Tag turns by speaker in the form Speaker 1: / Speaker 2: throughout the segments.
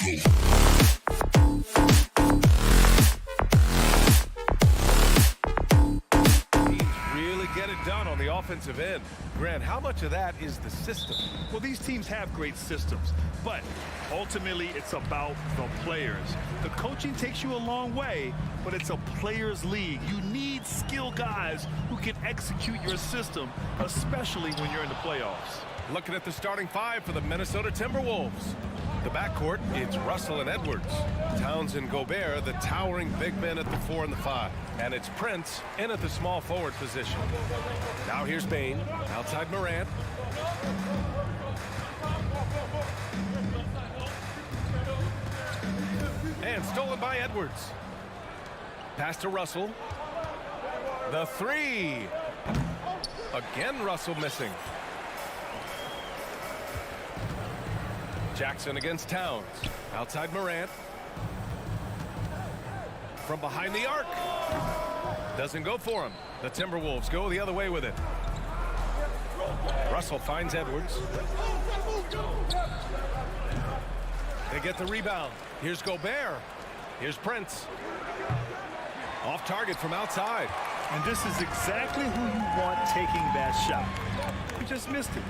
Speaker 1: Really get it done on the offensive end. Grant, how much of that is the system?
Speaker 2: Well, these teams have great systems, but ultimately it's about the players. The coaching takes you a long way, but it's a players' league. You need skilled guys who can execute your system, especially when you're in the playoffs.
Speaker 1: Looking at the starting five for the Minnesota Timberwolves. The backcourt, it's Russell and Edwards. Towns and Gobert, the towering big men at the 4 and the 5. And it's Prince in at the small forward position. Now here's Bane, outside Morant. And stolen by Edwards. Pass to Russell. The 3. Again, Russell missing. Jackson against Towns. Outside Morant. From behind the arc. Doesn't go for him. The Timberwolves go the other way with it. Russell finds Edwards. They get the rebound. Here's Gobert. Here's Prince. Off target from outside.
Speaker 2: And this is exactly who you want taking that shot. He just missed it.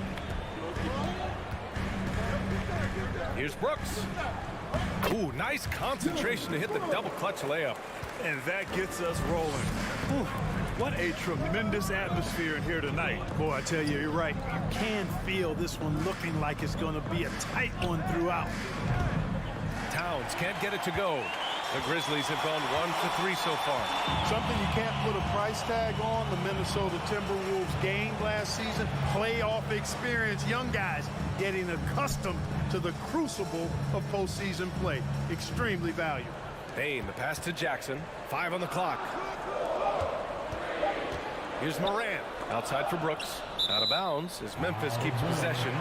Speaker 1: Here's Brooks. Ooh, nice concentration to hit the double clutch layup.
Speaker 2: And that gets us rolling. Ooh, what a tremendous atmosphere in here tonight.
Speaker 3: Boy, I tell you, you're right. You can feel this one looking like it's going to be a tight one throughout.
Speaker 1: Towns can't get it to go. The Grizzlies have gone 1 for 3 so far.
Speaker 4: Something you can't put a price tag on. The Minnesota Timberwolves gained last season.
Speaker 3: Playoff experience, young guys getting accustomed to the crucible of postseason play. Extremely valuable.
Speaker 1: Bane, the pass to Jackson. 5 on the clock. Here's Morant. Outside for Brooks. Out of bounds as Memphis keeps possession.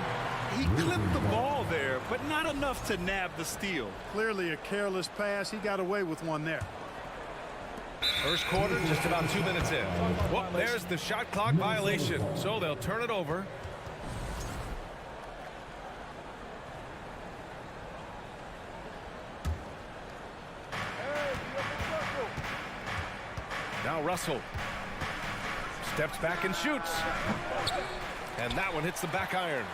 Speaker 2: He clipped the ball there, but not enough to nab the steal.
Speaker 3: Clearly a careless pass. He got away with one there.
Speaker 1: First quarter, just about 2 minutes in. Well, there's the shot clock violation, so they'll turn it over. Now Russell steps back and shoots. And that one hits the back iron.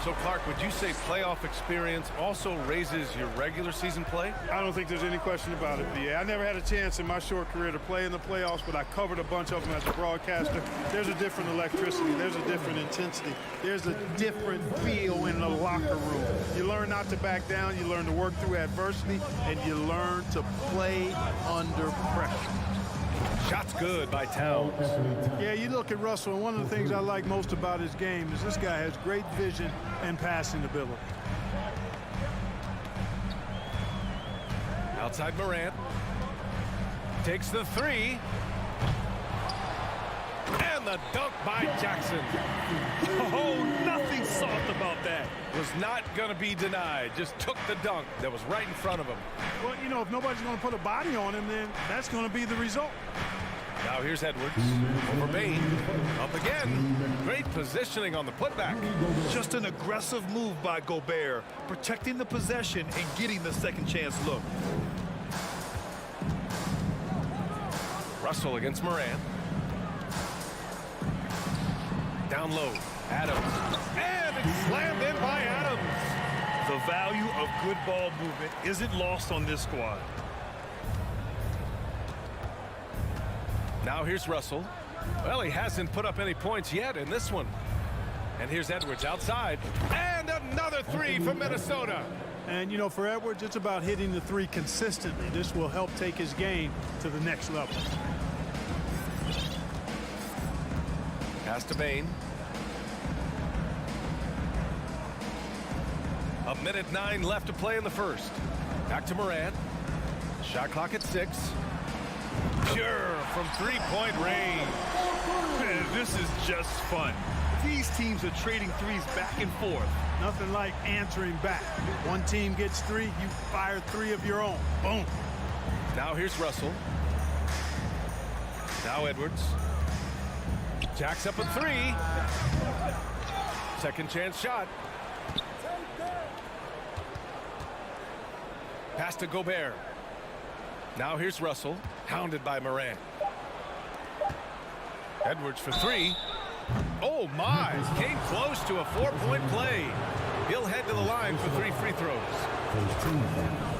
Speaker 1: So, Clark, would you say playoff experience also raises your regular season play?
Speaker 4: I don't think there's any question about it, B.A. I never had a chance in my short career to play in the playoffs, but I covered a bunch of them as a broadcaster. There's a different electricity. There's a different intensity. There's a different feel in the locker room. You learn not to back down. You learn to work through adversity, and you learn to play under pressure.
Speaker 1: Shots good by Towns.
Speaker 3: Yeah, you look at Russell, and one of the things I like most about his game is this guy has great vision and passing ability.
Speaker 1: Outside Morant. Takes the 3. And the dunk by Jackson.
Speaker 2: Oh, nothing soft about that.
Speaker 1: Was not going to be denied. Just took the dunk that was right in front of him.
Speaker 3: Well, you know, if nobody's going to put a body on him, then that's going to be the result.
Speaker 1: Now here's Edwards. Over Bane. Up again. Great positioning on the putback.
Speaker 2: Just an aggressive move by Gobert, protecting the possession and getting the second chance look.
Speaker 1: Russell against Morant. Down low. Adams. And it's slammed in by Adams.
Speaker 2: The value of good ball movement isn't lost on this squad.
Speaker 1: Now here's Russell. Well, he hasn't put up any points yet in this one. And here's Edwards outside. And another 3 from Minnesota.
Speaker 3: And, you know, for Edwards, it's about hitting the 3 consistently. This will help take his game to the next level.
Speaker 1: Pass to Bane. A minute 9 left to play in the first. Back to Morant. Shot clock at 6. Sure, from 3-point range.
Speaker 2: Man, this is just fun. These teams are trading threes back and forth.
Speaker 3: Nothing like answering back. One team gets 3, you fire 3 of your own. Boom.
Speaker 1: Now here's Russell. Now Edwards. Jacks up a 3. Second chance shot. Pass to Gobert. Now here's Russell, hounded by Morant. Edwards for three. Oh, my. Came close to a 4-point play. He'll head to the line for 3 free throws.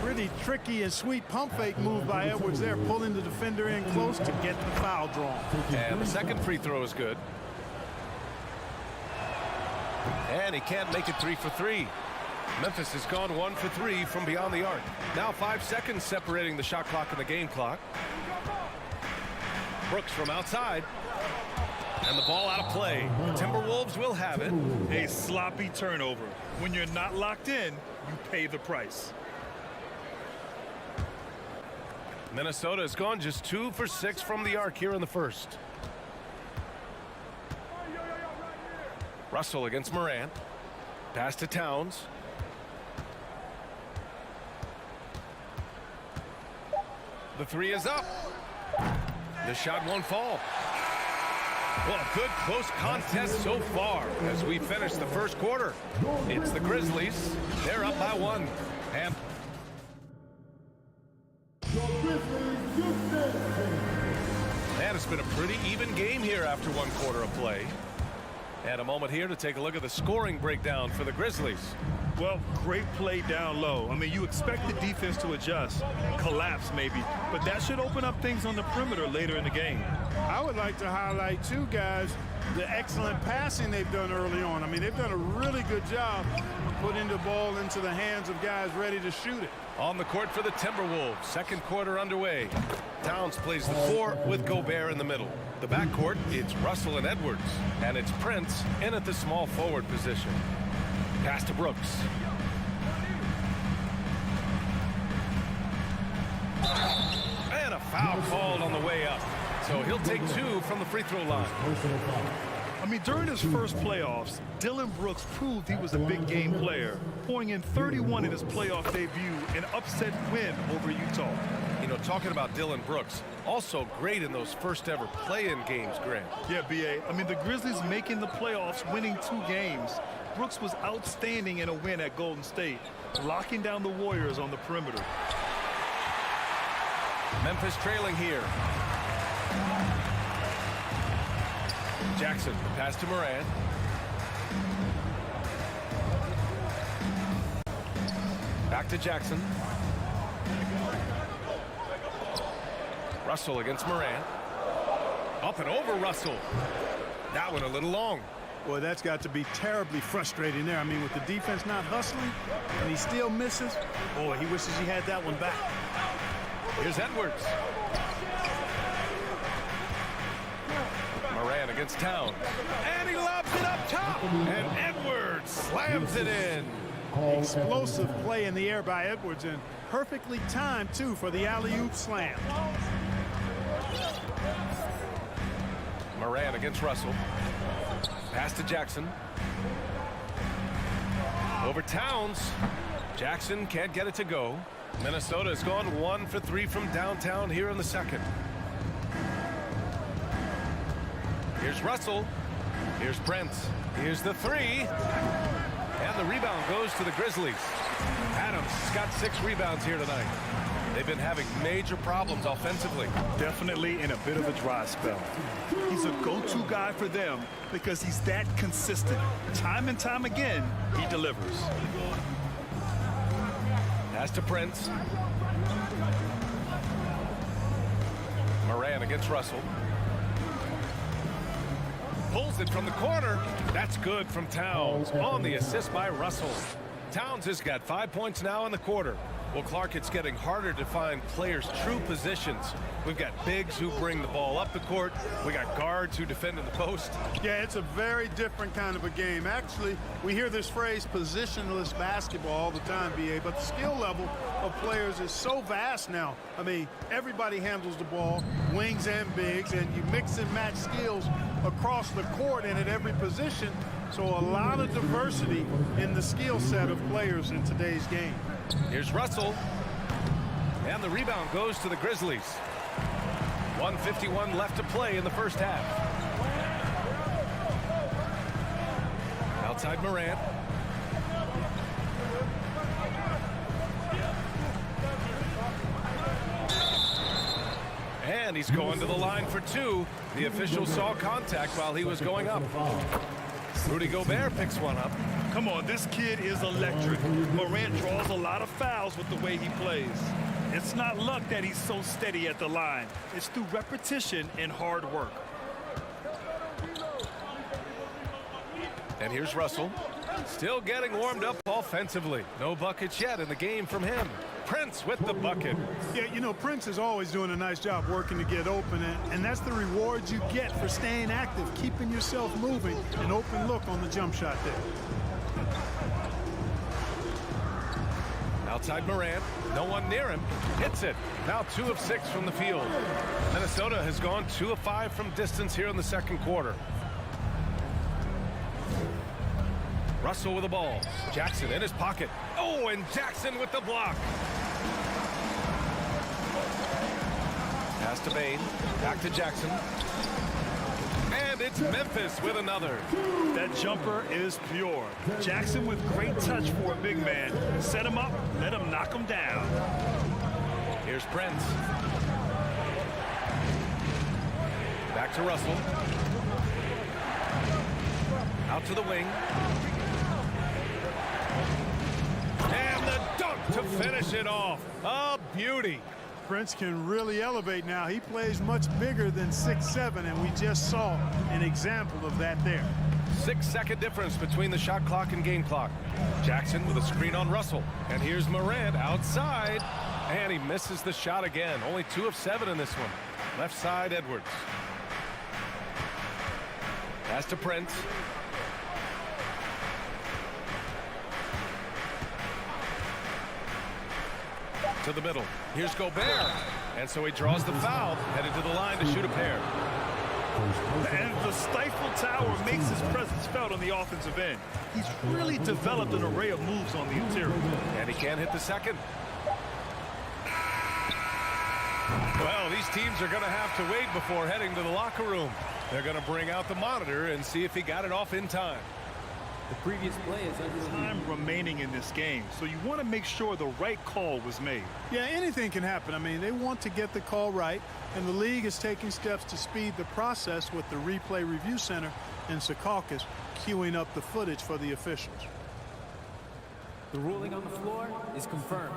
Speaker 3: Pretty tricky and sweet pump fake move by Edwards there, pulling the defender in close to get the foul drawn.
Speaker 1: And the second free throw is good. And he can't make it 3 for 3. Memphis has gone 1 for 3 from beyond the arc. Now 5 seconds separating the shot clock and the game clock. Brooks from outside. And the ball out of play. The Timberwolves will have it.
Speaker 2: A sloppy turnover. When you're not locked in, you pay the price.
Speaker 1: Minnesota has gone just 2 for 6 from the arc here in the first. Russell against Morant. Pass to Towns. The three is up. The shot won't fall. Well, a good close contest so far as we finish the first quarter. It's the Grizzlies. They're up by 1. And man, it's been a pretty even game here after 1 quarter of play. And a moment here to take a look at the scoring breakdown for the Grizzlies.
Speaker 2: Well, great play down low. I mean, you expect the defense to adjust, collapse maybe, but that should open up things on the perimeter later in the game.
Speaker 4: I would like to highlight, too, guys, the excellent passing they've done early on. I mean, they've done a really good job putting the ball into the hands of guys ready to shoot it.
Speaker 1: On the court for the Timberwolves, second quarter underway. Towns plays the 4 with Gobert in the middle. The backcourt, it's Russell and Edwards, and it's Prince in at the small forward position. Pass to Brooks. And a foul called on the way up. So he'll take 2 from the free throw line.
Speaker 2: I mean, during his first playoffs, Dillon Brooks proved he was a big game player, pouring in 31 in his playoff debut, an upset win over Utah.
Speaker 1: You know, talking about Dillon Brooks, also great in those first ever play-in games, Grant.
Speaker 2: Yeah, B.A. I mean, the Grizzlies making the playoffs, winning 2 games. Brooks was outstanding in a win at Golden State, locking down the Warriors on the perimeter.
Speaker 1: Memphis trailing here. Jackson, pass to Morant. Back to Jackson. Russell against Morant. Up and over Russell. That one a little long.
Speaker 3: Boy, that's got to be terribly frustrating there. I mean, with the defense not hustling and he still misses, boy, he wishes he had that one back.
Speaker 1: Here's Edwards. Morant against Towns. And he lobs it up top. And Edwards slams it in.
Speaker 3: Explosive play in the air by Edwards, and perfectly timed, too, for the alley-oop slam.
Speaker 1: Morant against Russell. Pass to Jackson. Over Towns. Jackson can't get it to go. Minnesota has gone 1 for 3 from downtown here in the second. Here's Russell. Here's Prince. Here's the 3. And the rebound goes to the Grizzlies. Adams has got 6 rebounds here tonight. They've been having major problems offensively.
Speaker 2: Definitely in a bit of a dry spell. He's a go-to guy for them because he's that consistent. Time and time again, he delivers.
Speaker 1: Pass to Prince. Morant against Russell. Pulls it from the corner. That's good from Towns. On the assist by Russell. Towns has got 5 points now in the quarter. Well, Clark, it's getting harder to find players' true positions. We've got bigs who bring the ball up the court. We got guards who defend in the post.
Speaker 4: Yeah, it's a very different kind of a game. Actually, we hear this phrase positionless basketball all the time, BA, but the skill level of players is so vast now. I mean, everybody handles the ball, wings and bigs, and you mix and match skills across the court and at every position. So a lot of diversity in the skill set of players in today's game.
Speaker 1: Here's Russell. And the rebound goes to the Grizzlies. 1:51 left to play in the first half. Outside Morant. And he's going to the line for two. The official saw contact while he was going up. Rudy Gobert picks one up.
Speaker 2: Come on, this kid is electric. Morant draws a lot of fouls with the way he plays. It's not luck that he's so steady at the line. It's through repetition and hard work.
Speaker 1: And here's Russell. Still getting warmed up offensively. No buckets yet in the game from him. Prince with the bucket.
Speaker 4: Yeah, you know, Prince is always doing a nice job working to get open, and that's the reward you get for staying active, keeping yourself moving, an open look on the jump shot there.
Speaker 1: Outside Morant, no one near him, hits it. Now 2 of 6 from the field. Minnesota has gone 2 of 5 from distance here in the second quarter. Russell with the ball. Jackson in his pocket. Oh, and Jackson with the block. Pass to Bane. Back to Jackson. And it's Memphis with another.
Speaker 2: That jumper is pure. Jackson with great touch for a big man. Set him up, let him knock him down.
Speaker 1: Here's Prince. Back to Russell. Out to the wing. And the dunk to finish it off. A beauty.
Speaker 4: Prince can really elevate now. He plays much bigger than 6'7", and we just saw an example of that there.
Speaker 1: 6-second difference between the shot clock and game clock. Jackson with a screen on Russell. And here's Morant outside. And he misses the shot again. Only 2 of 7 in this one. Left side, Edwards. Pass to Prince. To the middle. Here's Gobert. And so he draws the foul, headed to the line to shoot a pair.
Speaker 2: And the stifle tower makes his presence felt on the offensive end. He's really developed an array of moves on the interior.
Speaker 1: And he can't hit the second. Well, these teams are going to have to wait before heading to the locker room. They're going to bring out the monitor and see if he got it off in time.
Speaker 5: The previous play is under
Speaker 2: Time remaining in this game, so you want to make sure the right call was made.
Speaker 4: Yeah, anything can happen. I mean, they want to get the call right, and the league is taking steps to speed the process with the Replay Review Center in Secaucus queuing up the footage for the officials.
Speaker 5: The ruling on the floor is confirmed.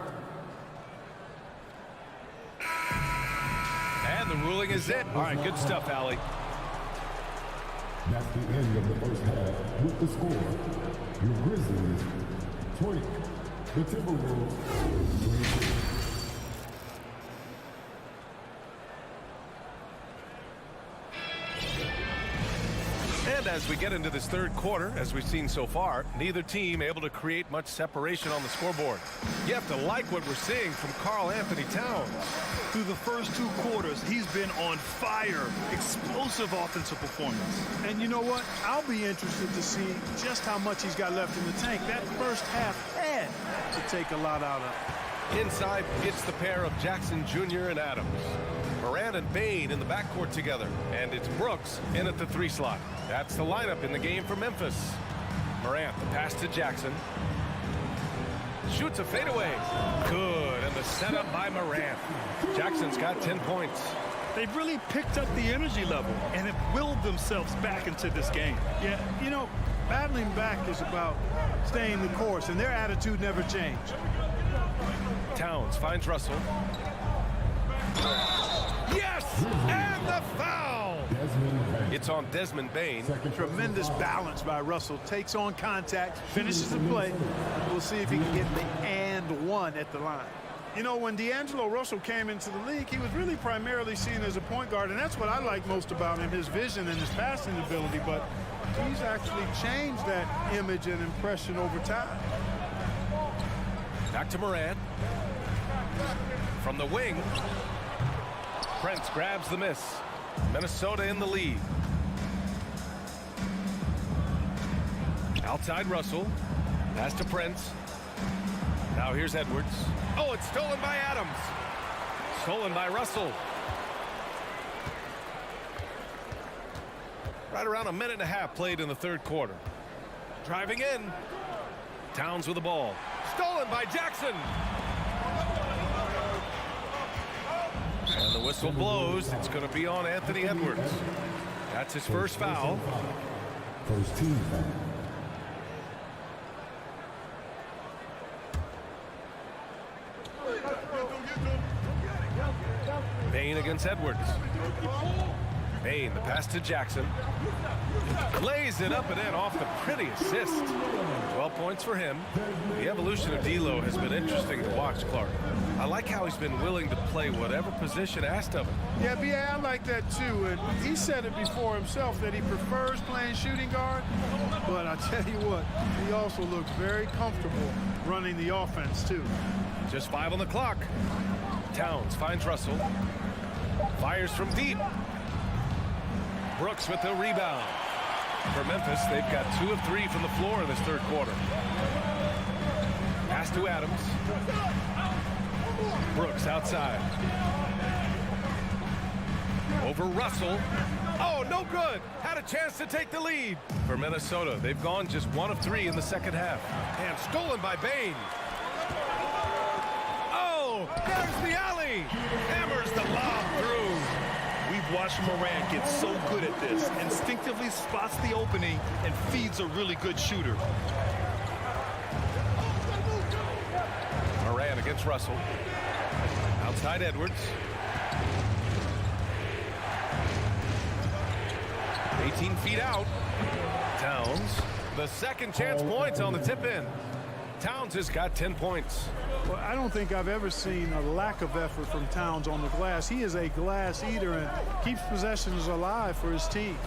Speaker 1: And the ruling is it. All right, good stuff, Allie.
Speaker 6: That's the end of the first half. With the score, your Grizzlies 20, the Timberwolves 26.
Speaker 1: And as we get into this third quarter, as we've seen so far, neither team able to create much separation on the scoreboard. You have to like what we're seeing from Karl Anthony Towns.
Speaker 2: Through the first 2 quarters, he's been on fire. Explosive offensive performance.
Speaker 4: And you know what? I'll be interested to see just how much he's got left in the tank. That first half had to take a lot out of it.
Speaker 1: Inside, it's the pair of Jackson Jr. and Adams. Morant and Bane in the backcourt together. And it's Brooks in at the 3 slot. That's the lineup in the game for Memphis. Morant, the pass to Jackson. Shoots a fadeaway. Good, and the setup by Morant. Jackson's got 10 points.
Speaker 2: They've really picked up the energy level and have willed themselves back into this game.
Speaker 4: Yeah, you know, battling back is about staying the course, and their attitude never changed.
Speaker 1: Towns finds Russell. Yes! And the foul! It's on Desmond Bane.
Speaker 4: Tremendous balance by Russell. Takes on contact, finishes the play. We'll see if he can get the and one at the line. You know, when D'Angelo Russell came into the league, he was really primarily seen as a point guard, and that's what I like most about him, his vision and his passing ability, but he's actually changed that image and impression over time.
Speaker 1: Back to Morant. From the wing, Prince grabs the miss. Minnesota in the lead. Outside Russell. Pass to Prince. Now here's Edwards. Oh, it's stolen by Adams. Stolen by Russell. Right around a minute and a half played in the third quarter. Driving in. Towns with the ball. Stolen by Jackson. And the whistle blows. It's going to be on Anthony Edwards. That's his first foul.
Speaker 6: First team foul.
Speaker 1: Bain against Edwards. Bain, the pass to Jackson. Lays it up and in off the pretty assist. 12 points for him. The evolution of D'Lo has been interesting to watch, Clark. I like how he's been willing to play whatever position asked of him.
Speaker 4: Yeah, B.A., I like that too. And he said it before himself that he prefers playing shooting guard. But I tell you what, he also looks very comfortable running the offense too.
Speaker 1: Just 5 on the clock. Towns finds Russell. Fires from deep. Brooks with the rebound. For Memphis, they've got 2 of 3 from the floor in this third quarter. Pass to Adams. Brooks outside. Over Russell. Oh, no good. Had a chance to take the lead. For Minnesota, they've gone just 1 of 3 in the second half. And stolen by Bain. Oh, there's the alley. Hammers the lob through.
Speaker 2: We've watched Morant get so good at this. Instinctively spots the opening and feeds a really good shooter.
Speaker 1: Morant against Russell. Outside Edwards. 18 feet out. Towns. The second chance points on the tip in. Towns has got 10 points.
Speaker 4: Well, I don't think I've ever seen a lack of effort from Towns on the glass. He is a glass eater and keeps possessions alive for his team.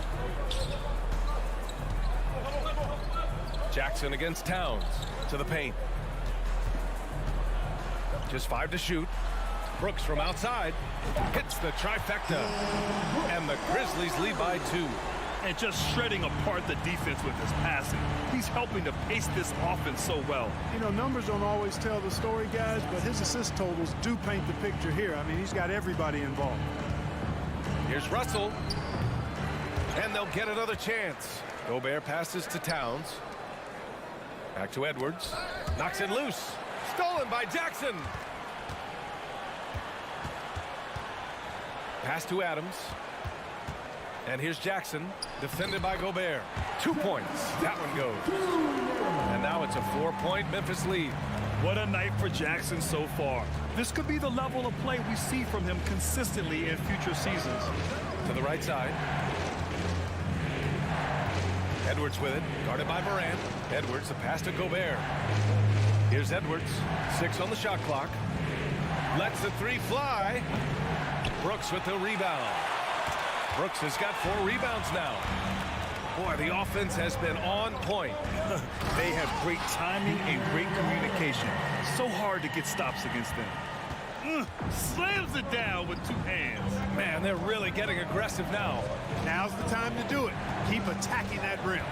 Speaker 1: Jackson against Towns. To the paint. Just 5 to shoot. Brooks from outside. Hits the trifecta. And the Grizzlies lead by 2.
Speaker 2: And just shredding apart the defense with his passing. He's helping to pace this offense so well.
Speaker 4: You know, numbers don't always tell the story, guys, but his assist totals do paint the picture here. I mean, he's got everybody involved.
Speaker 1: Here's Russell. And they'll get another chance. Gobert passes to Towns. Back to Edwards. Knocks it loose. Stolen by Jackson. Pass to Adams. And here's Jackson, defended by Gobert. 2 points. That one goes. And now it's a 4-point Memphis lead.
Speaker 2: What a night for Jackson so far. This could be the level of play we see from him consistently in future seasons.
Speaker 1: To the right side. Edwards with it, guarded by Morant. Edwards, the pass to Gobert. Here's Edwards, 6 on the shot clock. Lets the 3 fly. Brooks with the rebound. Brooks has got 4 rebounds now. Boy, the offense has been on point.
Speaker 2: They have great timing and great communication. So hard to get stops against them. Slams it down with 2 hands.
Speaker 1: Man, they're really getting aggressive now.
Speaker 3: Now's the time to do it. Keep attacking that rim.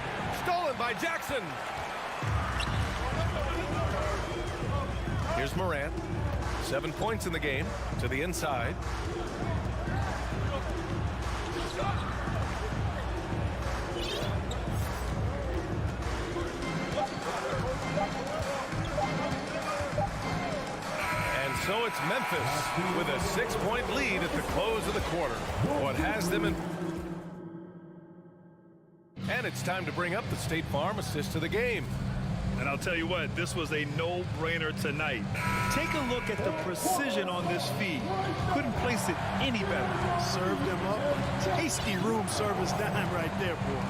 Speaker 1: Stolen by Jackson. Here's Morant. 7 points in the game. To the inside. So it's Memphis with a 6-point lead at the close of the quarter. What has them in... And it's time to bring up the State Farm assist of the game.
Speaker 2: And I'll tell you what, this was a no-brainer tonight. Take a look at the precision on this feed. Couldn't place it any better.
Speaker 3: Served him up. Tasty room service dime right there, boy.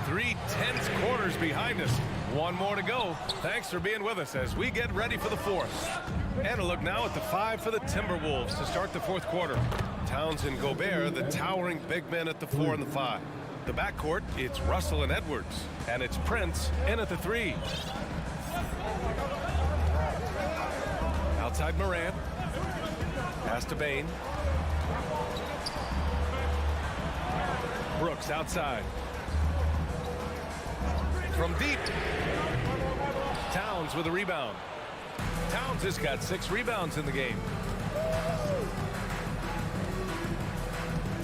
Speaker 1: 3 tense quarters behind us. 1 more to go. Thanks for being with us as we get ready for the 4th. And a look now at the 5 for the Timberwolves to start the 4th quarter. Towns and Gobert, the towering big men at the 4 and the 5. The backcourt, it's Russell and Edwards. And it's Prince in at the 3. Outside Morant. Pass to Bain. Brooks outside. From deep. Towns with a rebound. Towns has got 6 rebounds in the game.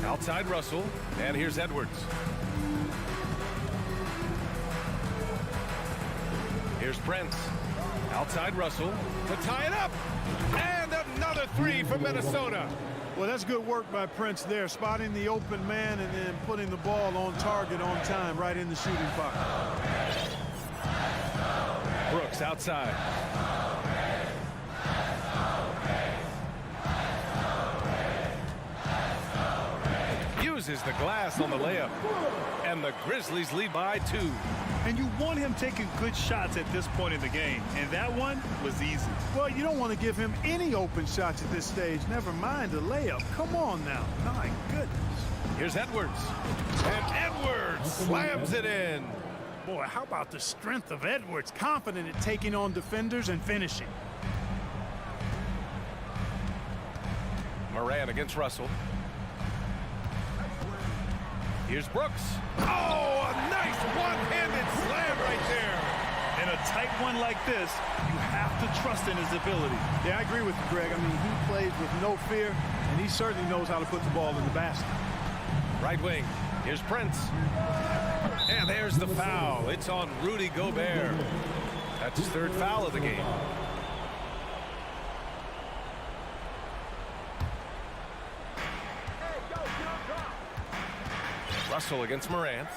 Speaker 1: Outside Russell. And here's Edwards. Here's Prince. Outside Russell to tie it up. And another three for Minnesota.
Speaker 4: Well, that's good work by Prince there, spotting the open man and then putting the ball on target on time, right in the shooting pocket.
Speaker 1: Brooks outside. Uses the glass on the layup. And the Grizzlies lead by 2.
Speaker 2: And you want him taking good shots at this point in the game. And that one was easy.
Speaker 4: Well, you don't want to give him any open shots at this stage. Never mind the layup. Come on now. My goodness.
Speaker 1: Here's Edwards. And Edwards slams it in.
Speaker 3: Boy, how about the strength of Edwards? Confident at taking on defenders and finishing.
Speaker 1: Moran against Russell. Here's Brooks. Oh, a nice one-handed slam right there.
Speaker 2: In a tight one like this, you have to trust in his ability.
Speaker 4: Yeah, I agree with you, Greg. I mean, he plays with no fear, and he certainly knows how to put the ball in the basket.
Speaker 1: Right wing. Here's Prince. And there's the foul. It's on Rudy Gobert. That's his 3rd foul of the game. Russell against Moran.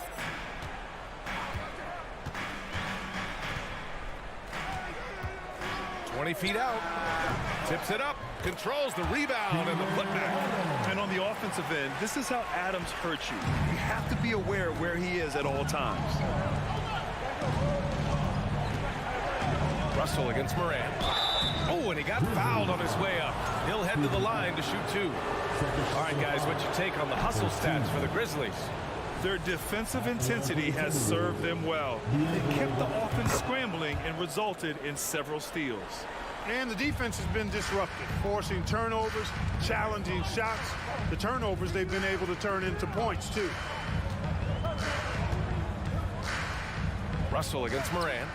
Speaker 1: "20 feet out. Tips it up. Controls the rebound and the putback.
Speaker 2: And on the offensive end, this is how Adams hurts you. You have to be aware of where he is at all times.
Speaker 1: Russell against Moran. Oh, and he got fouled on his way up. He'll head to the line to shoot 2. All right, guys, what's your take on the hustle stats for the Grizzlies?
Speaker 2: Their defensive intensity has served them well. They kept the offense scrambling and resulted in several steals.
Speaker 4: And the defense has been disruptive, forcing turnovers, challenging shots. The turnovers they've been able to turn into points, too.
Speaker 1: Russell against Moran.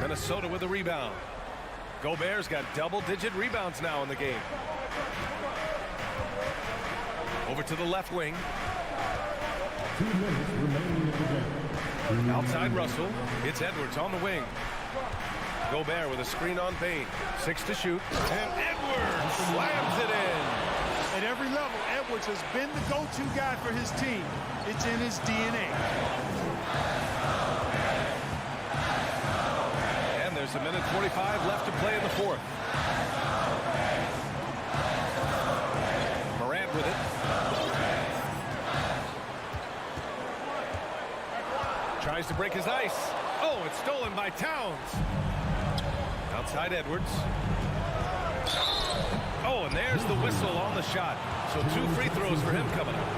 Speaker 1: Minnesota with a rebound. Gobert's got double-digit rebounds now in the game. Over to the left wing.
Speaker 6: 2 minutes remaining in the game.
Speaker 1: Outside Russell. It's Edwards on the wing. Gobert with a screen on Payne. 6 to shoot. And Edwards slams it in.
Speaker 4: At every level, Edwards has been the go-to guy for his team. It's in his DNA.
Speaker 1: And there's 1:45 left to play in the 4th. Morant with it. Tries to break his ice. Oh, it's stolen by Towns. Outside Edwards. Oh, and there's the whistle on the shot. So 2 free throws for him coming up.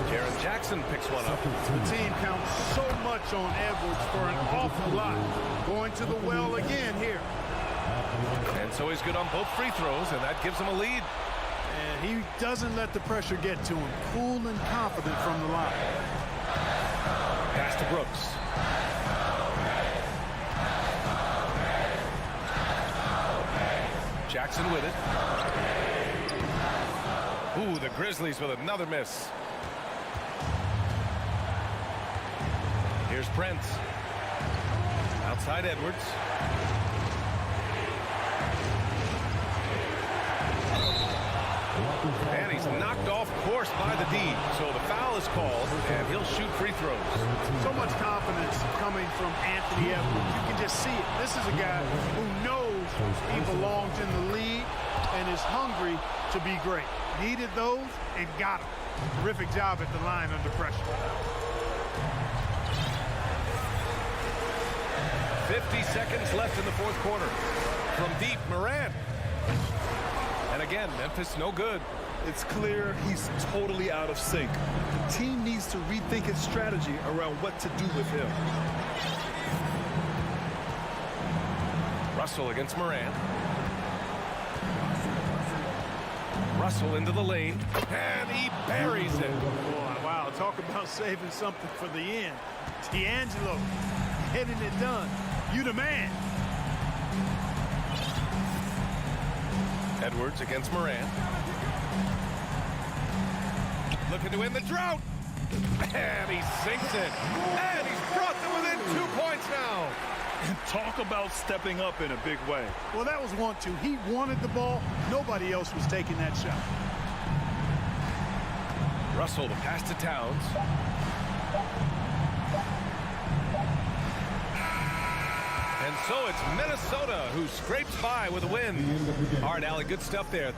Speaker 1: Jaren Jackson picks one up.
Speaker 4: The team counts so much on Edwards for an awful lot. Going to the well again here.
Speaker 1: And so he's good on both free throws, and that gives him a lead.
Speaker 4: And he doesn't let the pressure get to him. Cool and confident from the line.
Speaker 1: Pass to Brooks. Jackson with it. Ooh, the Grizzlies with another miss. Here's Prince. Outside Edwards. And he's knocked off course by the D. So the foul is called, and he'll shoot free throws.
Speaker 4: So much confidence coming from Anthony Edwards. You can just see it. This is a guy who knows he belongs in the league and is hungry to be great. Needed those and got them. Terrific job at the line under pressure.
Speaker 1: 50 seconds left in the 4th quarter. From deep, Moran. And again, Memphis no good.
Speaker 2: It's clear he's totally out of sync. The team needs to rethink its strategy around what to do with him.
Speaker 1: Russell against Moran. Russell into the lane, and he buries it.
Speaker 4: Boy, wow, talk about saving something for the end. D'Angelo getting it done. You the man.
Speaker 1: Edwards against Moran. Looking to win the drought. And he sinks it. And he's brought them within 2 points now.
Speaker 2: And talk about stepping up in a big way.
Speaker 3: Well, that was 1-2. He wanted the ball. Nobody else was taking that shot.
Speaker 1: Russell, the pass to Towns. And so it's Minnesota who scrapes by with a win. All right, Allie, good stuff there.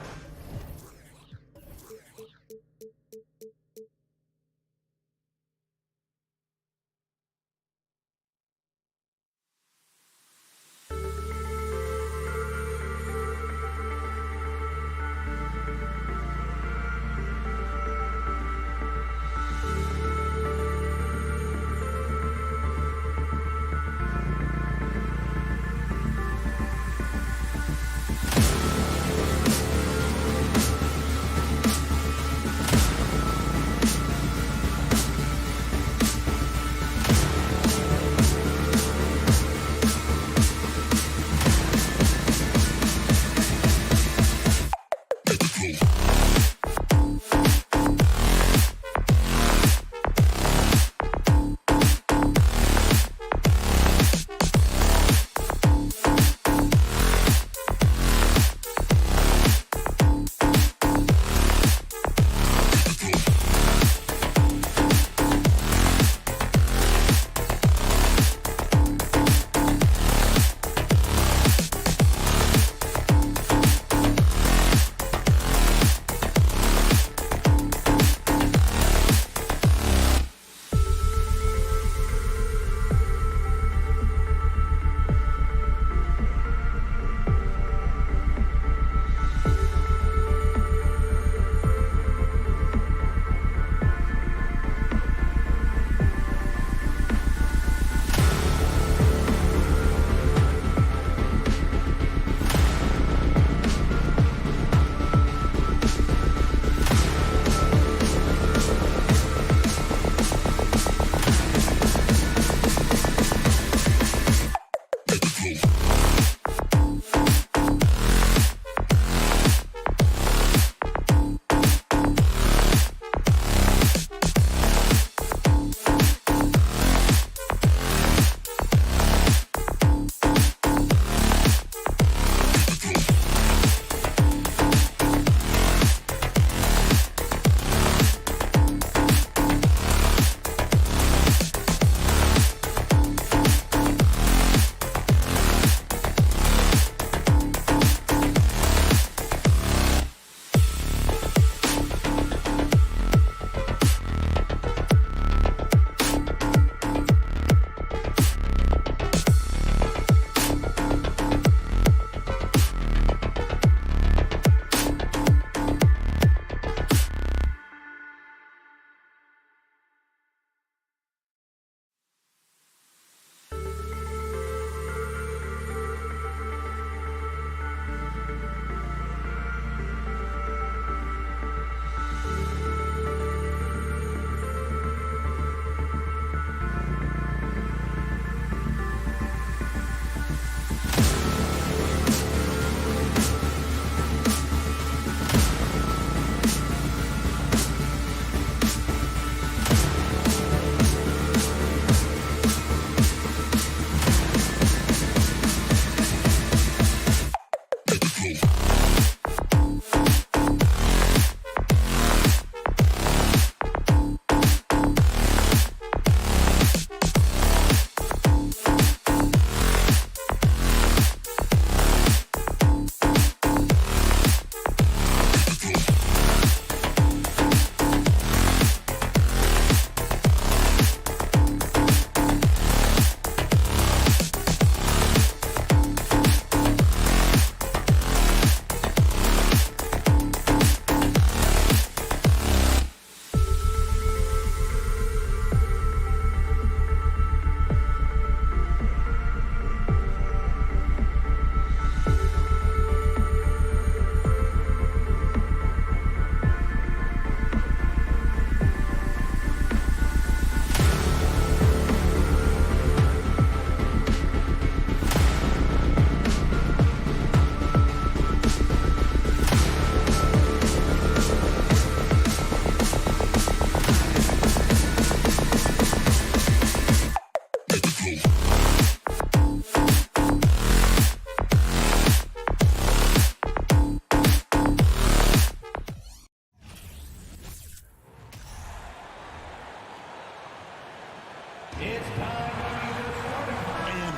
Speaker 7: And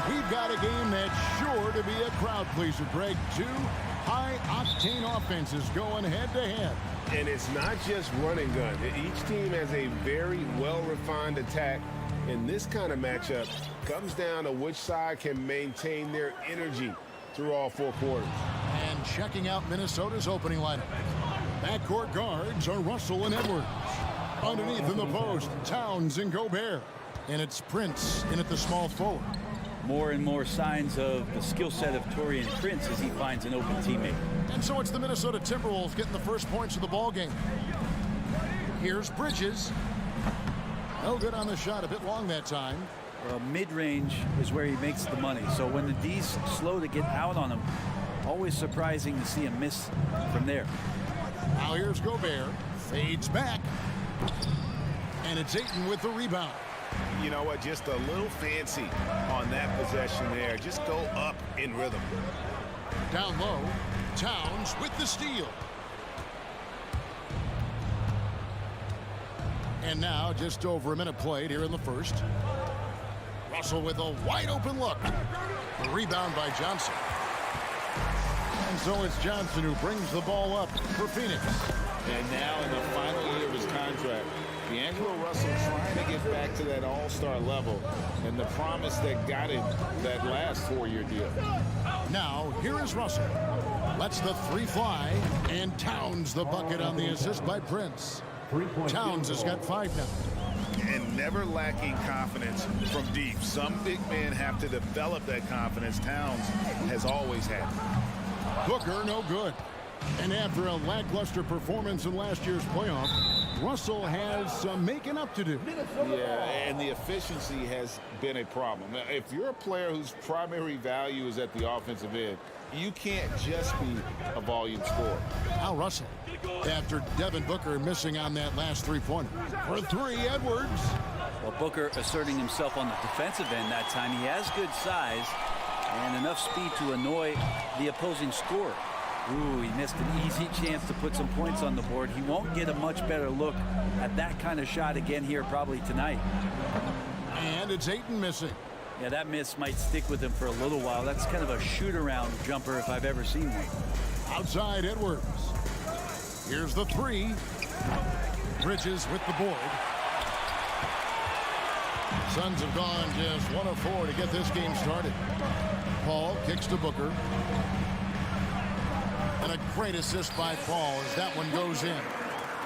Speaker 7: we've got a game that's sure to be a crowd pleaser, Greg. Two high-octane offenses going head-to-head.
Speaker 8: And it's not just run and gun. Each team has a very well-refined attack. And this kind of matchup comes down to which side can maintain their energy through all four quarters.
Speaker 7: And checking out Minnesota's opening lineup. Backcourt guards are Russell and Edwards. Underneath in the post, Towns and Gobert. And it's Prince in at the small forward.
Speaker 9: More and more signs of the skill set of Taurean Prince as he finds an open teammate.
Speaker 7: And so it's the Minnesota Timberwolves getting the first points of the ball game. Here's Bridges. No good on the shot, a bit long that time.
Speaker 9: Well, mid-range is where he makes the money. So when the D's slow to get out on him, always surprising to see him miss from there.
Speaker 7: Now here's Gobert. Fades back. And it's Ayton with the rebound.
Speaker 8: You know what? Just a little fancy on that possession there. Just go up in rhythm.
Speaker 7: Down low, Towns with the steal. And now just over a minute played here in the first. Russell with a wide open look. The rebound by Johnson. And so it's Johnson who brings the ball up for Phoenix.
Speaker 8: And now in the final year of his contract, D'Angelo Russell trying to get back to that all-star level and the promise that got him that last four-year deal.
Speaker 7: Now here is Russell. Lets the three fly, and Towns the bucket on the assist by Prince. Towns has got 5 now.
Speaker 2: And never lacking confidence from deep. Some big men have to develop that confidence. Towns has always had it.
Speaker 7: Booker no good. And after a lackluster performance in last year's playoff, Russell has some making up to do.
Speaker 8: Yeah, and the efficiency has been a problem. Now, if you're a player whose primary value is at the offensive end, you can't just be a volume scorer.
Speaker 7: Now Russell, after Devin Booker missing on that last three-pointer. For three, Edwards.
Speaker 9: Well, Booker asserting himself on the defensive end that time. He has good size and enough speed to annoy the opposing scorer. Ooh, he missed an easy chance to put some points on the board. He won't get a much better look at that kind of shot again here probably tonight.
Speaker 7: And it's Ayton missing.
Speaker 9: Yeah, that miss might stick with him for a little while. That's kind of a shoot-around jumper if I've ever seen one.
Speaker 7: Outside Edwards. Here's the three. Bridges with the board. Suns have gone just 1 of 4 to get this game started. Paul kicks to Booker. And a great assist by Paul as that one goes in.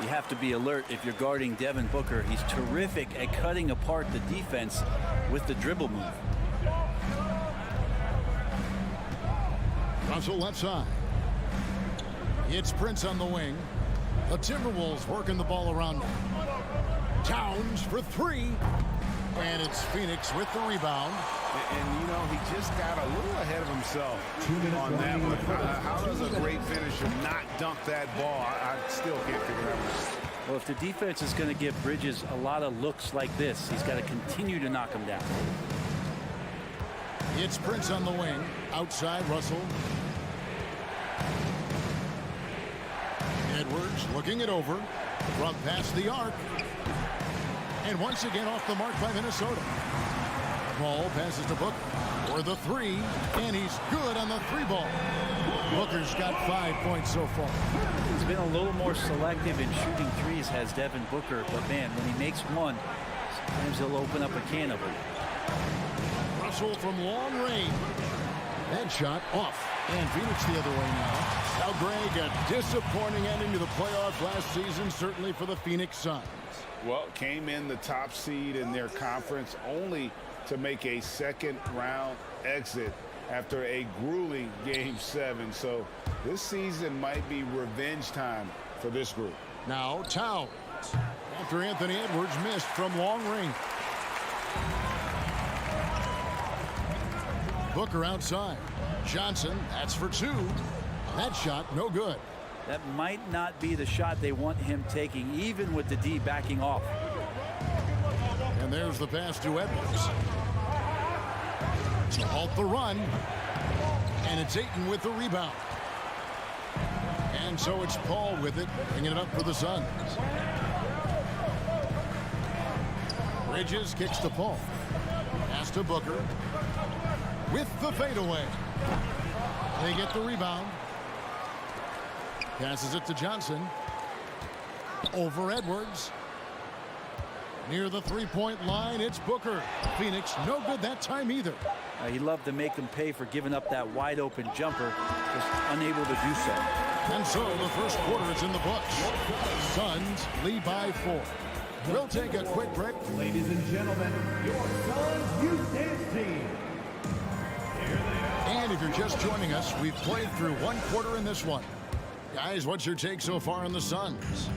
Speaker 9: You have to be alert if you're guarding Devin Booker. He's terrific at cutting apart the defense with the dribble move.
Speaker 7: Russell left side. It's Prince on the wing. The Timberwolves working the ball around him. Towns for three. And it's Phoenix with the rebound.
Speaker 8: And you know, he just got a little ahead of himself on that one. How does a great finisher not dunk that ball? I still can't figure that out.
Speaker 9: Well, if the defense is going to give Bridges a lot of looks like this, he's got to continue to knock him down.
Speaker 7: It's Prince on the wing. Outside Russell. Edwards looking it over. From past the arc. And once again off the mark by Minnesota. Ball passes to Booker for the three. And he's good on the three ball. Booker's got 5 points so far.
Speaker 9: He's been a little more selective in shooting threes, has Devin Booker. But man, when he makes one, sometimes he'll open up a can of it.
Speaker 7: Russell from long range. That shot off. And Phoenix the other way now. Now, Greg, a disappointing ending to the playoffs last season, certainly for the Phoenix Suns.
Speaker 8: Well, came in the top seed in their conference only to make a second-round exit after a grueling Game 7. So this season might be revenge time for this group.
Speaker 7: Now Towns. After Anthony Edwards missed from long range. Booker outside. Johnson, that's for two. That shot, no good.
Speaker 9: That might not be the shot they want him taking, even with the D backing off.
Speaker 7: And there's the pass to Edwards. to halt the run. And it's Ayton with the rebound. And so it's Paul with it, bringing it up for the Suns. Bridges kicks to Paul. Pass to Booker. With the fadeaway. They get the rebound. Passes it to Johnson. Over Edwards. Near the three-point line, it's Booker. Phoenix, no good that time either.
Speaker 9: He loved to make him pay for giving up that wide-open jumper. Just unable to do so.
Speaker 7: And so the first quarter is in the books. Suns lead by 4. We'll take a quick break.
Speaker 5: Ladies and gentlemen, your Suns Youth Dance Team.
Speaker 7: And if you're just joining us, we've played through one quarter in this one. Guys, what's your take so far on the Suns?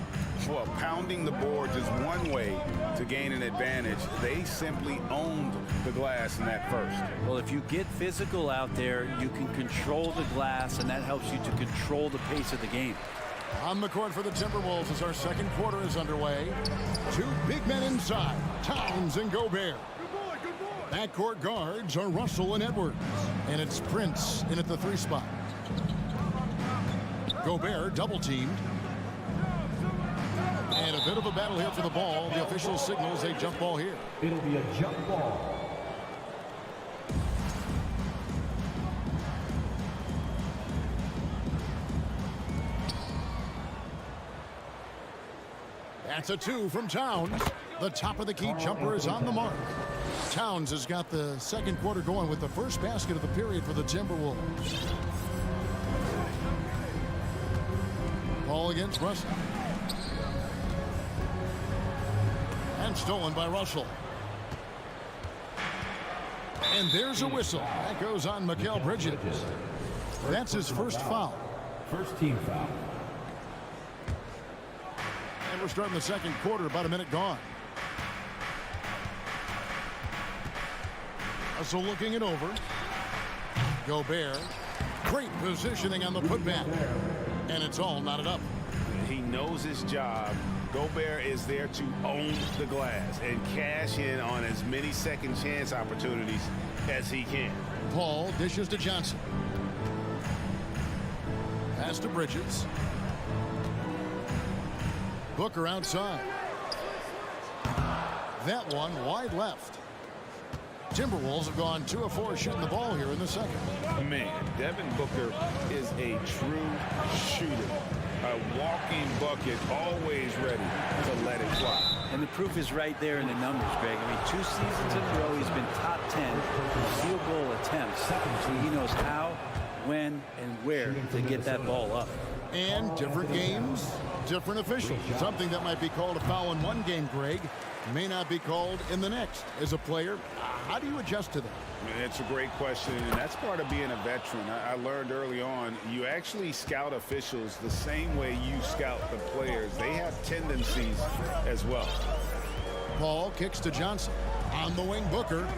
Speaker 8: Well, pounding the boards is one way to gain an advantage. They simply owned the glass in that first.
Speaker 9: Well, if you get physical out there, you can control the glass, and that helps you to control the pace of the game.
Speaker 7: On the court for the Timberwolves as our second quarter is underway. Two big men inside, Towns and Gobert. Backcourt guards are Russell and Edwards. And it's Prince in at the 3 spot. Gobert double-teamed. And a bit of a battle here for the ball. The official signals a jump ball here.
Speaker 5: It'll be a jump ball.
Speaker 7: That's a 2 from Towns. The top of the key jumper is on the mark. Towns has got the second quarter going with the first basket of the period for the Timberwolves. Ball against Russell. And stolen by Russell. And there's a whistle. That goes on Mikal Bridges. That's his first foul.
Speaker 5: First team foul.
Speaker 7: And we're starting the second quarter, about a minute gone. Russell looking it over. Gobert. Great positioning on the putback. And it's all knotted up.
Speaker 8: He knows his job. Gobert is there to own the glass and cash in on as many second chance opportunities as he can.
Speaker 7: Paul dishes to Johnson. Pass to Bridges. Booker outside. That one wide left. Timberwolves have gone 2 of 4 shooting the ball here in the second.
Speaker 8: Man, Devin Booker is a true shooter. A walking bucket, always ready to let it fly.
Speaker 9: And the proof is right there in the numbers, Greg. I mean, 2 seasons in a row, he's been top 10 in field goal attempts. So he knows how, when, and where to get that ball up.
Speaker 7: And different games, different officials. Something that might be called a foul in one game, Greg, may not be called in the next. As a player, how do you adjust to that?
Speaker 8: It's a great question, and that's part of being a veteran. I learned early on, you actually scout officials the same way you scout the players. They have tendencies as well.
Speaker 7: Paul kicks to Johnson. On the wing, Booker.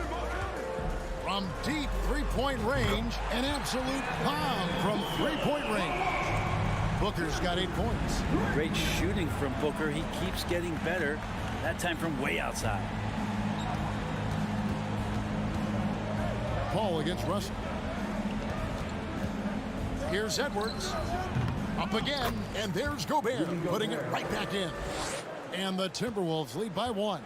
Speaker 7: From deep three-point range, an absolute bomb from three-point range. Booker's got 8 points.
Speaker 9: Great shooting from Booker. He keeps getting better, that time from way outside.
Speaker 7: Paul against Russell. Here's Edwards. Up again, and there's Gobert, putting it right back in. And the Timberwolves lead by 1.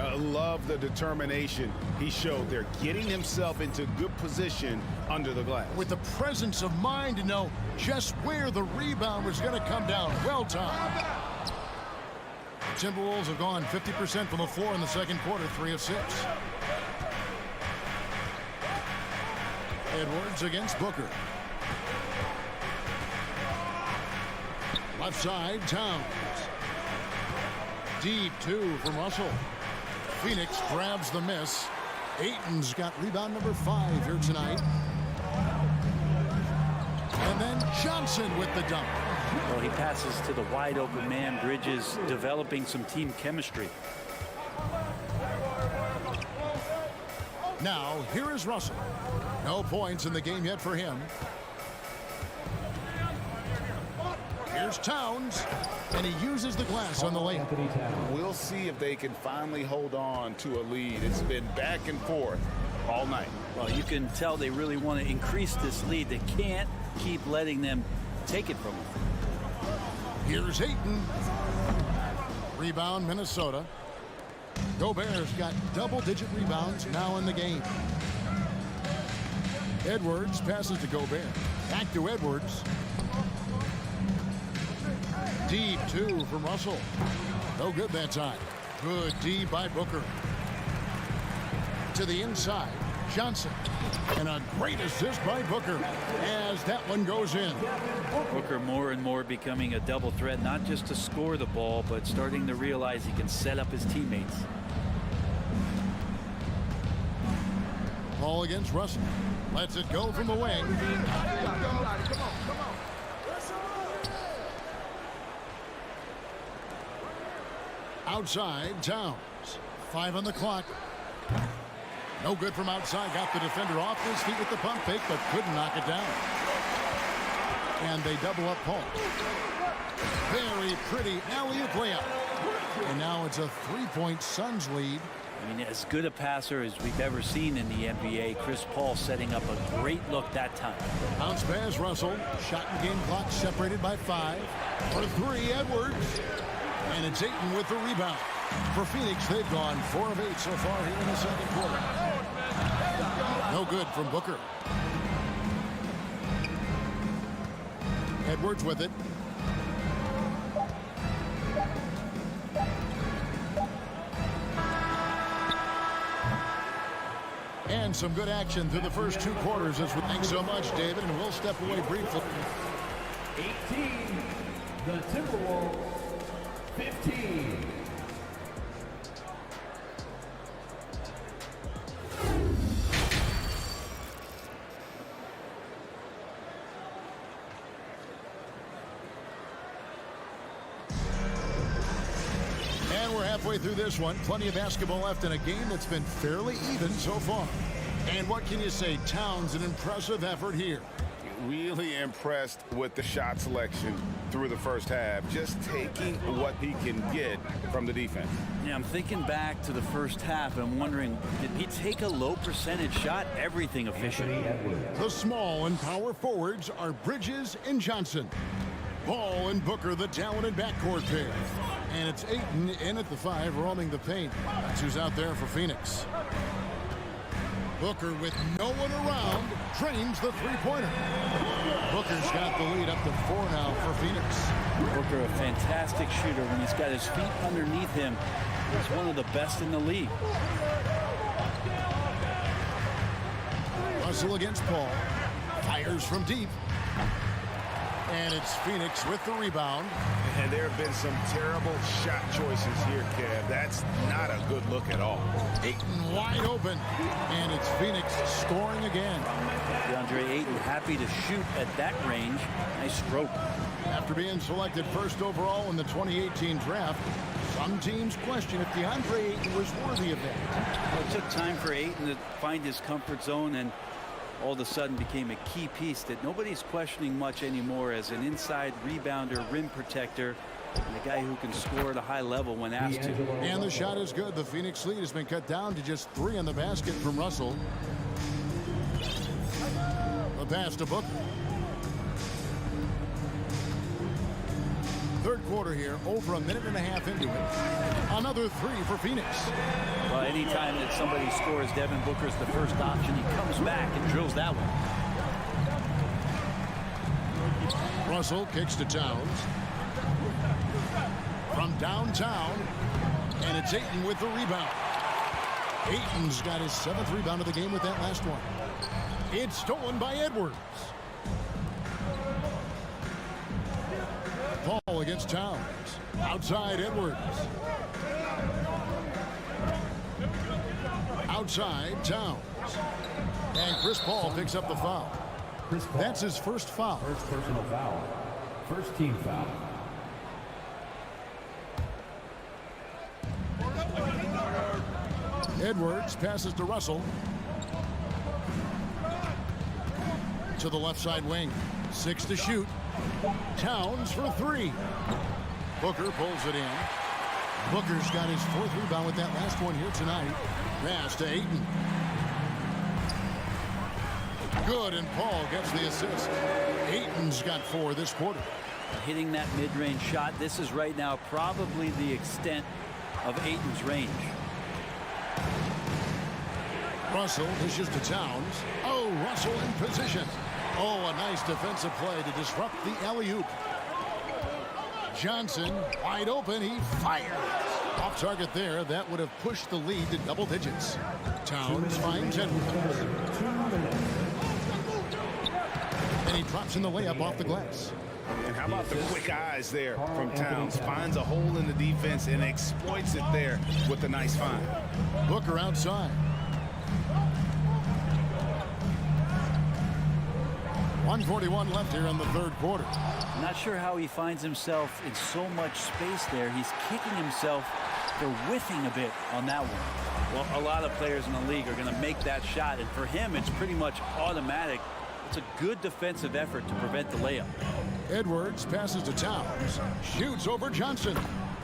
Speaker 8: I love the determination he showed there, getting himself into good position under the glass.
Speaker 7: With the presence of mind to know just where the rebound was going to come down. Well timed. The Timberwolves have gone 50% from the floor in the second quarter, 3 of 6. Edwards against Booker. Left side, Towns. Deep 2 from Russell. Phoenix grabs the miss. Ayton's got rebound number 5 here tonight. And then Johnson with the dunk.
Speaker 9: Well, he passes to the wide open man. Bridges developing some team chemistry.
Speaker 7: Now, here is Russell. No points in the game yet for him. Here's Towns, and he uses the glass on the layup.
Speaker 8: We'll see if they can finally hold on to a lead. It's been back and forth all night.
Speaker 9: Well, you can tell they really want to increase this lead. They can't keep letting them take it from them.
Speaker 7: Here's Ayton. Rebound, Minnesota. Gobert's got double-digit rebounds now in the game. Edwards passes to Gobert. Back to Edwards. Deep two from Russell. No good that time. Good D by Booker. To the inside, Johnson. And a great assist by Booker as that one goes in.
Speaker 9: Booker more and more becoming a double threat, not just to score the ball, but starting to realize he can set up his teammates.
Speaker 7: Ball against Russell. Lets it go from the wing. Outside, Towns. 5 on the clock. No good from outside. Got the defender off his feet with the pump fake, but couldn't knock it down. And they double up Paul. Very pretty alley-oop layup. And now it's a 3-point Suns lead.
Speaker 9: I mean, as good a passer as we've ever seen in the NBA. Chris Paul setting up a great look that time.
Speaker 7: Bounce pass, Russell. Shot and game clock separated by 5. For 3, Edwards. And it's Ayton with the rebound. For Phoenix, they've gone 4 of 8 so far here in the second quarter. No good from Booker. Edwards with it. And some good action through the first 2 quarters. As we thank so much, David, and we'll step away briefly.
Speaker 5: 18, the Timberwolves, 15.
Speaker 7: And we're halfway through this one. Plenty of basketball left in a game that's been fairly even so far. And what can you say? Towns, an impressive effort here.
Speaker 8: Really impressed with the shot selection through the first half. Just taking what he can get from the defense.
Speaker 9: Yeah, I'm thinking back to the first half and wondering, did he take a low percentage shot? Everything efficient.
Speaker 7: The small and power forwards are Bridges and Johnson. Ball and Booker, the talented backcourt pair. And it's Ayton in at the 5, roaming the paint. That's who's out there for Phoenix. Booker with no one around drains the three-pointer. Booker's got the lead up to 4 now for Phoenix.
Speaker 9: Booker, a fantastic shooter when he's got his feet underneath him. He's one of the best in the league.
Speaker 7: Russell against Paul. Fires from deep. And it's Phoenix with the rebound.
Speaker 8: And there have been some terrible shot choices here, Kev. That's not a good look at all.
Speaker 7: Ayton wide open. And it's Phoenix scoring again.
Speaker 9: DeAndre Ayton happy to shoot at that range. Nice stroke.
Speaker 7: After being selected first overall in the 2018 draft, some teams question if DeAndre Ayton was worthy of that.
Speaker 9: Well, it took time for Ayton to find his comfort zone and all of a sudden became a key piece that nobody's questioning much anymore as an inside rebounder, rim protector, and a guy who can score at a high level when asked to.
Speaker 7: And the shot is good. The Phoenix lead has been cut down to just 3 on the basket from Russell. The pass to Booker. Third quarter here, over a minute and a half into it. Another 3 for Phoenix.
Speaker 9: Well, anytime that somebody scores, Devin Booker's the first option. He comes back and drills that one.
Speaker 7: Russell kicks to Towns. From downtown, and it's Ayton with the rebound. Ayton's got his 7th rebound of the game with that last one. It's stolen by Edwards. Paul against Towns. Outside Edwards. Outside Towns. And Chris Paul picks up the foul. That's his first foul.
Speaker 5: First personal foul. First team foul.
Speaker 7: Edwards passes to Russell. To the left side wing. 6 to shoot. Towns for 3. Booker pulls it in. Booker's got his 4th rebound with that last one here tonight. Pass to Ayton. Good, and Paul gets the assist. Ayton's got 4 this quarter.
Speaker 9: Hitting that mid-range shot, this is right now probably the extent of Ayton's range.
Speaker 7: Russell dishes to Towns. Oh, Russell in position. Oh, a nice defensive play to disrupt the alley-oop. Johnson wide open. He fires. Off target there. That would have pushed the lead to double digits. Towns finds Edwards. And he drops in the layup off the glass.
Speaker 8: And how about the quick eyes there from Towns? Finds a hole in the defense and exploits it there with a nice find.
Speaker 7: Booker outside. 1:41 left here in the third quarter.
Speaker 9: Not sure how he finds himself in so much space there. He's kicking himself for whiffing a bit on that one. Well, a lot of players in the league are going to make that shot, and for him, it's pretty much automatic. It's a good defensive effort to prevent the layup.
Speaker 7: Edwards passes to Towns. Shoots over Johnson.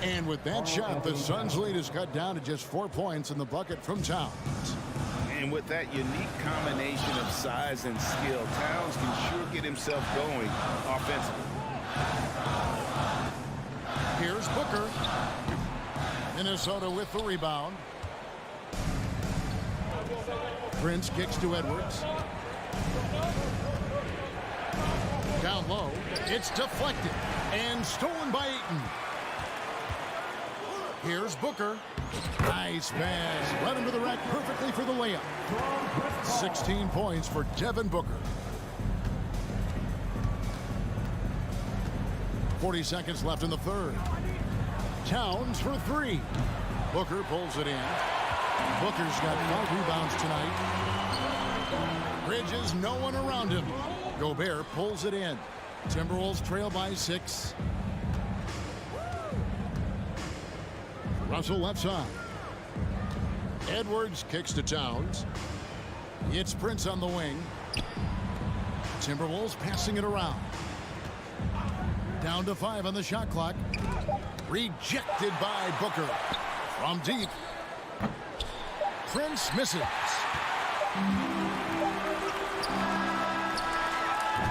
Speaker 7: And with that shot, the Suns' lead is cut down to just 4 points in the bucket from Towns.
Speaker 8: And with that unique combination of size and skill, Towns can sure get himself going offensively.
Speaker 7: Here's Booker. Minnesota with the rebound. Prince kicks to Edwards. Down low. It's deflected and stolen by Ayton. Here's Booker. Nice pass. Right into the rack perfectly for the layup. 16 points for Devin Booker. 40 seconds left in the third. Towns for 3. Booker pulls it in. Booker's got 5 rebounds tonight. Bridges, no one around him. Gobert pulls it in. Timberwolves trail by 6. Russell left side. Edwards kicks to Towns. It's Prince on the wing. Timberwolves passing it around. Down to 5 on the shot clock. Rejected by Booker. From deep. Prince misses.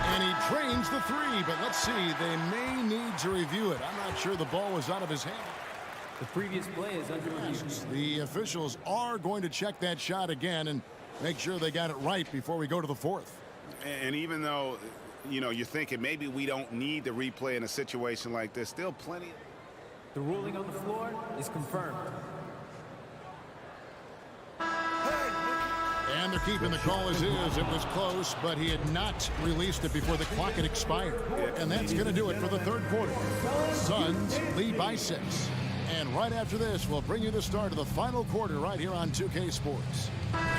Speaker 7: And he trains the 3, but let's see. They may need to review it. I'm not sure the ball was out of his hand.
Speaker 5: The previous play is under review.
Speaker 7: The officials are going to check that shot again and make sure they got it right before we go to the 4th.
Speaker 8: And even though, you know, you're thinking maybe we don't need the replay in a situation like this, still plenty.
Speaker 5: The ruling on the floor is confirmed.
Speaker 7: And they're keeping the call as is. It was close, but he had not released it before the clock had expired. And that's going to do it for the third quarter. Suns lead by 6. And right after this, we'll bring you the start of the final quarter right here on 2K Sports.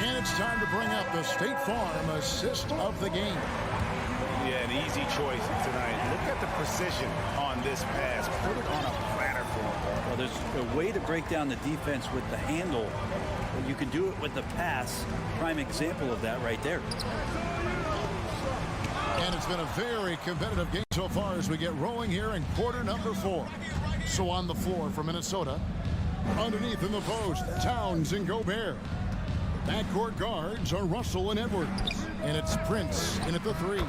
Speaker 7: And it's time to bring up the State Farm assist of the game.
Speaker 8: Yeah, an easy choice tonight. Look at the precision on this pass. Put it on a platter for him.
Speaker 9: Well, there's a way to break down the defense with the handle. But you can do it with the pass. Prime example of that right there.
Speaker 7: And it's been a very competitive game so far as we get rolling here in quarter number 4. So on the floor for Minnesota. Underneath in the post, Towns and Gobert. Backcourt guards are Russell and Edwards. And it's Prince in at the 3.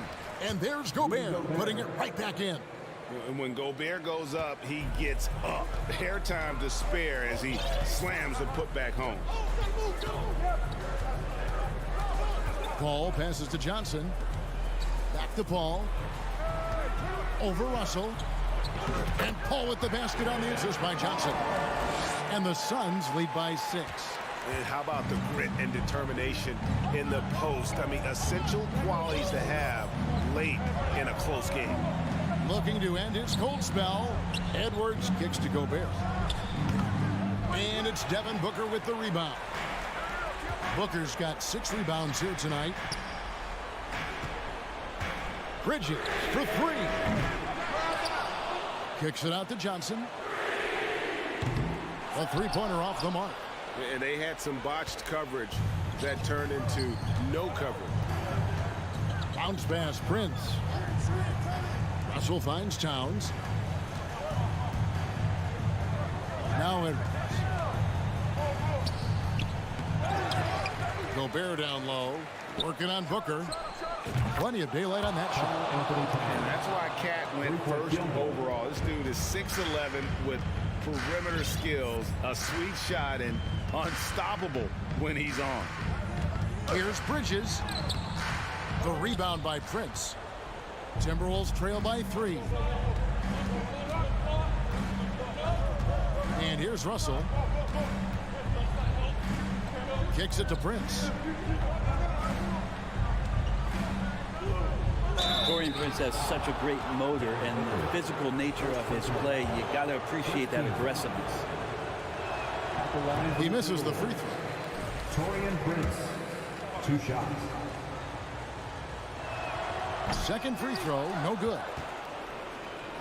Speaker 7: And there's Gobert putting it right back in.
Speaker 8: And when Gobert goes up, he gets up. Hair time to spare as he slams the putback home.
Speaker 7: Paul passes to Johnson. Back to Paul. Over Russell. And Paul with the basket on the assist by Johnson. And the Suns lead by 6.
Speaker 1: And how about the grit and determination in the post? I mean, essential qualities to have late in a close game.
Speaker 7: Looking to end his cold spell. Edwards kicks to Gobert. And it's Devin Booker with the rebound. Booker's got 6 rebounds here tonight. Bridges for 3. Kicks it out to Johnson. A 3-pointer off the mark.
Speaker 1: And they had some botched coverage that turned into no coverage.
Speaker 7: Bounce pass, Prince. Russell finds Towns. Now Edwards. Gobert down low. Working on Booker. plenty of daylight on that shot.
Speaker 8: And that's why Cat went first overall. This dude is 6'11" with perimeter skills, a sweet shot, and unstoppable when he's on.
Speaker 7: Here's Bridges. The rebound by Prince. Timberwolves trail by 3. And here's Russell. Kicks it to Prince.
Speaker 9: Taurean Prince has such a great motor, and the physical nature of his play, you got to appreciate that aggressiveness.
Speaker 7: He misses the free throw.
Speaker 6: Taurean Prince, 2 shots.
Speaker 7: Second free throw, no good.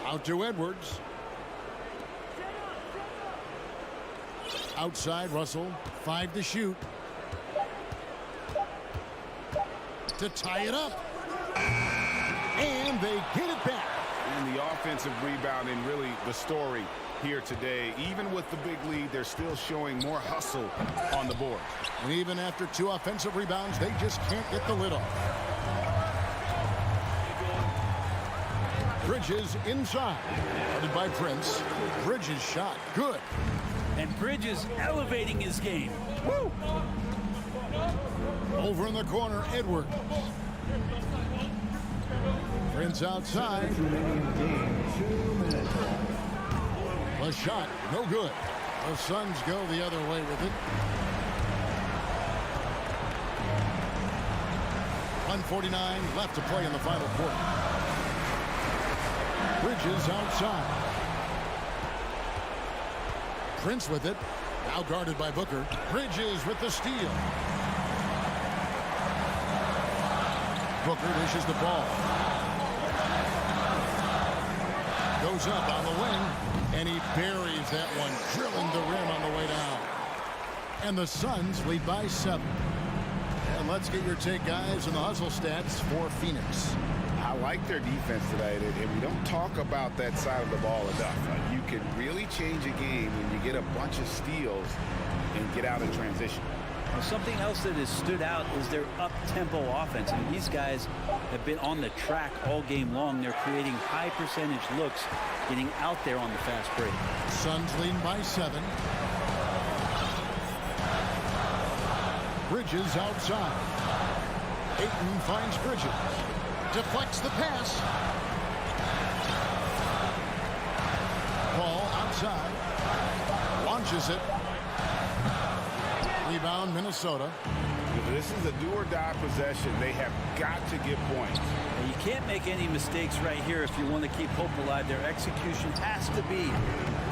Speaker 7: Out to Edwards. Outside Russell, 5 to shoot. To tie it up. And they get it back.
Speaker 8: And the offensive rebounding, really the story here today. Even with the big lead, they're still showing more hustle on the board.
Speaker 7: And even after 2 offensive rebounds, they just can't get the lid off. Bridges inside. Guarded by Prince. Bridges shot. Good.
Speaker 9: And Bridges elevating his game. Woo!
Speaker 7: Over in the corner, Edwards. Prince outside. The shot, no good. The Suns go the other way with it. 1:49 left to play in the final quarter. Bridges outside. Prince with it. Now guarded by Booker. Bridges with the steal. Booker dishes the ball. Goes up on the wing, and he buries that one, drilling the rim on the way down. And the Suns lead by 7. And let's get your take, guys, on the hustle stats for Phoenix.
Speaker 8: I like their defense tonight, and we don't talk about that side of the ball enough. You can really change a game when you get a bunch of steals and get out of transition.
Speaker 9: Well, something else that has stood out is their up-tempo offense. I mean, these guys have been on the track all game long. They're creating high percentage looks, getting out there on the fast break.
Speaker 7: Suns lead by 7. Bridges outside. Ayton finds Bridges. Deflects the pass. Ball outside. Launches it. Rebound, Minnesota.
Speaker 8: This is a do-or-die possession. They have got to get points.
Speaker 9: And you can't make any mistakes right here if you want to keep hope alive. Their execution has to be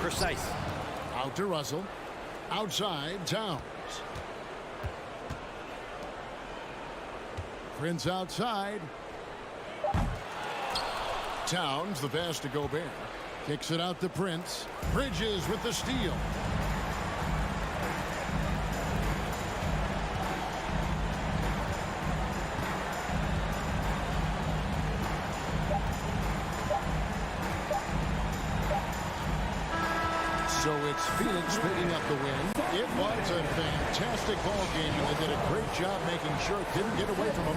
Speaker 9: precise.
Speaker 7: Out to Russell. Outside, Towns. Prince outside. Towns, the pass to Gobert. Kicks it out to Prince. Bridges with the steal. So it's Phoenix picking up the win. It was a fantastic ball game, and they did a great job making sure it didn't get away from them.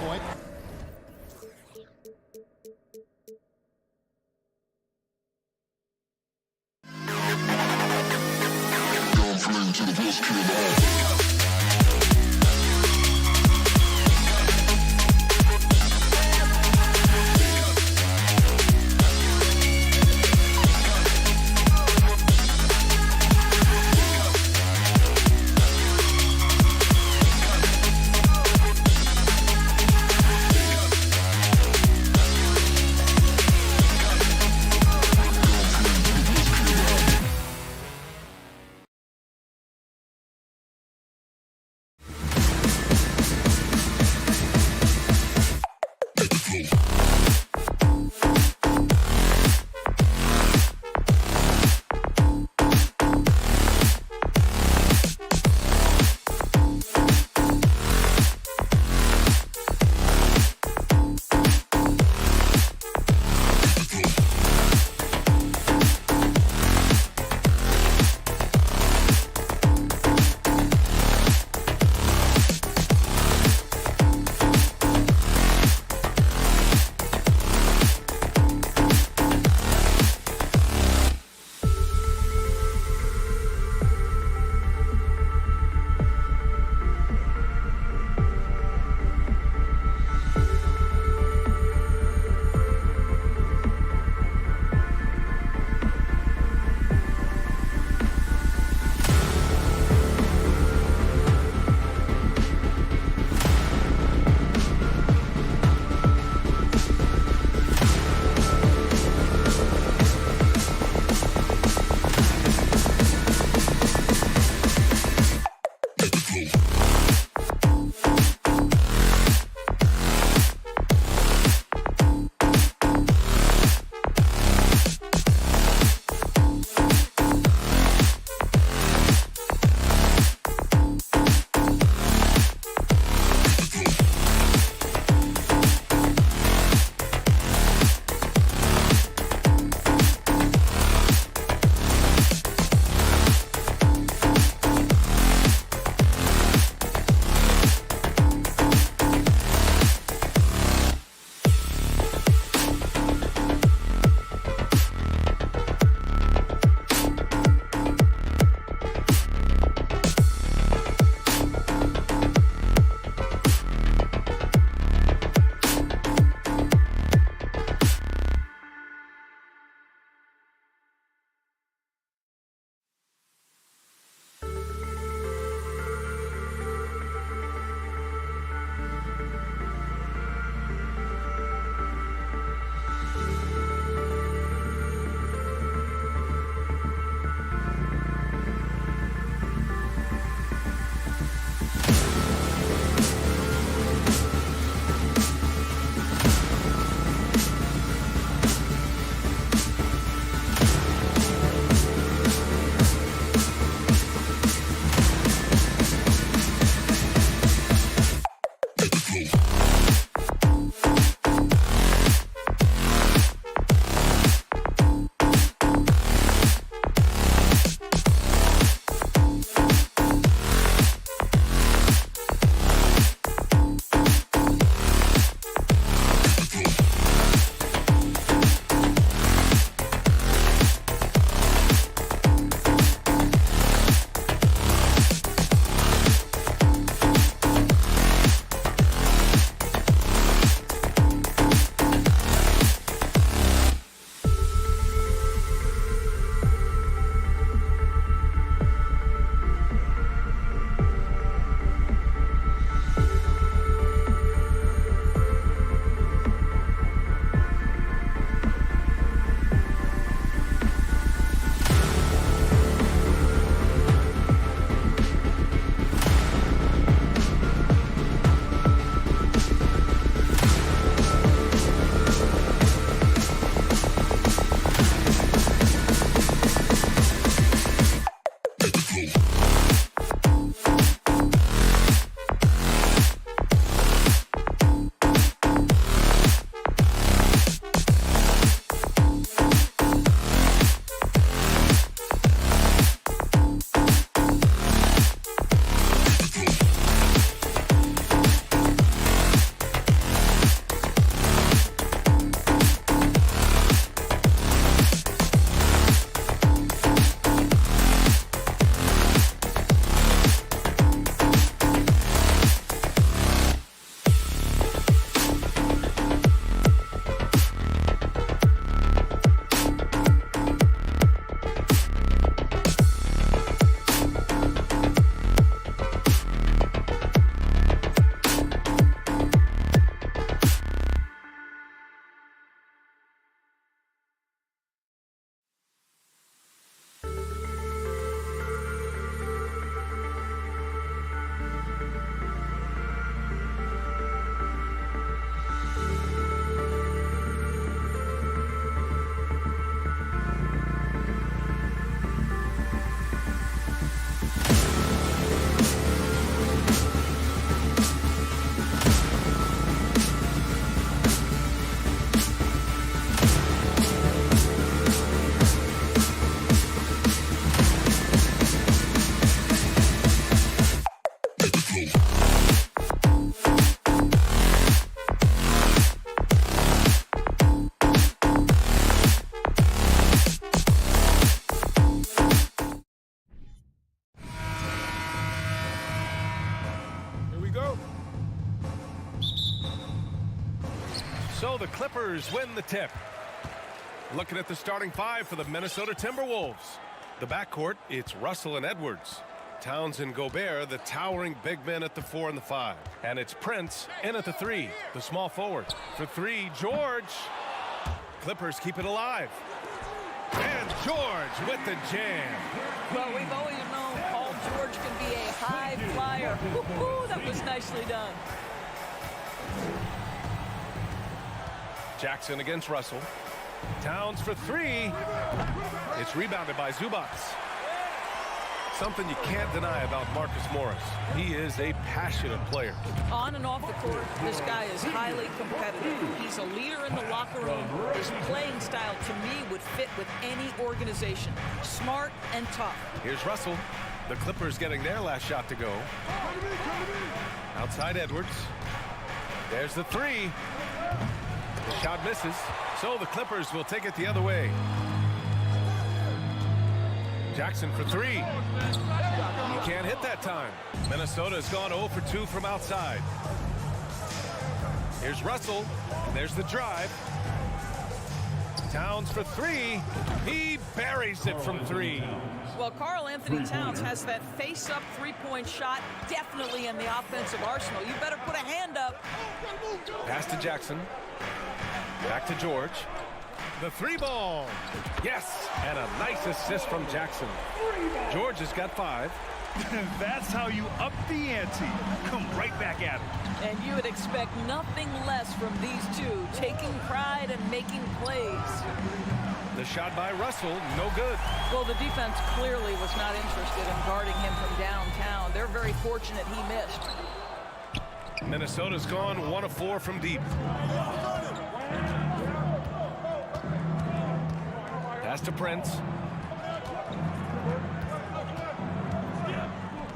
Speaker 1: So the Clippers win the tip. Looking at the starting five for the Minnesota Timberwolves. The backcourt, it's Russell and Edwards. Towns and Gobert, the towering big men at the 4 and the 5. And it's Prince in at the 3, the small forward. For 3, George. Clippers keep it alive. And George with the jam.
Speaker 10: Well, we've always known Paul George can be a high flyer. Woo-hoo, that was nicely done.
Speaker 1: Jackson against Russell. Towns for 3. It's rebounded by Zubac. Something you can't deny about Marcus Morris. He is a passionate player.
Speaker 10: On and off the court, this guy is highly competitive. He's a leader in the locker room. His playing style, to me, would fit with any organization. Smart and tough.
Speaker 1: Here's Russell. The Clippers getting their last shot to go. Outside Edwards. There's the 3. The shot misses, so the Clippers will take it the other way. Jackson for 3. He can't hit that time. Minnesota's gone 0 for 2 from outside. Here's Russell. There's the drive. Towns for 3. He buries it from 3.
Speaker 10: Well, Karl Anthony Towns has that face-up three-point shot definitely in the offensive arsenal. You better put a hand up.
Speaker 1: Pass to Jackson. Back to George. The 3 ball. Yes, and a nice assist from Jackson. George has got 5.
Speaker 2: That's how you up the ante. Come right back at it.
Speaker 10: And you would expect nothing less from these two, taking pride and making plays.
Speaker 1: The shot by Russell, no good.
Speaker 10: Well, the defense clearly was not interested in guarding him from downtown. They're very fortunate he missed.
Speaker 1: Minnesota's gone 1 of 4 from deep. Pass to Prince.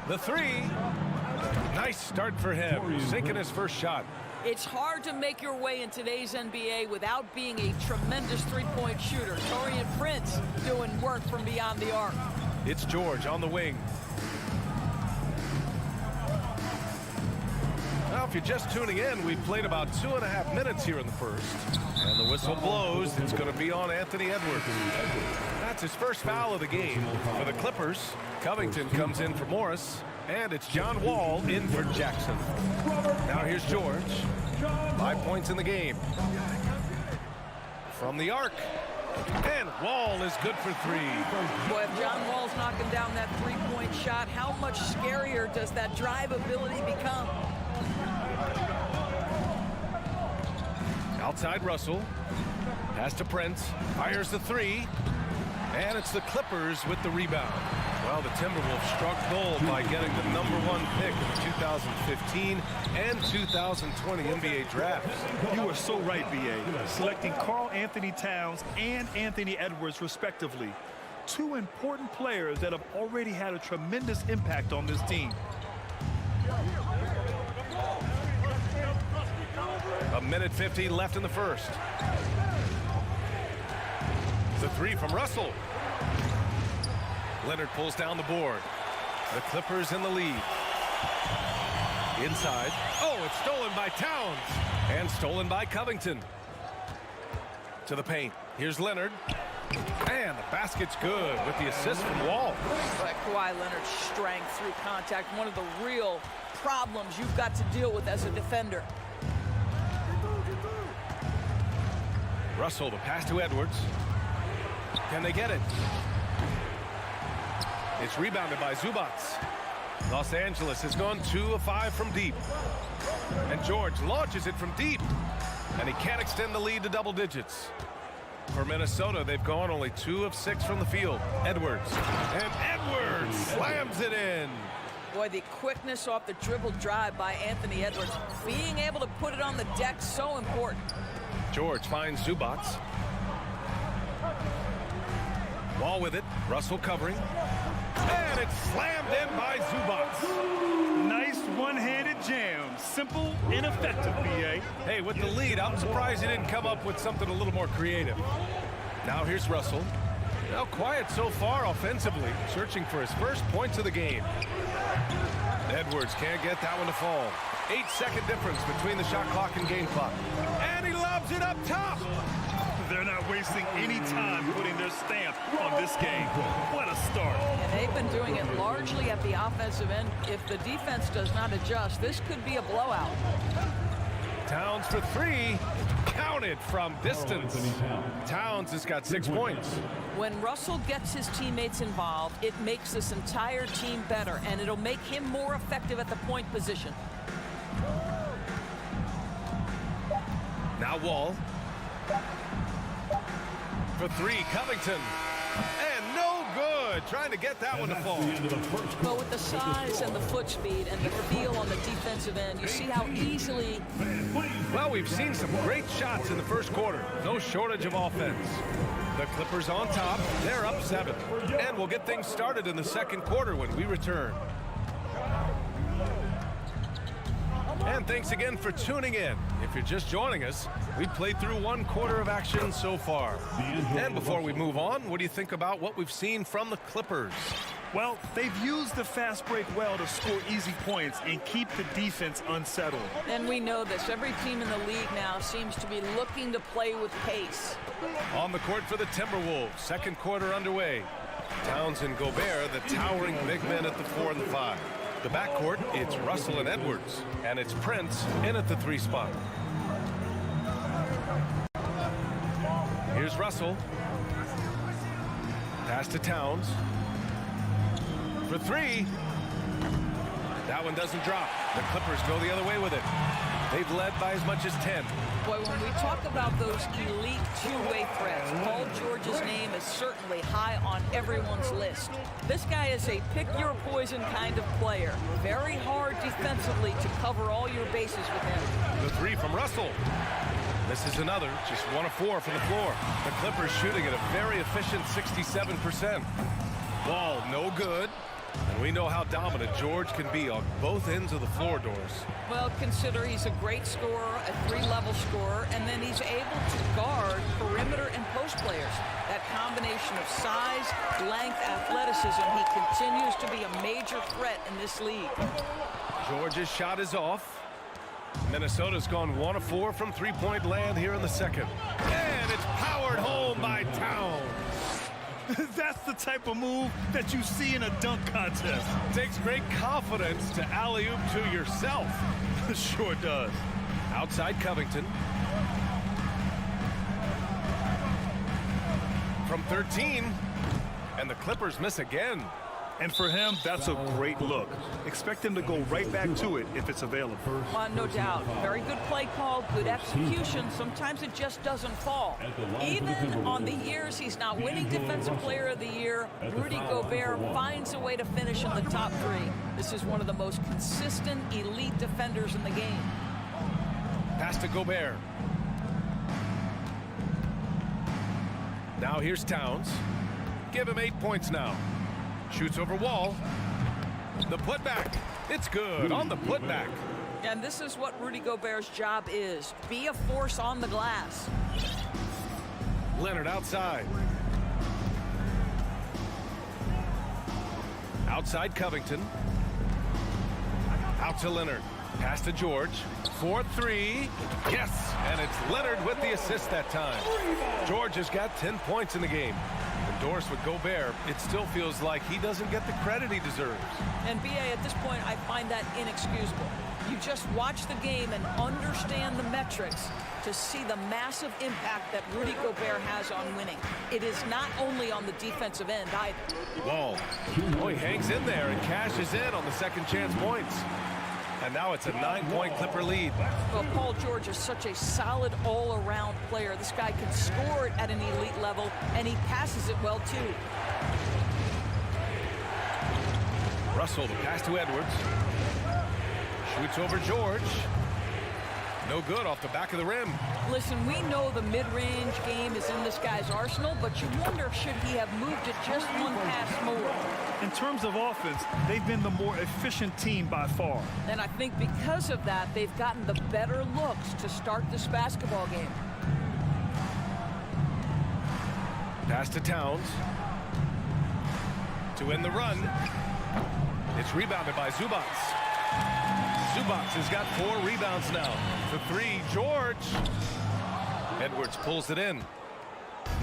Speaker 1: The three. Nice start for him, sinking his first shot.
Speaker 10: It's hard to make your way in today's NBA without being a tremendous three-point shooter. Taurean Prince doing work from beyond the arc.
Speaker 1: It's George on the wing. Now, if you're just tuning in, we've played about 2.5 minutes here in the first. And the whistle blows. It's going to be on Anthony Edwards. That's his first foul of the game. For the Clippers, Covington comes in for Morris. And it's John Wall in for Jackson. Now here's George. 5 points in the game. From the arc. And Wall is good for 3.
Speaker 10: Boy, if John Wall's knocking down that three-point shot, how much scarier does that drive ability become?
Speaker 1: Outside Russell. Pass to Prince. Fires the 3. And it's the Clippers with the rebound. Well, the Timberwolves struck gold by getting the #1 pick in the 2015 and 2020 NBA drafts.
Speaker 2: You are so right, B.A. Selecting Karl Anthony Towns and Anthony Edwards, respectively. 2 important players that have already had a tremendous impact on this team.
Speaker 1: A minute 50 left in the first. The 3 from Russell. Leonard pulls down the board. The Clippers in the lead. Inside. Oh, it's stolen by Towns. And stolen by Covington. To the paint. Here's Leonard. And the basket's good with the assist from Wall.
Speaker 10: But Kawhi Leonard's strength through contact, one of the real problems you've got to deal with as a defender.
Speaker 1: Russell, the pass to Edwards. Can they get it? It's rebounded by Zubac. Los Angeles has gone 2 of 5 from deep. And George launches it from deep. And he can't extend the lead to double digits. For Minnesota, they've gone only 2 of 6 from the field. Edwards. And Edwards slams it in.
Speaker 10: Boy, the quickness off the dribble drive by Anthony Edwards. Being able to put it on the deck, so important.
Speaker 1: George finds Zubac. Wall with it. Russell covering. And it's slammed in by Zubac.
Speaker 2: Nice one-handed jam. Simple and effective, B.A.
Speaker 1: Hey, with the lead, I'm surprised he didn't come up with something a little more creative. Now here's Russell. Now quiet so far offensively, searching for his first points of the game. Edwards can't get that one to fall. 8-second difference between the shot clock and game clock. And he lobs it up top.
Speaker 2: They're not wasting any time putting their stamp on this game. What a start.
Speaker 10: And they've been doing it largely at the offensive end. If the defense does not adjust, this could be a blowout.
Speaker 1: Towns for 3. Counted from distance. Towns has got 6 points.
Speaker 10: When Russell gets his teammates involved, it makes this entire team better, and it'll make him more effective at the point position.
Speaker 1: Now Wall. For 3, Covington. And no good. Trying to get that one to fall.
Speaker 10: But with the size and the foot speed and the feel on the defensive end, you see how easily...
Speaker 1: Well, we've seen some great shots in the first quarter. No shortage of offense. The Clippers on top. They're up 7. And we'll get things started in the second quarter when we return. And thanks again for tuning in. If you're just joining us, we've played through 1 quarter of action so far. And before we move on, what do you think about what we've seen from the Clippers?
Speaker 2: Well, they've used the fast break well to score easy points and keep the defense unsettled.
Speaker 10: And we know this. Every team in the league now seems to be looking to play with pace.
Speaker 1: On the court for the Timberwolves, second quarter underway. Towns and Gobert, the towering big men at the 4 and the 5. The backcourt, it's Russell and Edwards, and it's Prince in at the 3 spot. Here's Russell. Pass to Towns. For 3. That one doesn't drop. The Clippers go the other way with it. They've led by as much as 10.
Speaker 10: Boy, when we talk about those elite two-way threats, Paul George's name is certainly high on everyone's list. This guy is a pick-your-poison kind of player. Very hard defensively to cover all your bases with him.
Speaker 1: The three from Russell. This is another, just 1 of 4 from the floor. The Clippers shooting at a very efficient 67%. Ball no good. And we know how dominant George can be on both ends of the floor, Doris.
Speaker 10: Well, consider he's a great scorer, a three-level scorer, and then he's able to guard perimeter and post players. That combination of size, length, athleticism, he continues to be a major threat in this league.
Speaker 1: George's shot is off. Minnesota's gone 1 of 4 from three-point land here in the second. And it's powered home by Towns.
Speaker 2: That's the type of move that you see in a dunk contest.
Speaker 1: Takes great confidence to alley-oop to yourself.
Speaker 2: Sure does.
Speaker 1: Outside Covington. From 13. And the Clippers miss again.
Speaker 2: And for him, that's a great look. Expect him to go right back to it if it's available.
Speaker 10: No doubt. Very good play call, good execution. Sometimes it just doesn't fall. Even on the years he's not winning Defensive Player of the Year, Rudy Gobert finds a way to finish in the top 3. This is one of the most consistent, elite defenders in the game.
Speaker 1: Pass to Gobert. Now here's Towns. Give him 8 points now. Shoots over Wall. The putback. It's good on the putback.
Speaker 10: And this is what Rudy Gobert's job is. Be a force on the glass.
Speaker 1: Leonard outside. Outside Covington. Out to Leonard. Pass to George. 4-3. Yes! And it's Leonard with the assist that time. George has got 10 points in the game. And Doris, with Gobert, it still feels like he doesn't get the credit he deserves.
Speaker 10: And B.A., at this point, I find that inexcusable. You just watch the game and understand the metrics to see the massive impact that Rudy Gobert has on winning. It is not only on the defensive end either.
Speaker 1: Wall. Oh, he hangs in there and cashes in on the second chance points. And now it's a 9-point Clipper lead.
Speaker 10: Well, Paul George is such a solid all-around player. This guy can score it at an elite level, and he passes it well, too.
Speaker 1: Russell, the pass to Edwards. Shoots over George. No good off the back of the rim.
Speaker 10: Listen, we know the mid-range game is in this guy's arsenal, but you wonder, should he have moved it just one pass more?
Speaker 2: In terms of offense, they've been the more efficient team by far.
Speaker 10: And I think because of that, they've gotten the better looks to start this basketball game.
Speaker 1: Pass to Towns. To win the run. It's rebounded by Zubats. Zubats has got 4 rebounds now. For 3, George. Edwards pulls it in.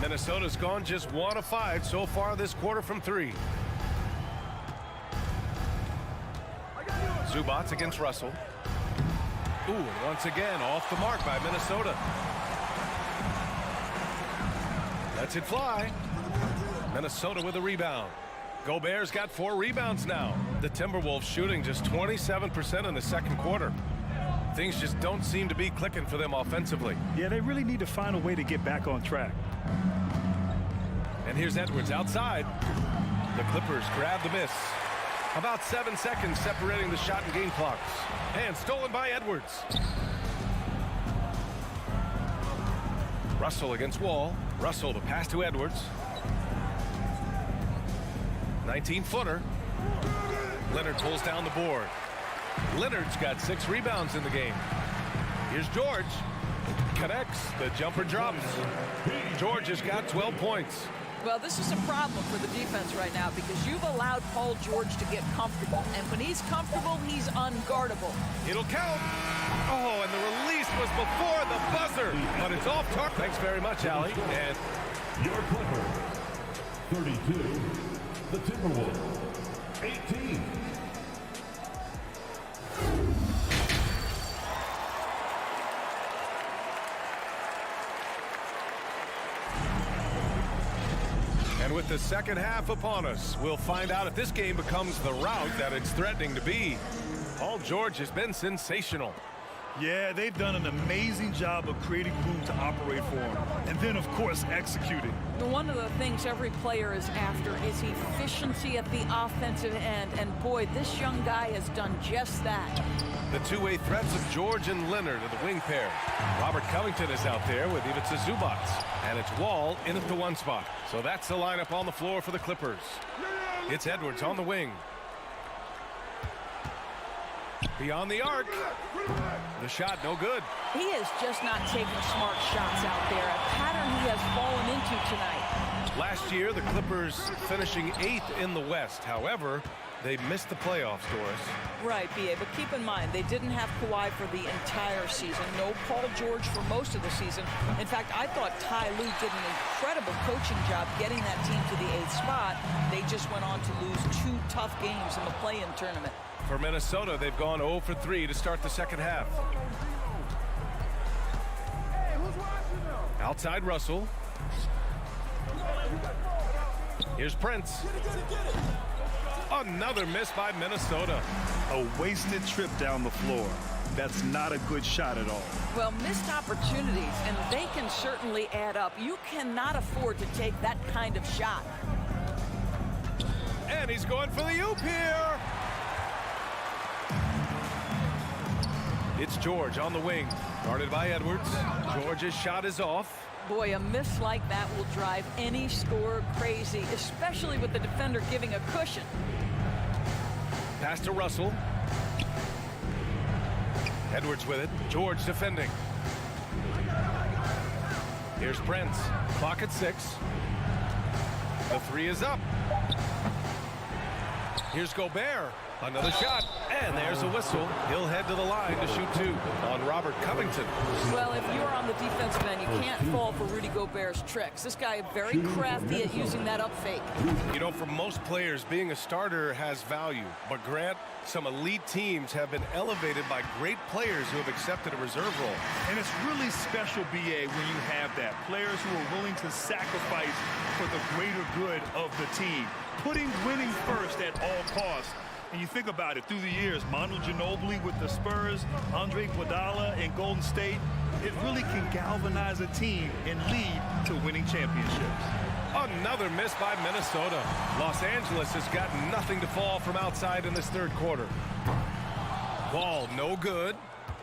Speaker 1: Minnesota's gone just 1 of 5 so far this quarter from 3. Zubats against Russell. Ooh, and once again off the mark by Minnesota. Lets it fly. Minnesota with a rebound. Gobert's got 4 rebounds now. The Timberwolves shooting just 27% in the second quarter. Things just don't seem to be clicking for them offensively.
Speaker 2: Yeah, they really need to find a way to get back on track.
Speaker 1: And here's Edwards outside. The Clippers grab the miss. About 7 seconds separating the shot and game clocks. And stolen by Edwards. Russell against Wall. Russell, the pass to Edwards. 19-footer. Leonard pulls down the board. Leonard's got 6 rebounds in the game. Here's George. Connects. The jumper drops. George has got 12 points.
Speaker 10: Well, this is a problem for the defense right now because you've allowed Paul George to get comfortable. And when he's comfortable, he's unguardable.
Speaker 1: It'll count. Oh, and the release was before the buzzer. But it's off target. Thanks very much, Allie. And
Speaker 6: your Clipper, 32. The Timberwolves, 18.
Speaker 1: And with the second half upon us, we'll find out if this game becomes the rout that it's threatening to be. Paul George has been sensational.
Speaker 2: Yeah, they've done an amazing job of creating room to operate for him. And then, of course, executing.
Speaker 10: One of the things every player is after is efficiency at the offensive end. And boy, this young guy has done just that.
Speaker 1: The two-way threats of George and Leonard are the wing pair. Robert Covington is out there with Ivica Zubats. And it's Wall in at the one spot. So that's the lineup on the floor for the Clippers. It's Edwards on the wing. Beyond the arc. The shot no good.
Speaker 10: He is just not taking smart shots out there. A pattern he has fallen into tonight.
Speaker 1: Last year, the Clippers finishing 8th in the West. However, they missed the playoffs, Doris.
Speaker 10: Right, B.A., but keep in mind, they didn't have Kawhi for the entire season. No Paul George for most of the season. In fact, I thought Ty Lue did an incredible coaching job getting that team to the 8th spot. They just went on to lose 2 tough games in the play-in tournament.
Speaker 1: For Minnesota, they've gone 0 for 3 to start the second half. Outside Russell. Here's Prince. Another miss by Minnesota.
Speaker 2: A wasted trip down the floor. That's not a good shot at all.
Speaker 10: Well, missed opportunities, and they can certainly add up. You cannot afford to take that kind of shot.
Speaker 1: And he's going for the oop here. It's George on the wing, guarded by Edwards. George's shot is off.
Speaker 10: Boy, a miss like that will drive any scorer crazy, especially with the defender giving a cushion.
Speaker 1: Pass to Russell. Edwards with it. George defending. Here's Prince. Clock at 6. The 3 is up. Here's Gobert. Another shot, and there's a whistle. He'll head to the line to shoot 2 on Robert Covington.
Speaker 10: Well, if you're on the defensive end, you can't fall for Rudy Gobert's tricks. This guy is very crafty at using that up fake.
Speaker 1: You know, for most players, being a starter has value. But Grant, some elite teams have been elevated by great players who have accepted a reserve role.
Speaker 2: And it's really special, B.A., when you have that. Players who are willing to sacrifice for the greater good of the team. Putting winning first at all costs. And you think about it, through the years, Manu Ginobili with the Spurs, Andre Iguodala in Golden State, it really can galvanize a team and lead to winning championships.
Speaker 1: Another miss by Minnesota. Los Angeles has got nothing to fall from outside in this third quarter. Ball no good.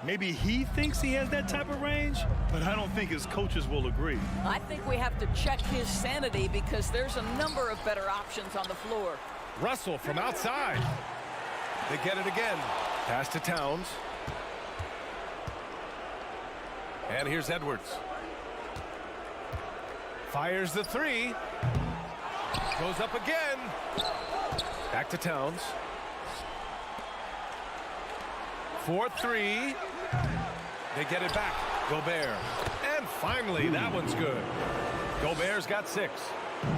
Speaker 2: Maybe he thinks he has that type of range, but I don't think his coaches will agree.
Speaker 10: I think we have to check his sanity because there's a number of better options on the floor.
Speaker 1: Russell from outside. They get it again. Pass to Towns. And here's Edwards. Fires the 3. Goes up again. Back to Towns. 4-3. They get it back. Gobert. And finally, that one's good. Gobert's got 6.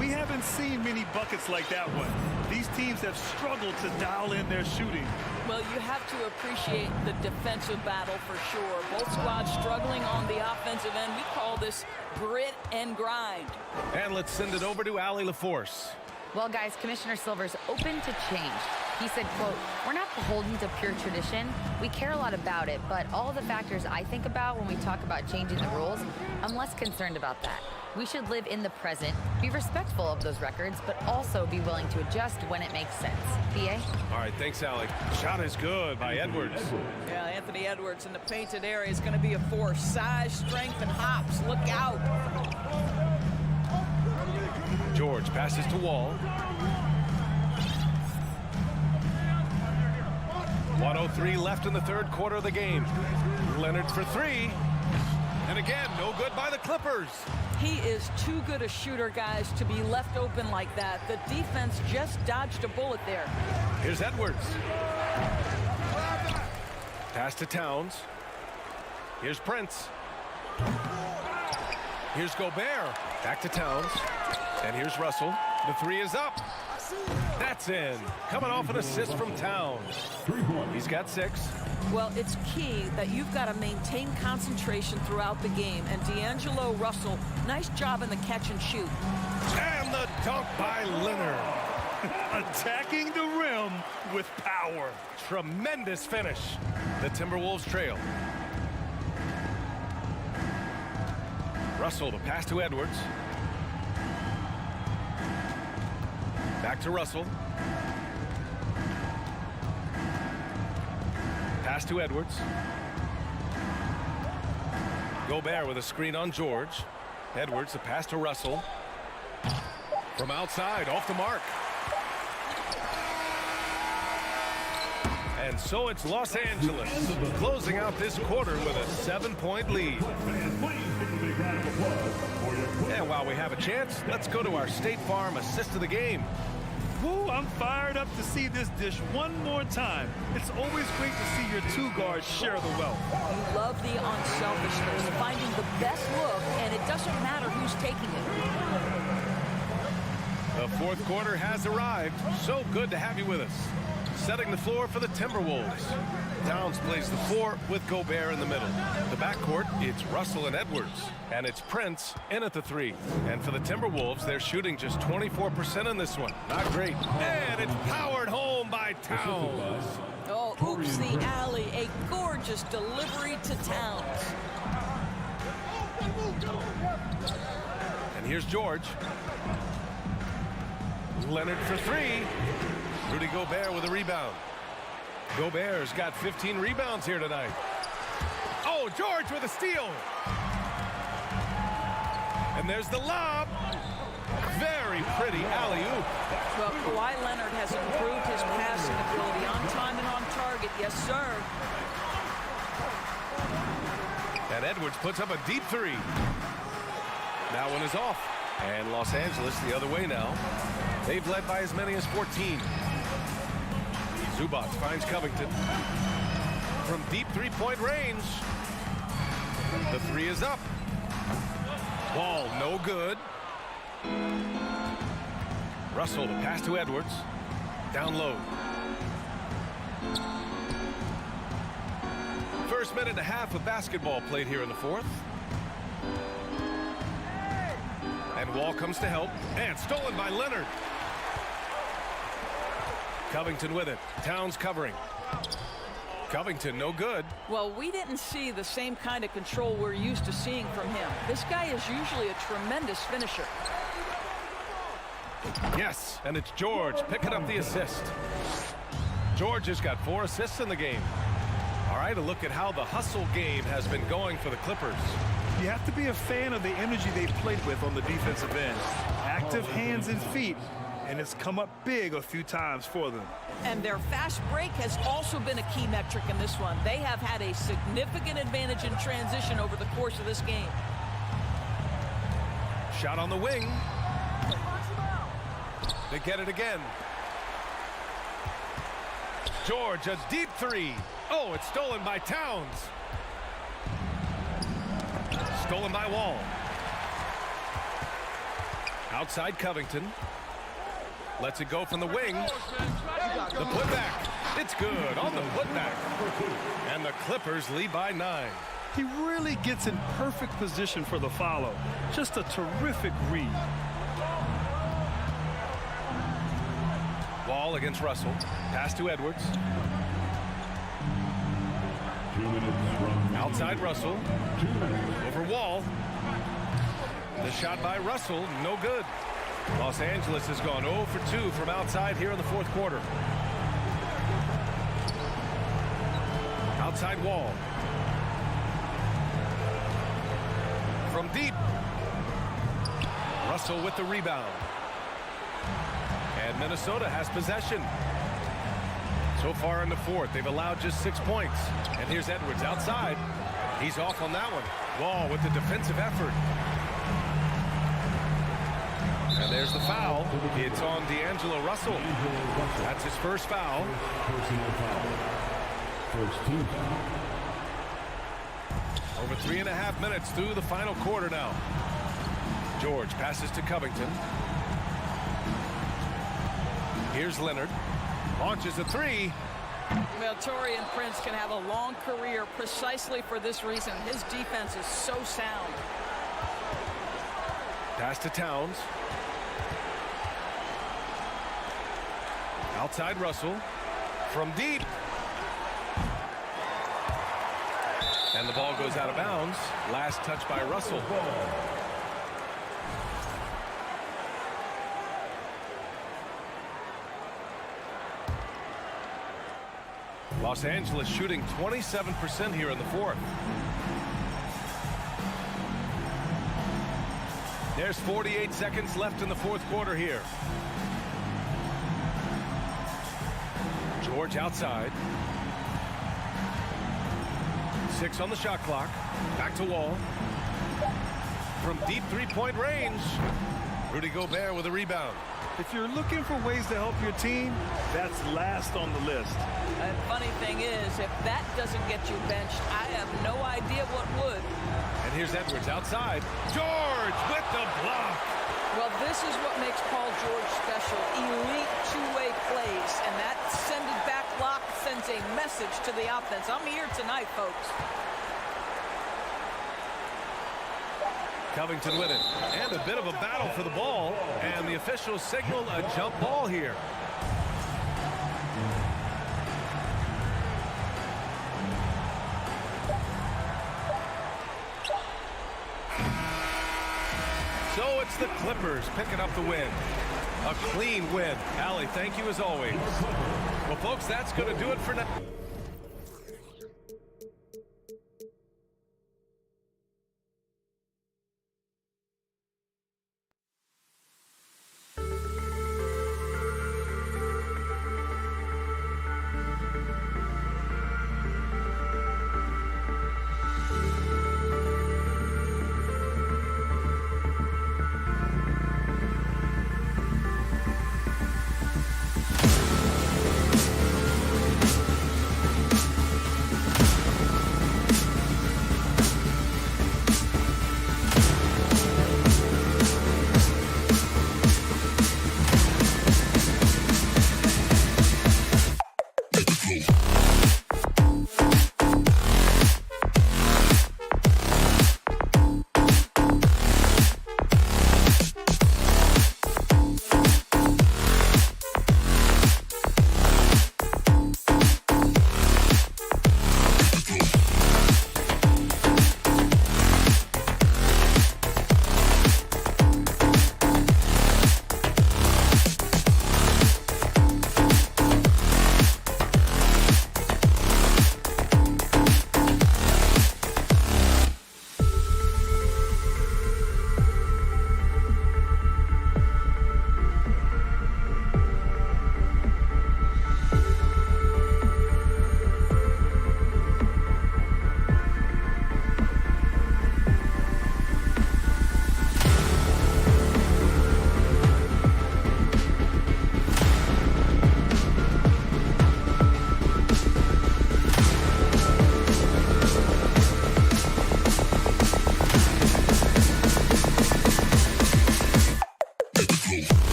Speaker 2: We haven't seen many buckets like that one. These teams have struggled to dial in their shooting.
Speaker 10: Well, you have to appreciate the defensive battle for sure. Both squads struggling on the offensive end. We call this grit and grind.
Speaker 1: And let's send it over to Allie LaForce.
Speaker 11: Well, guys, Commissioner Silver's open to change. He said, quote, "We're not beholden to pure tradition. We care a lot about it, but all the factors I think about when we talk about changing the rules, I'm less concerned about that. We should live in the present, be respectful of those records, but also be willing to adjust when it makes sense." B.A.?
Speaker 1: All right, thanks, Allie. Shot is good by Edwards.
Speaker 10: Yeah, Anthony Edwards in the painted area is going to be a force. Size, strength, and hops. Look out.
Speaker 1: George passes to Wall. 1:03 left in the third quarter of the game. Leonard for 3. And again, no good by the Clippers.
Speaker 10: He is too good a shooter, guys, to be left open like that. The defense just dodged a bullet there.
Speaker 1: Here's Edwards. Pass to Towns. Here's Prince. Here's Gobert. Back to Towns. And here's Russell. The 3 is up. That's in. Coming off an assist from Towns. He's got 6.
Speaker 10: Well, it's key that you've got to maintain concentration throughout the game. And D'Angelo Russell, nice job in the catch and shoot.
Speaker 1: And the dunk by Leonard.
Speaker 2: Attacking the rim with power.
Speaker 1: Tremendous finish. The Timberwolves trail. Russell, the pass to Edwards. Back to Russell. Pass to Edwards. Gobert with a screen on George. Edwards, the pass to Russell. From outside, off the mark. And so it's Los Angeles closing out this quarter with a 7-point lead. And while we have a chance, let's go to our State Farm assist of the game.
Speaker 2: Woo, I'm fired up to see this dish one more time. It's always great to see your two guards share the wealth.
Speaker 10: You love the unselfishness, finding the best look, and it doesn't matter who's taking it.
Speaker 1: The fourth quarter has arrived. So good to have you with us. Setting the floor for the Timberwolves. Towns plays the 4 with Gobert in the middle. The backcourt, it's Russell and Edwards. And it's Prince in at the 3. And for the Timberwolves, they're shooting just 24% in this one. Not great. And it's powered home by Towns.
Speaker 10: Oh, oops, the alley. A gorgeous delivery to Towns.
Speaker 1: And here's George. Leonard for 3. Rudy Gobert with a rebound. Gobert's got 15 rebounds here tonight. Oh, George with a steal. And there's the lob. Very pretty alley-oop.
Speaker 10: Well, Kawhi Leonard has improved his passing ability on time and on target. Yes, sir.
Speaker 1: And Edwards puts up a deep 3. That one is off. And Los Angeles the other way now. They've led by as many as 14. Zubac finds Covington. From deep three-point range. The 3 is up. Ball no good. Russell, the pass to Edwards. Down low. First minute and a half of basketball played here in the fourth. And Wall comes to help. And stolen by Leonard. Covington with it. Towns covering. Covington no good.
Speaker 10: Well, we didn't see the same kind of control we're used to seeing from him. This guy is usually a tremendous finisher.
Speaker 1: Yes, and it's George picking up the assist. George has got 4 assists in the game. All right, a look at how the hustle game has been going for the Clippers.
Speaker 2: You have to be a fan of the energy they've played with on the defensive end. Active hands and feet, and it's come up big a few times for them.
Speaker 10: And their fast break has also been a key metric in this one. They have had a significant advantage in transition over the course of this game.
Speaker 1: Shot on the wing. They get it again. George, a deep 3. Oh, it's stolen by Towns. Stolen by Wall. Outside Covington. Lets it go from the wing. The putback. It's good on the putback. And the Clippers lead by 9.
Speaker 2: He really gets in perfect position for the follow. Just a terrific read.
Speaker 1: Wall against Russell. Pass to Edwards. Outside Russell. Over Wall. The shot by Russell, no good. Los Angeles has gone 0 for 2 from outside here in the fourth quarter. Outside Wall. From deep. Russell with the rebound. And Minnesota has possession. So far in the fourth, they've allowed just 6 points. And here's Edwards outside. He's off on that one. Wall with the defensive effort. And there's the foul. It's on D'Angelo Russell. That's his first foul.
Speaker 6: First team foul.
Speaker 1: Over 3.5 minutes through the final quarter now. George passes to Covington. Here's Leonard. Launches a 3.
Speaker 10: Well, Taurean Prince can have a long career precisely for this reason. His defense is so sound.
Speaker 1: Pass to Towns. Outside Russell. From deep. And the ball goes out of bounds. Last touch by Russell. Los Angeles shooting 27% here in the fourth. There's 48 seconds left in the fourth quarter here. George outside. 6 on the shot clock. Back to Wall. From deep three-point range, Rudy Gobert with a rebound.
Speaker 2: If you're looking for ways to help your team, that's last on the list.
Speaker 10: And funny thing is, if that doesn't get you benched, I have no idea what would.
Speaker 1: And here's Edwards outside. George with the block.
Speaker 10: Well, this is what makes Paul George special. Elite two-way plays. And that sending back block sends a message to the offense. I'm here tonight, folks.
Speaker 1: Covington with it. And a bit of a battle for the ball. And the officials signal a jump ball here. So it's the Clippers picking up the win. A clean win. Allie, thank you as always. Well, folks, that's going to do it for now.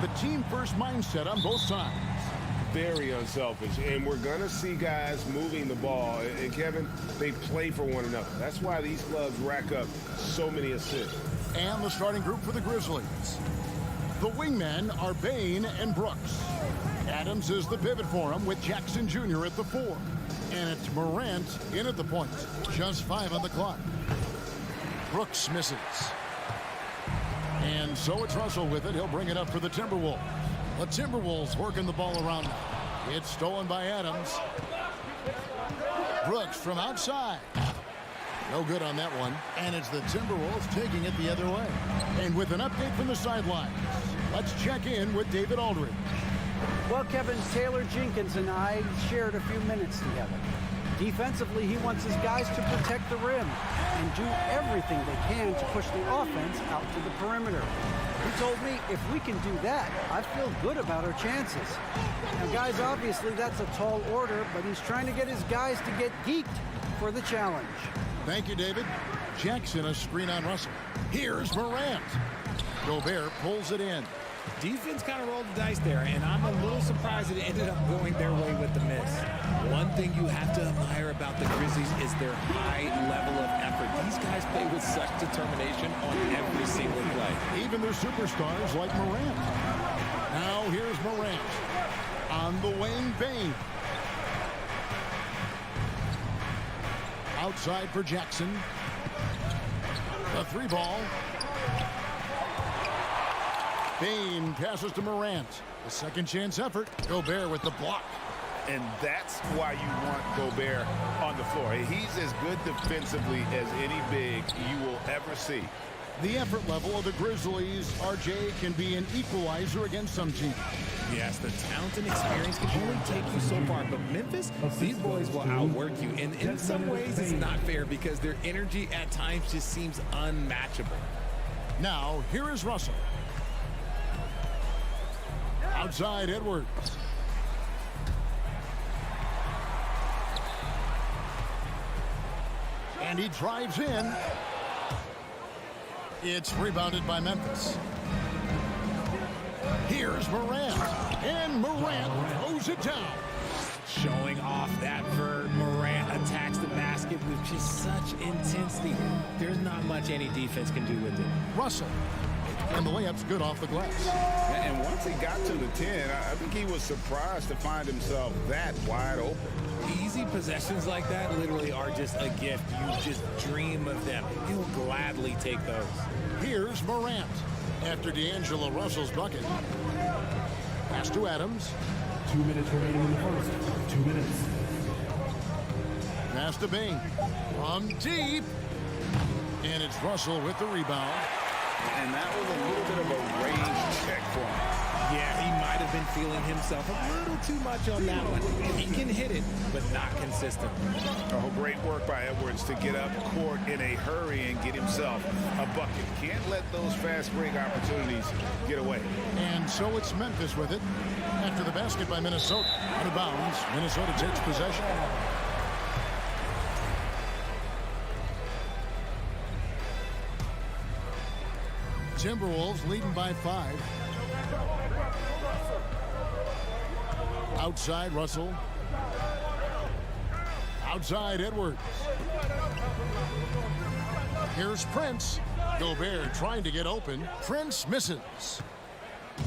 Speaker 7: The team-first mindset on both sides.
Speaker 8: Very unselfish, and we're going to see guys moving the ball. And Kevin, they play for one another. That's why these clubs rack up so many assists.
Speaker 7: And the starting group for the Grizzlies. The wingmen are Bain and Brooks. Adams is the pivot for him with Jackson Jr. at the 4. And it's Morant in at the point. Just 5 on the clock. Brooks misses. And so it's Russell with it. He'll bring it up for the Timberwolves. The Timberwolves working the ball around now. It's stolen by Adams. Brooks from outside. No good on that one. And it's the Timberwolves taking it the other way. And with an update from the sidelines, let's check in with David Aldridge.
Speaker 12: Well, Kevin, Taylor Jenkins and I shared a few minutes together. Defensively, he wants his guys to protect the rim and do everything they can to push the offense out to the perimeter. He told me if we can do that, I feel good about our chances. Now, guys, obviously that's a tall order, but he's trying to get his guys to get geeked for the challenge.
Speaker 7: Thank you, David. Jackson, a screen on Russell. Here's Morant. Gobert pulls it in.
Speaker 5: Defense kind of rolled the dice there, and I'm a little surprised it ended up going their way with the miss. One thing you have to admire about the Grizzlies is their high level of effort. These guys play with such determination on every single play.
Speaker 7: Even their superstars like Morant. Now here's Morant on the wing. Bain. Outside for Jackson. The 3 ball. Bain passes to Morant. A second chance effort. Gobert with the block.
Speaker 8: And that's why you want Gobert on the floor. He's as good defensively as any big you will ever see.
Speaker 7: The effort level of the Grizzlies, RJ, can be an equalizer against some teams.
Speaker 5: Yes, the talent and experience can only take you so far, but Memphis, these boys will outwork you. And in some ways, it's not fair because their energy at times just seems unmatchable.
Speaker 7: Now, here is Russell. Outside, Edwards. And he drives in. It's rebounded by Memphis. Here's Morant. And Morant throws it down.
Speaker 5: Showing off that vert. Morant attacks the basket with just such intensity. There's not much any defense can do with it.
Speaker 7: Russell. And the layup's good off the glass.
Speaker 8: And once he got to the 10, I think he was surprised to find himself that wide open.
Speaker 5: Easy possessions like that literally are just a gift. You just dream of them. He'll gladly take those.
Speaker 7: Here's Morant. After D'Angelo Russell's bucket. Pass to Adams.
Speaker 6: 2 minutes remaining in the first. 2 minutes.
Speaker 7: Pass to Bain. From deep. And it's Russell with the rebound.
Speaker 8: And that was a little bit of a range check for him.
Speaker 5: Yeah, he might have been feeling himself a little too much on that one. He can hit it, but not consistent.
Speaker 8: Oh, great work by Edwards to get up court in a hurry and get himself a bucket. Can't let those fast break opportunities get away.
Speaker 7: And so it's Memphis with it. After the basket by Minnesota. Out of bounds, Minnesota takes possession. Timberwolves leading by 5. Outside Russell. Outside Edwards. Here's Prince. Gobert trying to get open. Prince misses.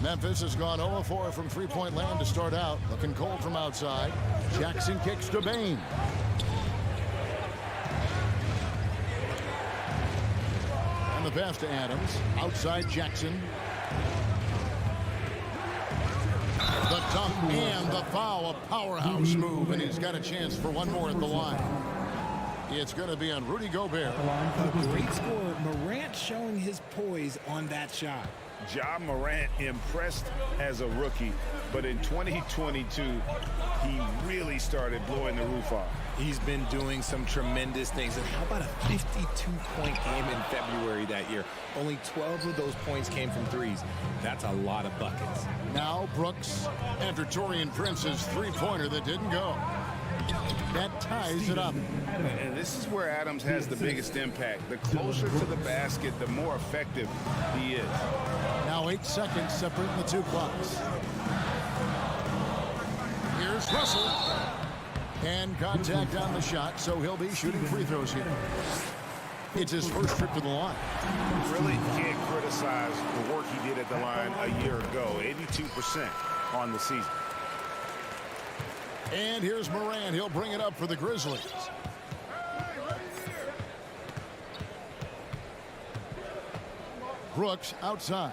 Speaker 7: Memphis has gone 0-4 from three-point land to start out. Looking cold from outside. Jackson kicks to Bain. And the pass to Adams. Outside Jackson. The dunk and the foul. A powerhouse move, and he's got a chance for one more at the line. It's going to be on Rudy Gobert.
Speaker 5: A great scorer. Morant showing his poise on that shot.
Speaker 8: Ja Morant impressed as a rookie, but in 2022, he really started blowing the roof off.
Speaker 5: He's been doing some tremendous things. And how about a 52-point game in February that year? Only 12 of those points came from threes. That's a lot of buckets.
Speaker 7: Now Brooks after Taurean Prince's three-pointer that didn't go. That ties it up.
Speaker 8: And this is where Adams has the biggest impact. The closer to the basket, the more effective he is.
Speaker 7: Now 8 seconds separating the two clocks. Here's Russell. And contact on the shot, so he'll be shooting free throws here. It's his first trip to the line.
Speaker 8: Really can't criticize the work he did at the line a year ago. 82% on the season.
Speaker 7: And here's Moran. He'll bring it up for the Grizzlies. Brooks outside.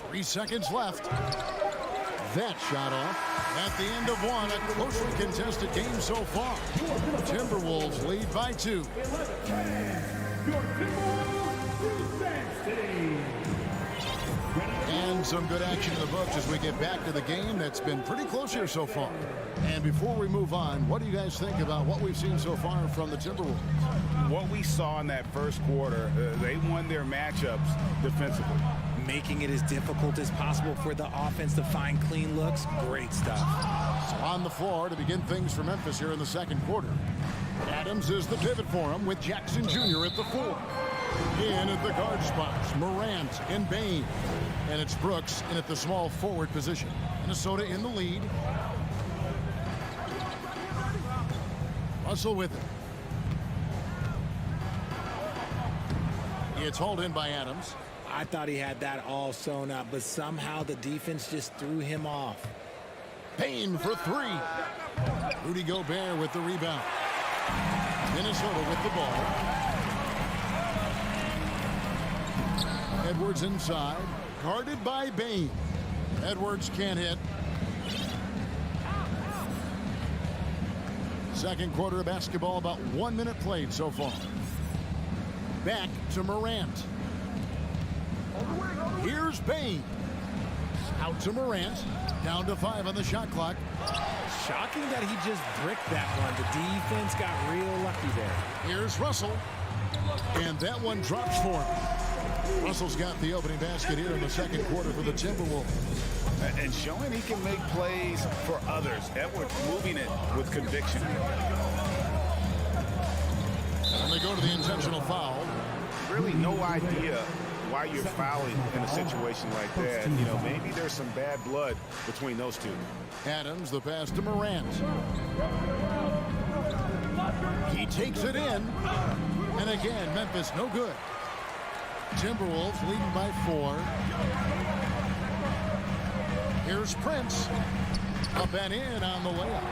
Speaker 7: Three seconds left. That shot off at the end of one. A closely contested game so far. Timberwolves lead by 2. And some good action in the books as we get back to the game that's been pretty close here so far. And before we move on, what do you guys think about what we've seen so far from the Timberwolves?
Speaker 8: What we saw in that first quarter, they won their matchups defensively.
Speaker 5: Making it as difficult as possible for the offense to find clean looks. Great stuff.
Speaker 7: So on the floor to begin things for Memphis here in the second quarter. Adams is the pivot for him with Jackson Jr. at the 4. In at the guard spots, Morant and Bain. And it's Brooks in at the small forward position. Minnesota in the lead. Russell with it. It's hauled in by Adams.
Speaker 5: I thought he had that all sewn up, but somehow the defense just threw him off.
Speaker 7: Payne for 3. Rudy Gobert with the rebound. Minnesota with the ball. Edwards inside. Guarded by Bain. Edwards can't hit. Second quarter of basketball, about 1 minute played so far. Back to Morant. Here's Bain. Out to Morant. Down to 5 on the shot clock.
Speaker 5: Shocking that he just bricked that one. The defense got real lucky there.
Speaker 7: Here's Russell. And that one drops for him. Russell's got the opening basket here in the second quarter for the Timberwolves.
Speaker 8: And showing he can make plays for others. Edwards moving it with conviction.
Speaker 7: And they go to the intentional foul.
Speaker 8: Really no idea why you're fouling in a situation like that. You know, maybe there's some bad blood between those two.
Speaker 7: Adams, the pass to Morant. He takes it in. And again, Memphis no good. Timberwolves leading by 4. Here's Prince. Up and in on the layup.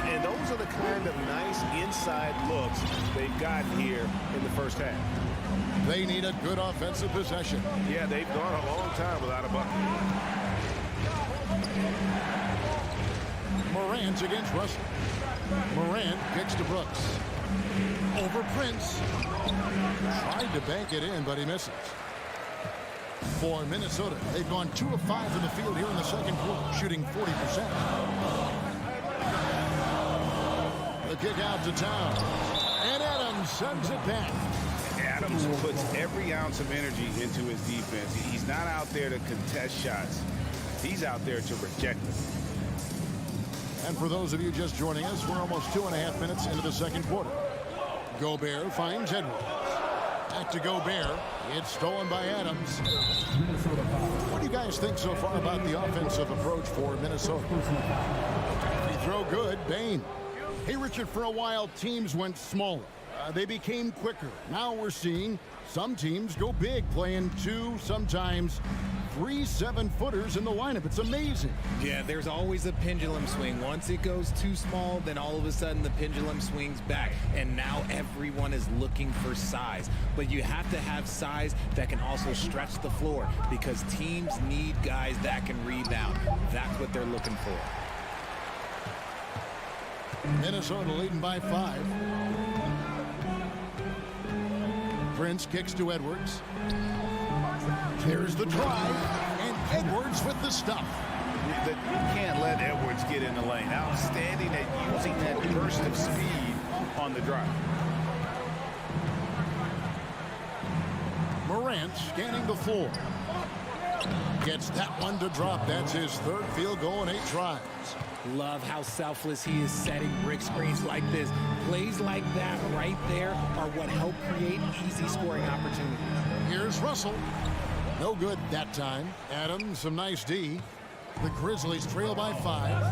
Speaker 8: And those are the kind of nice inside looks they've got here in the first half.
Speaker 7: They need a good offensive possession.
Speaker 8: Yeah, they've gone a long time without a bucket.
Speaker 7: Morant against Russell. Morant kicks to Brooks. Over Prince. Tried to bank it in, but he misses. For Minnesota, they've gone 2 of 5 in the field here in the second quarter, shooting 40%. The kick out to Town. And Adams sends it back.
Speaker 8: Adams puts every ounce of energy into his defense. He's not out there to contest shots. He's out there to reject them.
Speaker 7: And for those of you just joining us, we're almost 2.5 minutes into the second quarter. Gobert finds Edwards. Back to Gobert. It's stolen by Adams. What do you guys think so far about the offensive approach for Minnesota? Free throw good. Bain. Hey, Richard, for a while, teams went smaller. They became quicker. Now we're seeing some teams go big, playing 2, sometimes 3 7-footers in the lineup. It's amazing.
Speaker 5: Yeah, there's always a pendulum swing. Once it goes too small, then all of a sudden the pendulum swings back. And now everyone is looking for size. But you have to have size that can also stretch the floor because teams need guys that can rebound. That's what they're looking for.
Speaker 7: Minnesota leading by 5. Prince kicks to Edwards. Here's the drive, and Edwards with the stuff.
Speaker 8: You can't let Edwards get in the lane. Outstanding at using that burst of speed on the drive.
Speaker 7: Morant Morant scanning the floor. Gets that one to drop. That's his third field goal in 8 tries.
Speaker 5: Love how selfless he is setting brick screens like this. Plays like that right there are what help create easy scoring opportunities.
Speaker 7: Here's Russell. No good that time. Adams, some nice D. The Grizzlies trail by 5.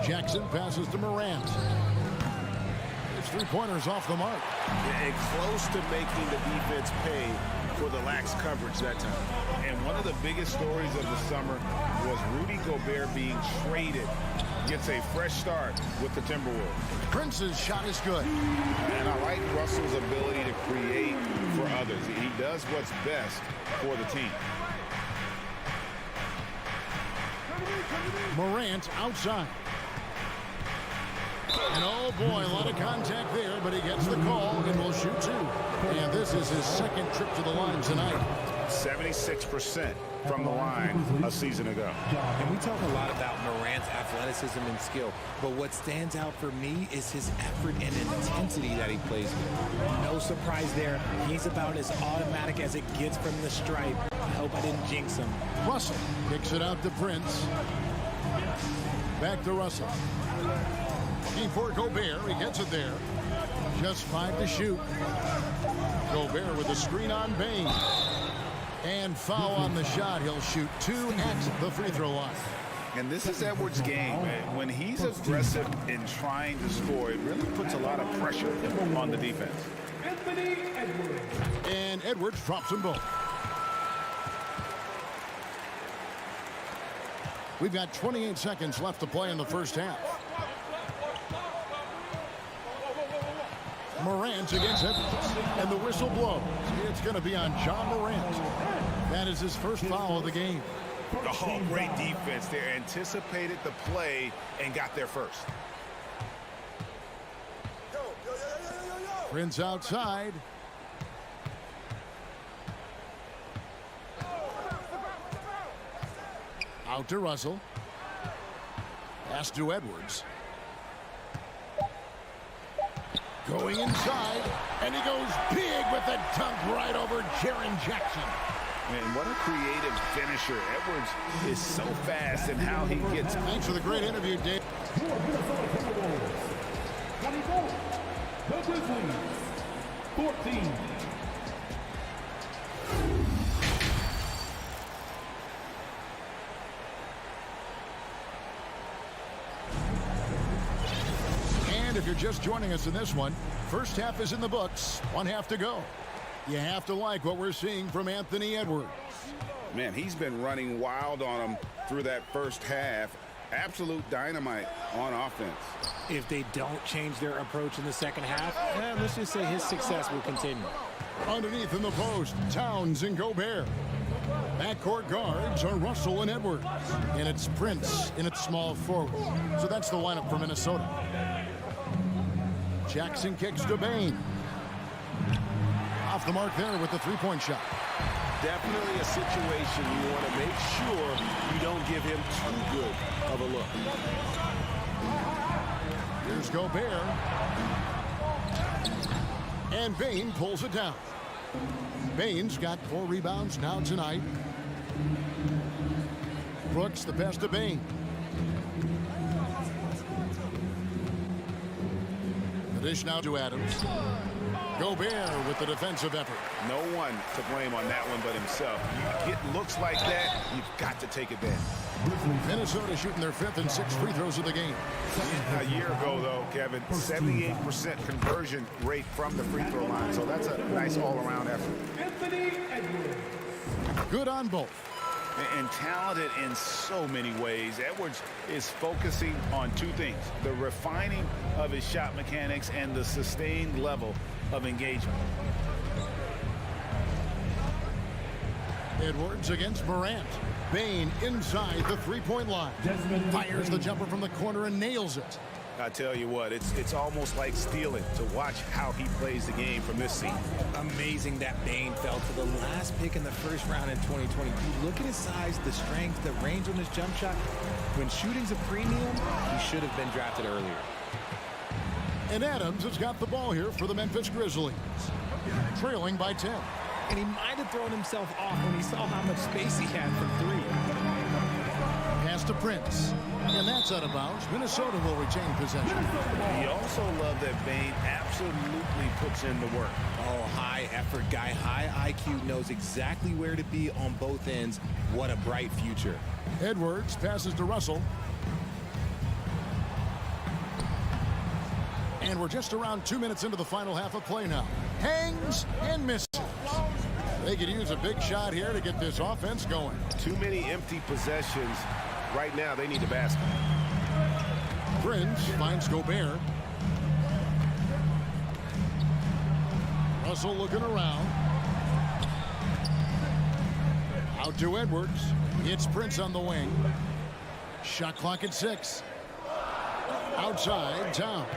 Speaker 7: Jackson passes to Morant. His 3-pointers off the mark.
Speaker 8: And close to making the defense pay for the lax coverage that time. And one of the biggest stories of the summer was Rudy Gobert being traded. Gets a fresh start with the Timberwolves.
Speaker 7: Prince's shot is good.
Speaker 8: And I like Russell's ability to create for others. He does what's best for the team.
Speaker 7: Morant outside. And oh boy, a lot of contact there, but he gets the call and will shoot 2. And this is his second trip to the line tonight.
Speaker 8: 76% from the line a season ago.
Speaker 5: And we talk a lot about Morant's athleticism and skill, but what stands out for me is his effort and intensity that he plays with. No surprise there. He's about as automatic as it gets from the stripe. I hope I didn't jinx him.
Speaker 7: Russell kicks it out to Prince. Back to Russell. Looking for Gobert. He gets it there. Just 5 to shoot. Gobert with a screen on Bain. And foul on the shot. He'll shoot 2 at the free throw line.
Speaker 8: And this is Edwards' game, man. When he's aggressive in trying to score, it really puts a lot of pressure on the defense.
Speaker 7: And Edwards drops them both. We've got 28 seconds left to play in the first half. Morant against Edwards, and the whistle blows. It's going to be on John Morant. That is his first foul of the game.
Speaker 8: Oh, great defense there. Anticipated the play and got there first.
Speaker 7: Prince outside. Out to Russell. Pass to Edwards. Going inside, and he goes big with a dunk right over Jaren Jackson.
Speaker 8: Man, what a creative finisher. Edwards is so fast in how he gets.
Speaker 7: Thanks for the great interview, Dave.
Speaker 6: The Grizzlies, 14.
Speaker 7: If you're just joining us in this one, first half is in the books, 1 half to go. You have to like what we're seeing from Anthony Edwards.
Speaker 8: Man, he's been running wild on him through that first half. Absolute dynamite on offense.
Speaker 5: If they don't change their approach in the second half, let's just say his success will continue.
Speaker 7: Underneath in the post, Towns and Gobert. Backcourt guards are Russell and Edwards. And it's Prince in its small forward. So that's the lineup for Minnesota. Jackson kicks to Bain. Off the mark there with the 3-point shot.
Speaker 13: Definitely a situation you want to make sure you don't give him too good of a look.
Speaker 7: Here's Gobert. And Bain pulls it down. Bain's got 4 rebounds now tonight. Brooks the pass to Bain. The dish now to Adams. Gobert with the defensive effort.
Speaker 8: No one to blame on that one but himself. You get looks like that, you've got to take advantage.
Speaker 7: Minnesota shooting their 5th and 6th free throws of the game.
Speaker 8: A year ago, though, Kevin, 78% conversion rate from the free throw line. So that's a nice all-around effort.
Speaker 7: Good on both.
Speaker 8: And talented in so many ways. Edwards is focusing on 2 things: the refining of his shot mechanics and the sustained level of engagement.
Speaker 7: Edwards against Morant. Bain inside the 3-point line. Fires the jumper from the corner and nails it.
Speaker 8: I tell you what, it's almost like stealing to watch how he plays the game from this seat.
Speaker 5: Amazing that Bain fell to the last pick in the first round in 2020. You look at his size, the strength, the range on his jump shot. When shooting's a premium, he should have been drafted earlier.
Speaker 7: And Adams has got the ball here for the Memphis Grizzlies. Trailing by 10.
Speaker 5: And he might have thrown himself off when he saw how much space he had for three.
Speaker 7: Pass to Prince. And that's out of bounds. Minnesota will retain possession.
Speaker 8: You also love that Bane absolutely puts in the work.
Speaker 5: Oh, high effort guy, high IQ, knows exactly where to be on both ends. What a bright future.
Speaker 7: Edwards passes to Russell. And we're just around 2 minutes into the final half of play now. Hangs and misses. They could use a big shot here to get this offense going.
Speaker 8: Too many empty possessions. Right now, they need a basket.
Speaker 7: Prince finds Gobert. Russell looking around. Out to Edwards. It's Prince on the wing. Shot clock at 6. Outside, Towns.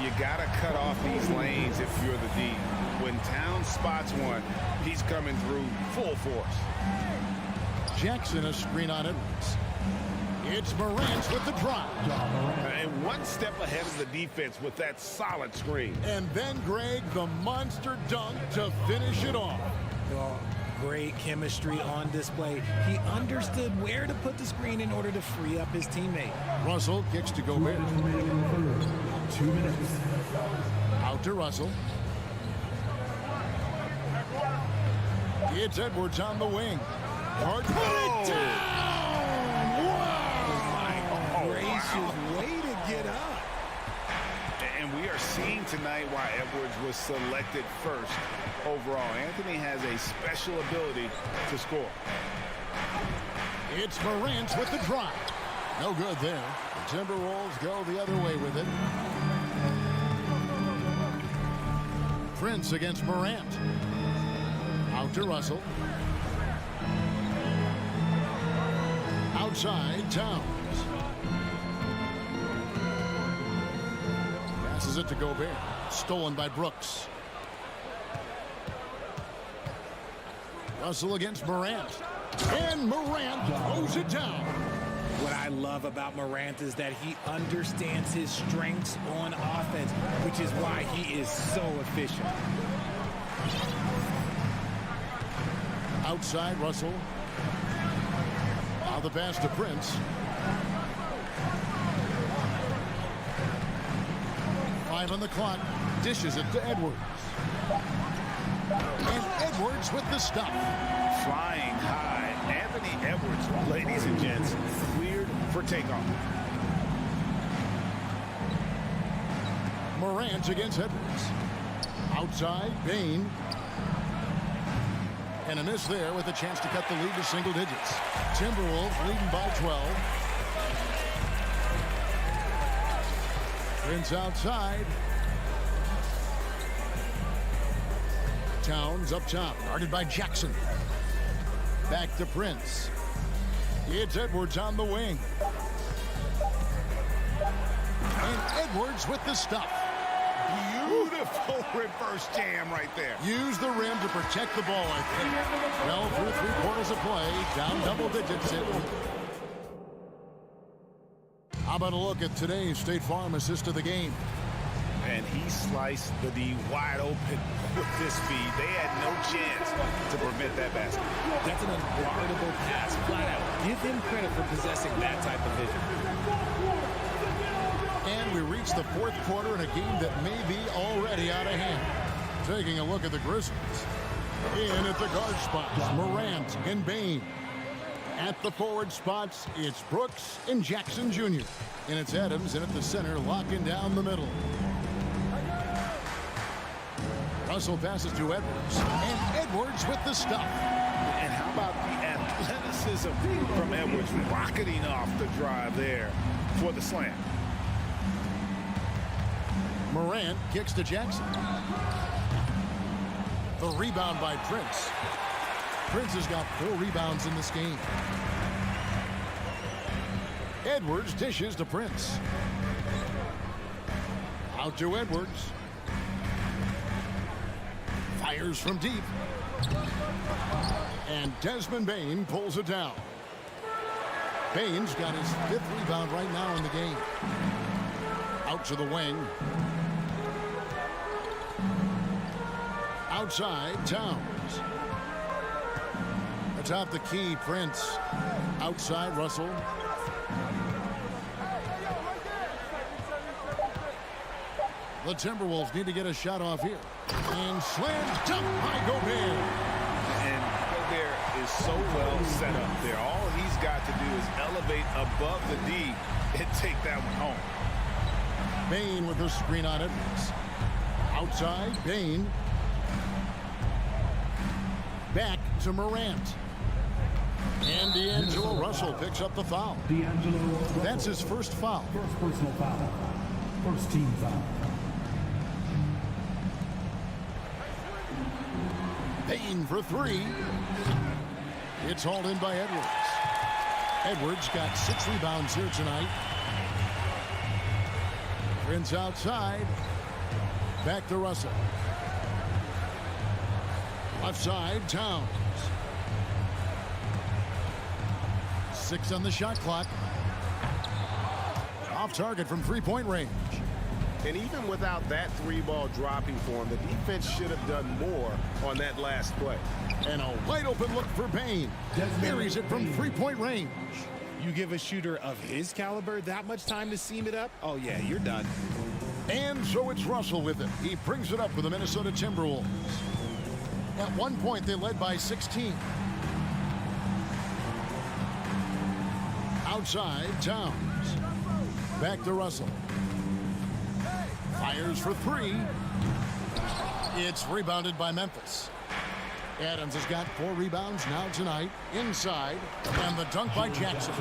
Speaker 8: You gotta cut off these lanes if you're the D. When Towns spots one, he's coming through full force.
Speaker 7: Jackson a screen on Edwards. It's Morant with the drive.
Speaker 8: And one step ahead of the defense with that solid screen.
Speaker 7: And then Greg, the monster dunk to finish it off.
Speaker 5: Oh, great chemistry on display. He understood where to put the screen in order to free up his teammate.
Speaker 7: Russell kicks to Gobert.
Speaker 6: 2 minutes.
Speaker 7: Out to Russell. It's Edwards on the wing. Hard put it down! Wow!
Speaker 5: Gracious way to get up.
Speaker 8: And we are seeing tonight why Edwards was selected first overall. Anthony has a special ability to score.
Speaker 7: It's Morant with the drive. No good there. The Timberwolves go the other way with it. Prince against Morant. Out to Russell. Outside, Towns. Passes it to Gobert. Stolen by Brooks. Russell against Morant. And Morant throws it down.
Speaker 5: What I love about Morant is that he understands his strengths on offense, which is why he is so efficient.
Speaker 7: Outside, Russell. Now the pass to Prince. 5 on the clock. Dishes it to Edwards. And Edwards with the stop.
Speaker 8: Flying high. Anthony Edwards, ladies and gents, cleared for takeoff.
Speaker 7: Morant against Edwards. Outside, Bane. And a miss there with a chance to cut the lead to single digits. Timberwolves leading by 12. Prince outside. Towns up top, guarded by Jackson. Back to Prince. It's Edwards on the wing. And Edwards with the stop.
Speaker 8: Beautiful reverse jam right there.
Speaker 7: Use the rim to protect the ball, I think. Well, through 3/4 of play, down double digits. How about a look at today's State Farm assist of the game?
Speaker 8: And he sliced the D wide open with this speed. They had no chance to prevent that basket.
Speaker 5: That's an unguardable pass, flat out. Give him credit for possessing that type of vision.
Speaker 7: And we reach the 4th quarter in a game that may be already out of hand. Taking a look at the Grizzlies. In at the guard spots, Morant and Bane. At the forward spots, it's Brooks and Jackson Jr. And it's Adams in at the center, locking down the middle. Russell passes to Edwards. And Edwards with the stop.
Speaker 8: And how about the athleticism from Edwards rocketing off the drive there for the slam.
Speaker 7: Morant kicks to Jackson. The rebound by Prince. Prince has got 4 rebounds in this game. Edwards dishes to Prince. Out to Edwards. Fires from deep. And Desmond Bane pulls it down. Bain's got his 5th rebound right now in the game. Out to the wing. Outside, Towns. Atop the key, Prince. Outside, Russell. The Timberwolves need to get a shot off here. And slam dunk by Gobert.
Speaker 8: And Gobert is so well set up there. All he's got to do is elevate above the D and take that one home.
Speaker 7: Bain with the screen on Edwards. Outside, Bain. Back to Morant. And D'Angelo Russell picks up the foul. That's his first foul.
Speaker 6: First personal foul. First team foul.
Speaker 7: Bain for 3. It's hauled in by Edwards. Edwards got 6 rebounds here tonight. Prince outside. Back to Russell. Left side, Towns. 6 on the shot clock. Off target from 3-point range.
Speaker 13: And even without that 3-ball dropping for him, the defense should have done more on that last play.
Speaker 7: And a wide open look for Bain. Buries it from 3-point range.
Speaker 5: You give a shooter of his caliber that much time to seam it up? Oh, yeah, you're done.
Speaker 7: And so it's Russell with it. He brings it up for the Minnesota Timberwolves. At one point, they led by 16. Outside, Towns. Back to Russell. Fires for 3. It's rebounded by Memphis. Adams has got 4 rebounds now tonight. Inside, and the dunk by Jackson.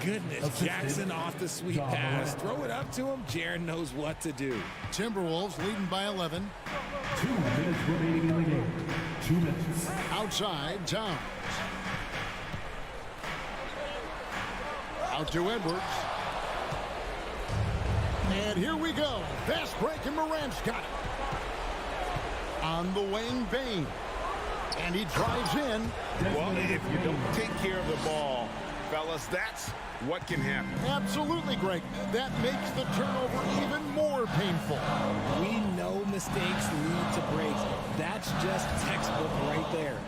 Speaker 5: Goodness, Jackson off the sweet pass. Throw it up to him. Jaren knows what to do.
Speaker 7: Timberwolves leading by 11.
Speaker 6: 2 minutes remaining in the game. 2 minutes.
Speaker 7: Outside, Towns. Out to Edwards. And here we go. Fast break, and Morant's got it. On the wing, Bain. And he drives in.
Speaker 8: Well, if you don't take care of the ball, fellas, that's what can happen.
Speaker 7: Absolutely, Greg. That makes the turnover even more painful.
Speaker 5: We know mistakes lead to breaks. That's just textbook right there.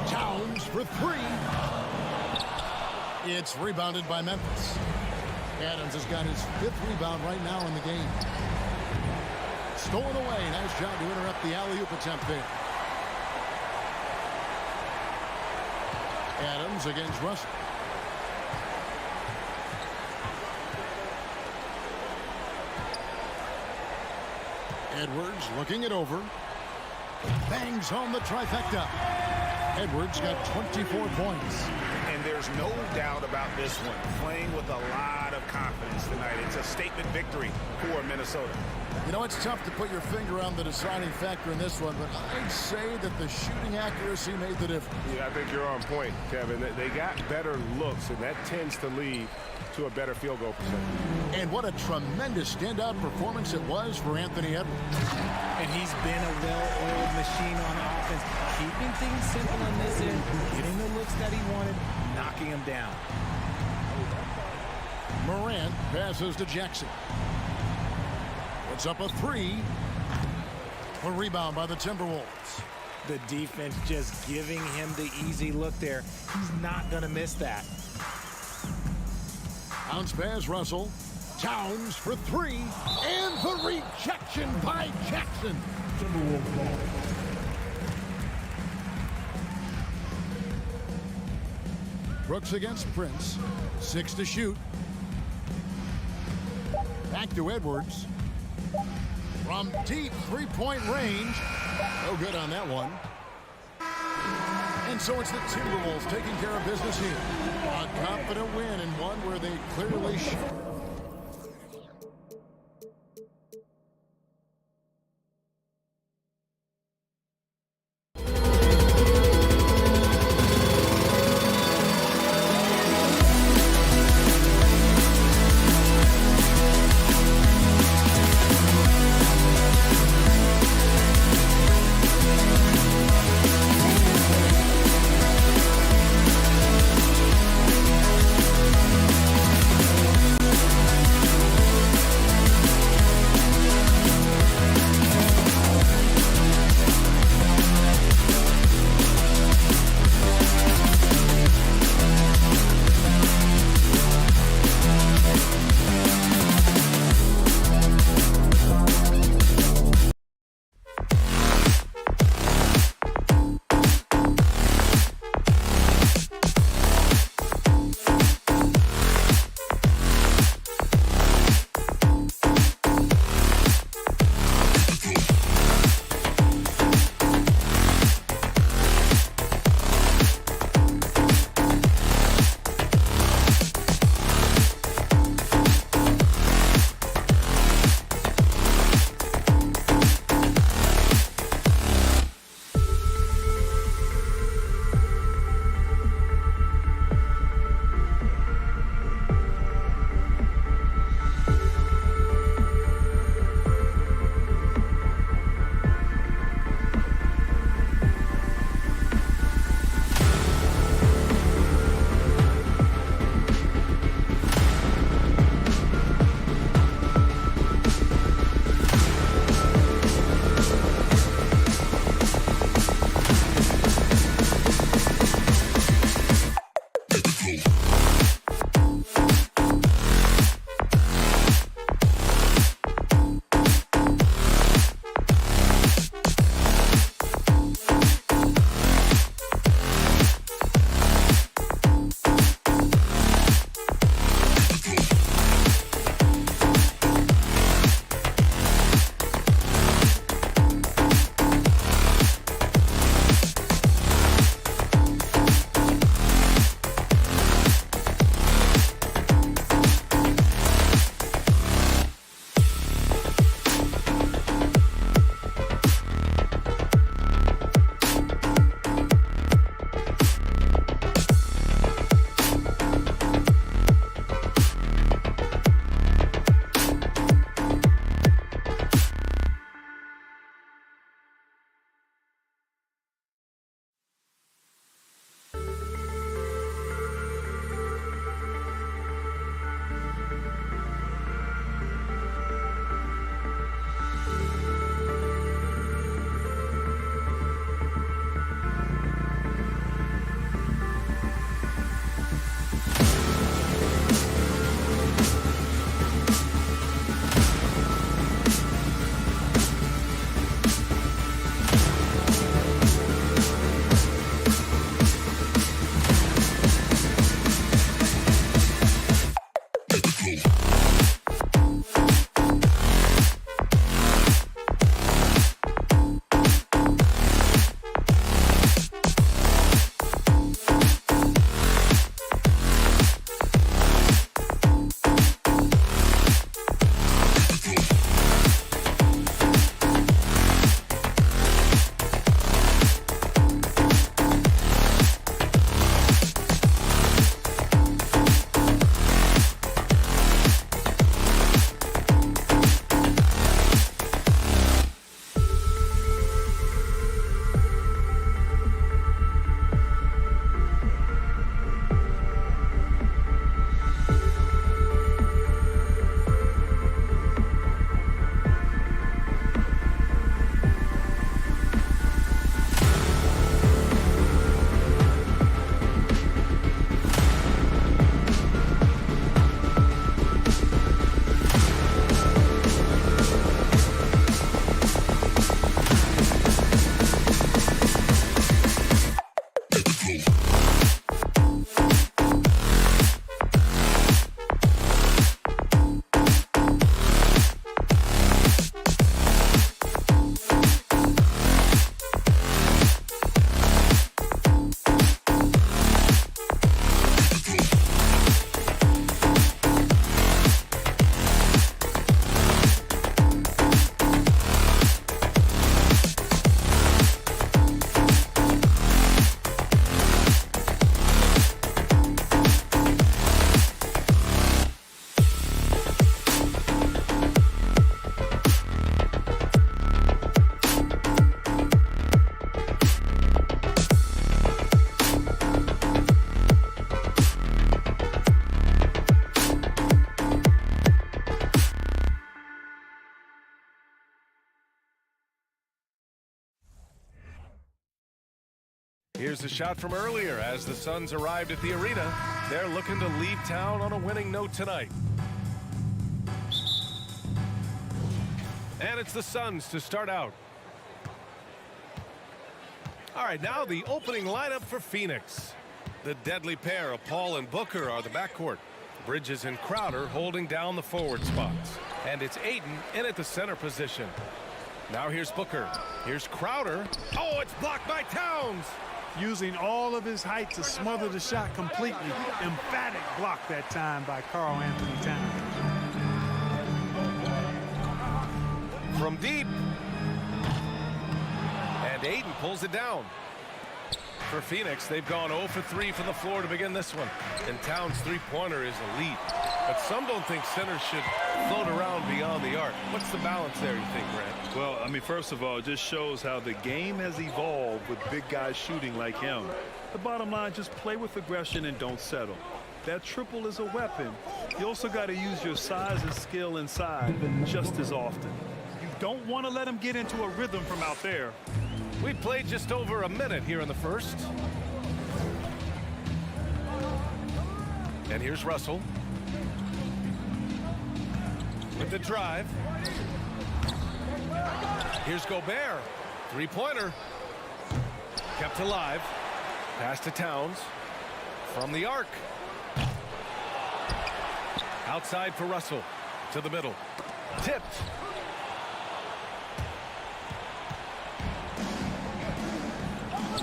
Speaker 7: Towns for 3. It's rebounded by Memphis. Adams has got his 5th rebound right now in the game. Stolen away. Nice job to interrupt the alley-oop attempt there. Adams against Russell. Edwards looking it over. Bangs home the trifecta. Edwards got 24 points.
Speaker 8: And there's no doubt about this one. Playing with a lot of confidence tonight. It's a statement victory for Minnesota.
Speaker 7: You know, it's tough to put your finger on the deciding factor in this one, but I'd say that the shooting accuracy made the difference.
Speaker 13: Yeah, I think you're on point, Kevin. They got better looks, and that tends to lead to a better field goal percentage.
Speaker 7: And what a tremendous standout performance it was for Anthony Edwards.
Speaker 5: And he's been a well-oiled machine on offense, keeping things simple in this end, getting the looks that he wanted, knocking them down.
Speaker 7: Morant passes to Jackson. It's up a 3. A rebound by the Timberwolves.
Speaker 5: The defense just giving him the easy look there. He's not going to miss that.
Speaker 7: Bounce pass, Russell. Towns for 3. And the rejection by Jackson.
Speaker 6: Timberwolves ball.
Speaker 7: Brooks against Prince. 6 to shoot. Back to Edwards. From deep 3-point range. No good on that one. And so it's the Timberwolves taking care of business here. A confident win and one where they clearly show.
Speaker 1: here's a shot from earlier as the Suns arrived at the arena. They're looking to leave town on a winning note tonight. And it's the Suns to start out. All right, now the opening lineup for Phoenix. The deadly pair of Paul and Booker are the backcourt. Bridges and Crowder holding down the forward spots. And it's Ayton in at the center position. Now here's Booker. Here's Crowder. Oh, it's blocked by Towns.
Speaker 4: Using all of his height to smother the shot completely. Emphatic block that time by Karl Anthony Towns.
Speaker 1: From deep. And Ayton pulls it down. For Phoenix, they've gone 0 for 3 from the floor to begin this one. And Towns' three-pointer is elite. But some don't think centers should float around beyond the arc. What's the balance there, you think, Grant?
Speaker 2: Well, I mean, first of all, it just shows how the game has evolved with big guys shooting like him. The bottom line, just play with aggression and don't settle. That triple is a weapon. You also got to use your size and skill inside just as often. You don't want to let him get into a rhythm from out there.
Speaker 1: We played just over a minute here in the first. And here's Russell. With the drive. Here's Gobert. Three-pointer. Kept alive. Pass to Towns. From the arc. Outside for Russell. To the middle. Tipped.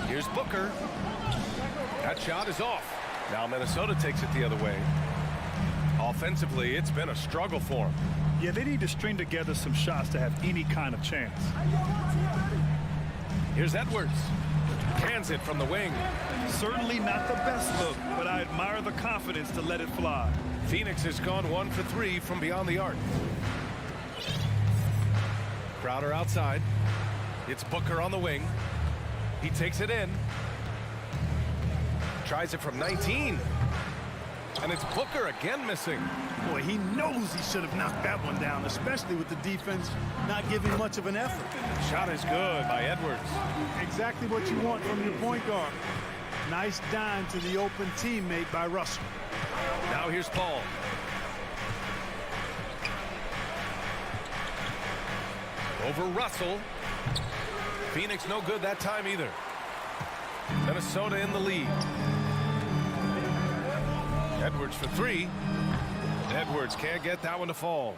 Speaker 1: Here's Booker. That shot is off. Now Minnesota takes it the other way. Offensively, it's been a struggle for them.
Speaker 2: Yeah, they need to string together some shots to have any kind of chance.
Speaker 1: Here's Edwards. Cans it from the wing.
Speaker 2: Certainly not the best look, but I admire the confidence to let it fly.
Speaker 1: Phoenix has gone 1 for 3 from beyond the arc. Crowder outside. It's Booker on the wing. He takes it in. Tries it from 19. And it's Booker again missing.
Speaker 3: Boy, he knows he should have knocked that one down, especially with the defense not giving much of an effort.
Speaker 1: Shot is good by Edwards.
Speaker 3: Exactly what you want from your point guard. Nice dime to the open teammate by Russell.
Speaker 1: Now here's Paul. Over Russell. Phoenix no good that time either. Minnesota in the lead. Edwards for 3. Edwards can't get that one to fall.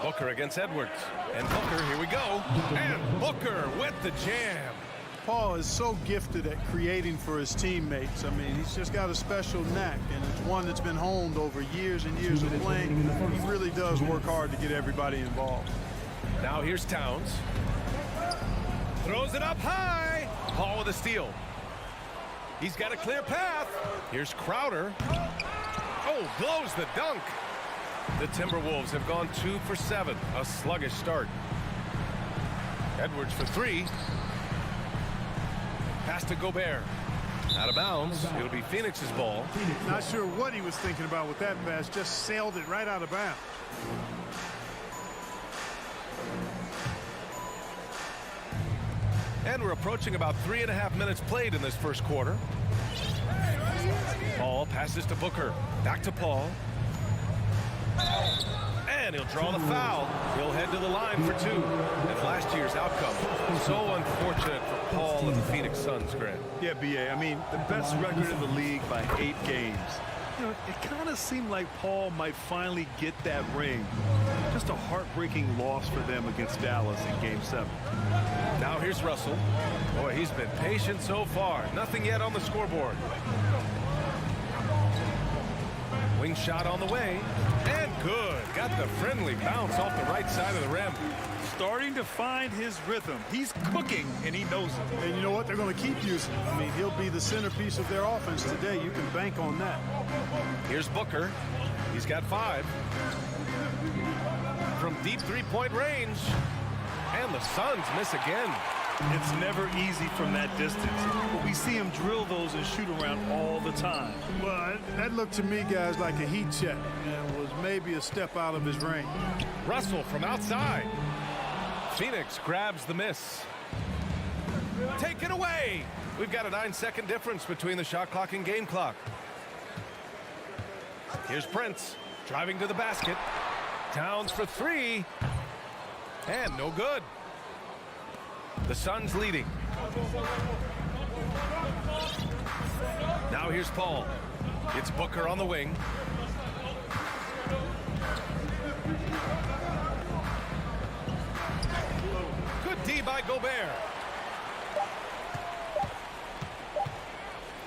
Speaker 1: Booker against Edwards. And Booker, here we go. And Booker with the jam.
Speaker 3: Paul is so gifted at creating for his teammates. I mean, he's just got a special knack, and it's one that's been honed over years and years of playing. He really does work hard to get everybody involved.
Speaker 1: Now here's Towns. Throws it up high. Paul with a steal. He's got a clear path. Here's Crowder. Oh, blows the dunk. The Timberwolves have gone 2 for 7. A sluggish start. Edwards for 3. Pass to Gobert. Out of bounds. It'll be Phoenix's ball.
Speaker 3: Not sure what he was thinking about with that pass. Just sailed it right out of bounds.
Speaker 1: And we're approaching about 3.5 minutes played in this first quarter. Paul passes to Booker. Back to Paul. And he'll draw the foul. He'll head to the line for 2. And last year's outcome. So unfortunate for Paul and the Phoenix Suns, Grant.
Speaker 2: Yeah, B.A. I mean, the best record in the league by 8 games. You know, it kind of seemed like Paul might finally get that ring. Just a heartbreaking loss for them against Dallas in Game 7.
Speaker 1: Now here's Russell. Boy, he's been patient so far. Nothing yet on the scoreboard. Wing shot on the way. And good. Got the friendly bounce off the right side of the rim.
Speaker 2: Starting to find his rhythm. He's cooking, and he knows it.
Speaker 3: And you know what? They're going to keep using him. I mean, he'll be the centerpiece of their offense today. You can bank on that.
Speaker 1: Here's Booker. He's got 5. From deep three-point range. And the Suns miss again.
Speaker 2: It's never easy from that distance, but we see him drill those and shoot around all the time.
Speaker 3: Well, that looked to me, guys, like a heat check and was maybe a step out of his range.
Speaker 1: Russell from outside. Phoenix grabs the miss. Taken away. We've got a 9-second difference between the shot clock and game clock. Here's Prince driving to the basket. Towns for three. And no good. The Suns leading. Now here's Paul. It's Booker on the wing. Good D by Gobert.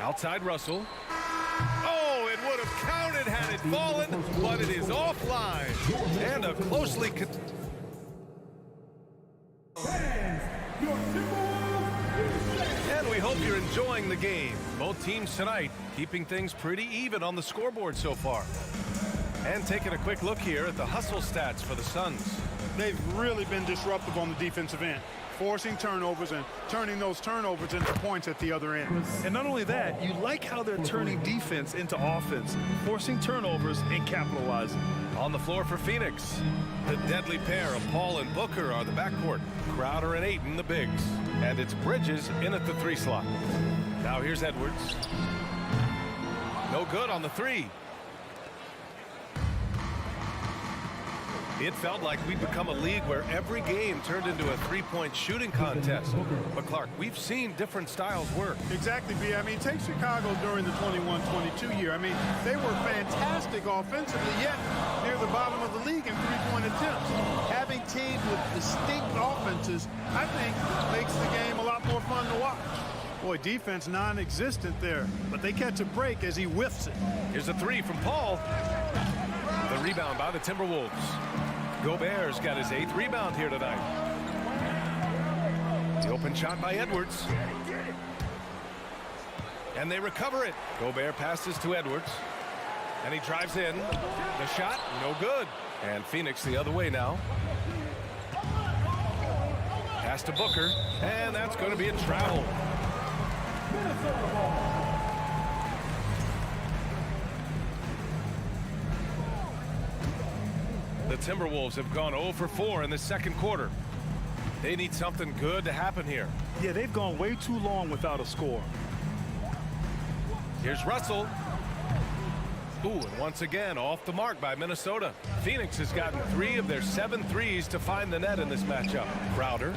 Speaker 1: Outside Russell. Oh, it would have counted had it fallen, but it is offline. And a closely... And we hope you're enjoying the game. Both teams tonight keeping things pretty even on the scoreboard so far. And taking a quick look here at the hustle stats for the Suns.
Speaker 4: They've really been disruptive on the defensive end, forcing turnovers and turning those turnovers into points at the other end.
Speaker 2: And not only that, you like how they're turning defense into offense, forcing turnovers and capitalizing.
Speaker 1: On the floor for Phoenix, the deadly pair of Paul and Booker are the backcourt. Crowder and Ayton, the bigs. And it's Bridges in at the 3 slot. Now here's Edwards. No good on the 3. It felt like we'd become a league where every game turned into a 3-point shooting contest. But Clark, we've seen different styles work.
Speaker 4: Exactly, B. I mean, take Chicago during the 21-22 year. I mean, they were fantastic offensively, yet near the bottom of the league in 3-point attempts. Having teams with distinct offenses, I think, makes the game a lot more fun to watch. Boy, defense non-existent there, but they catch a break as he whiffs it.
Speaker 1: Here's a 3 from Paul. The rebound by the Timberwolves. Gobert's got his 8th rebound here tonight. The open shot by Edwards. And they recover it. Gobert passes to Edwards. And he drives in. The shot, no good. And Phoenix the other way now. Pass to Booker. And that's going to be a travel. The Timberwolves have gone 0 for 4 in the second quarter. They need something good to happen here.
Speaker 2: Yeah, they've gone way too long without a score.
Speaker 1: Here's Russell. Ooh, and once again, off the mark by Minnesota. Phoenix has gotten 3 of their 7 threes to find the net in this matchup. Crowder.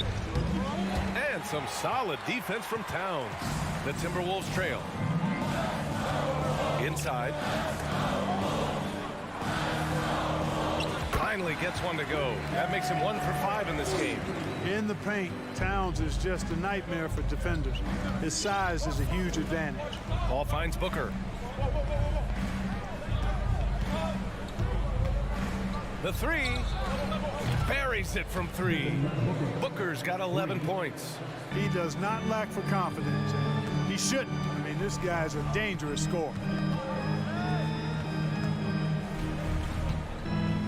Speaker 1: And some solid defense from Towns. The Timberwolves trail. Inside. Finally gets one to go. That makes him 1 for 5 in this game.
Speaker 3: In the paint, Towns is just a nightmare for defenders. His size is a huge advantage.
Speaker 1: Ball finds Booker. The 3. Buries it from 3. Booker's got 11 points.
Speaker 3: He does not lack for confidence. And he shouldn't. I mean, this guy's a dangerous scorer.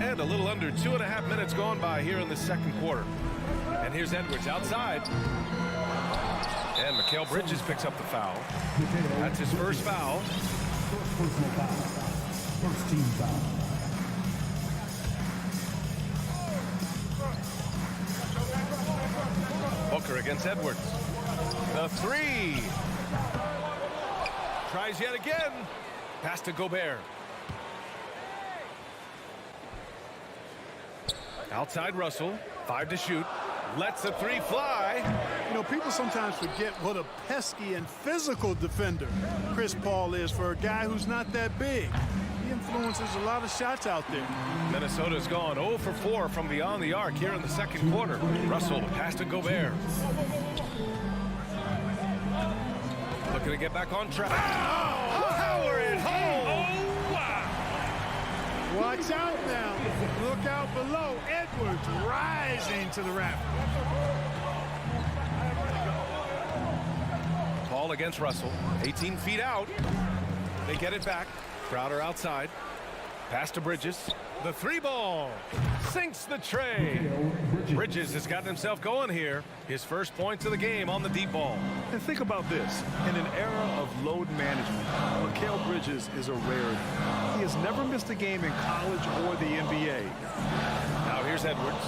Speaker 1: And a little under 2.5 minutes gone by here in the second quarter. And here's Edwards outside. And Mikal Bridges picks up the foul. That's his first foul.
Speaker 6: Personal foul. First team foul.
Speaker 1: Booker against Edwards. The 3. Tries yet again. Pass to Gobert. Outside Russell. 5 to shoot. Lets the 3 fly.
Speaker 3: You know, people sometimes forget what a pesky and physical defender Chris Paul is for a guy who's not that big. He influences a lot of shots out there.
Speaker 1: Minnesota's gone 0 for 4 from beyond the arc here in the second quarter. Russell pass to Gobert. Looking to get back on track. Power it home. Oh, wow.
Speaker 3: Watch out now. Look out below. Edwards rising to the raft.
Speaker 1: Paul against Russell. 18 feet out. They get it back. Crowder outside. Pass to Bridges. The 3 ball. Sinks the tray. Bridges has gotten himself going here. His first points of the game on the deep ball.
Speaker 2: And think about this. In an era of load management, Mikal Bridges is a rarity. He has never missed a game in college or the NBA.
Speaker 1: Now here's Edwards.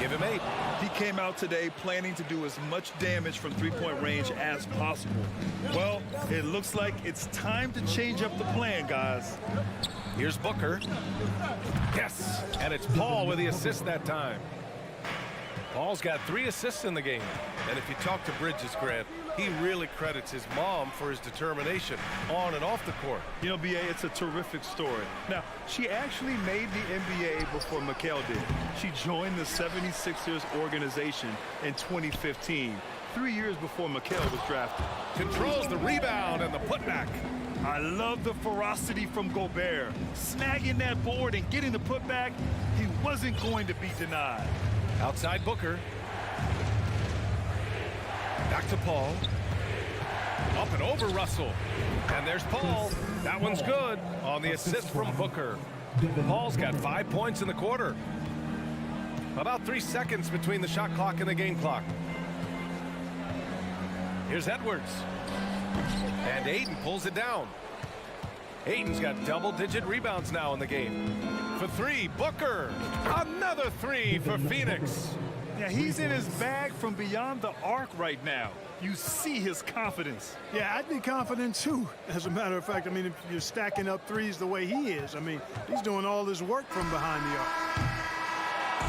Speaker 1: Give him 8.
Speaker 2: He came out today planning to do as much damage from three-point range as possible. Well, it looks like it's time to change up the plan, guys.
Speaker 1: Here's Booker. Yes, and it's Paul with the assist that time. Paul's got 3 assists in the game. And if you talk to Bridges, Grant, he really credits his mom for his determination on and off the court.
Speaker 2: You know, B.A., it's a terrific story. Now, she actually made the NBA before Mikal did. She joined the 76ers organization in 2015, 3 years before Mikal was drafted.
Speaker 1: Controls the rebound and the putback.
Speaker 2: I love the ferocity from Gobert. Snagging that board and getting the putback, he wasn't going to be denied.
Speaker 1: Outside Booker. Back to Paul. Up and over Russell. And there's Paul. That one's good on the assist from Booker. Paul's got 5 points in the quarter. About 3 seconds between the shot clock and the game clock. Here's Edwards. And Ayton pulls it down. Ayton's got double-digit rebounds now in the game. For 3, Booker. Another 3 for Phoenix.
Speaker 2: Yeah, he's in his bag from beyond the arc right now. You see his confidence.
Speaker 3: Yeah, I'd be confident too. As a matter of fact, I mean, if you're stacking up threes the way he is, I mean, he's doing all his work from behind the arc.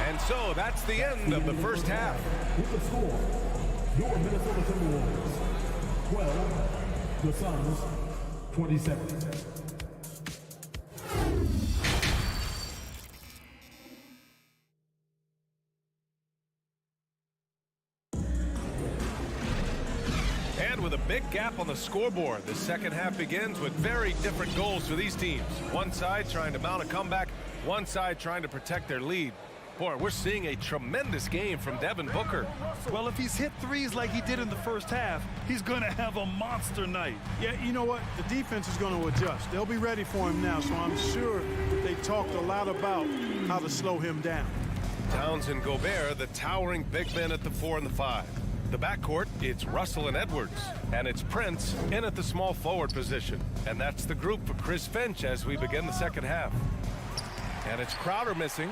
Speaker 1: And so that's the end of the first half.
Speaker 6: With the score, your Minnesota Timberwolves 12, the Suns 27.
Speaker 1: With a big gap on the scoreboard, the second half begins with very different goals for these teams. One side trying to mount a comeback, one side trying to protect their lead. Boy, we're seeing a tremendous game from Devin Booker.
Speaker 2: Well, if he's hit threes like he did in the first half, he's going to have a monster night.
Speaker 3: Yeah, you know what? The defense is going to adjust. They'll be ready for him now, so I'm sure they talked a lot about how to slow him down.
Speaker 1: Towns and Gobert, the towering big men at the 4 and the 5. The backcourt, it's Russell and Edwards. And it's Prince in at the small forward position. And that's the group for Chris Finch as we begin the second half. And it's Crowder missing.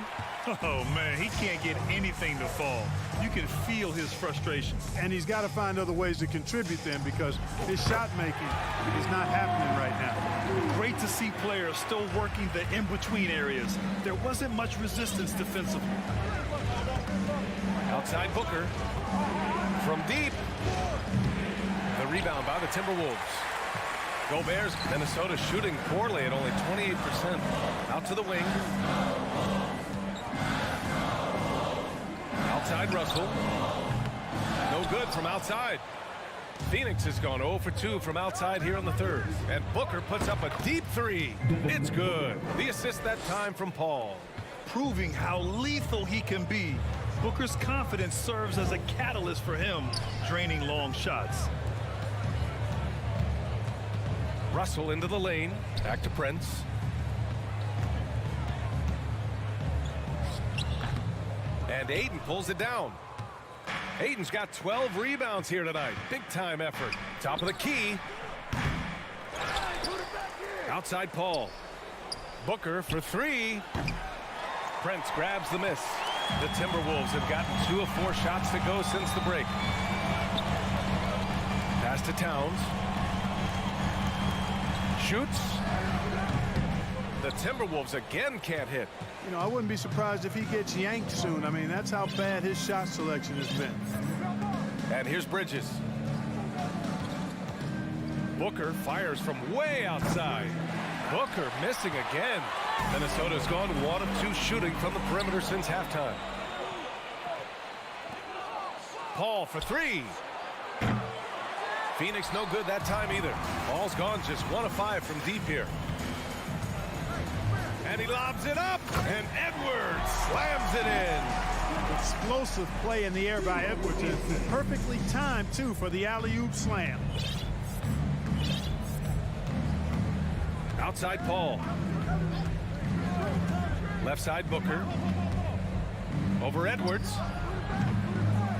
Speaker 2: Oh, man, he can't get anything to fall. You can feel his frustration.
Speaker 3: And he's got to find other ways to contribute then because his shot making is not happening right now.
Speaker 2: Great to see players still working the in-between areas. There wasn't much resistance defensively.
Speaker 1: Outside Booker. From deep. The rebound by the Timberwolves. Gobert's Minnesota shooting poorly at only 28%. Out to the wing. Outside Russell. No good from outside. Phoenix has gone 0 for 2 from outside here in the third. And Booker puts up a deep 3. It's good. The assist that time from Paul.
Speaker 2: Proving how lethal he can be. Booker's confidence serves as a catalyst for him, draining long shots.
Speaker 1: Russell into the lane. Back to Prince. And Ayton pulls it down. Ayton's got 12 rebounds here tonight. Big time effort. Top of the key. Outside Paul. Booker for 3. Prince grabs the miss. The Timberwolves have gotten 2 of 4 shots to go since the break. Pass to Towns. Shoots. The Timberwolves again can't hit.
Speaker 3: You know, I wouldn't be surprised if he gets yanked soon. I mean, that's how bad his shot selection has been.
Speaker 1: And here's Bridges. Booker fires from way outside. Booker missing again. Minnesota's gone 1 of 2 shooting from the perimeter since halftime. Paul for 3. Phoenix no good that time either. Paul's gone just 1 of 5 from deep here. And he lobs it up, and Edwards slams it in.
Speaker 3: Explosive play in the air by Edwards. Perfectly timed, too, for the alley-oop slam.
Speaker 1: Outside Paul. Left side Booker. Over Edwards.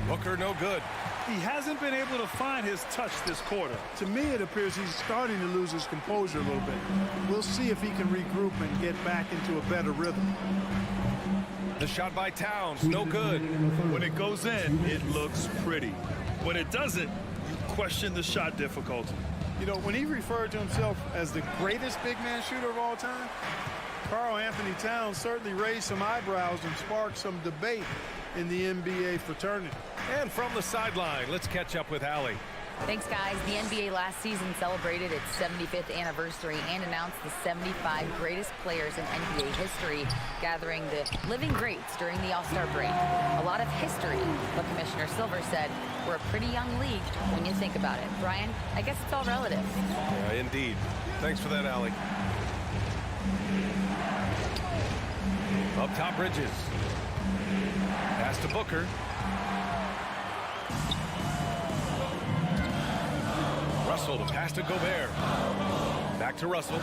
Speaker 1: Booker no good.
Speaker 2: He hasn't been able to find his touch this quarter.
Speaker 3: To me, it appears he's starting to lose his composure a little bit. We'll see if he can regroup and get back into a better rhythm.
Speaker 1: The shot by Towns, no good.
Speaker 2: When it goes in, it looks pretty. When it doesn't, you question the shot difficulty.
Speaker 4: You know, when he referred to himself as the greatest big man shooter of all time, Karl Anthony Towns certainly raised some eyebrows and sparked some debate in the NBA fraternity.
Speaker 1: And from the sideline, let's catch up with Allie.
Speaker 11: Thanks, guys. The NBA last season celebrated its 75th anniversary and announced the 75 greatest players in NBA history, gathering the living greats during the All-Star break. A lot of history, but Commissioner Silver said, we're a pretty young league when you think about it. Brian, I guess it's all relative.
Speaker 1: Yeah, indeed. Thanks for that, Allie. Up top, Bridges. Pass to Booker. Russell to pass to Gobert. Back to Russell.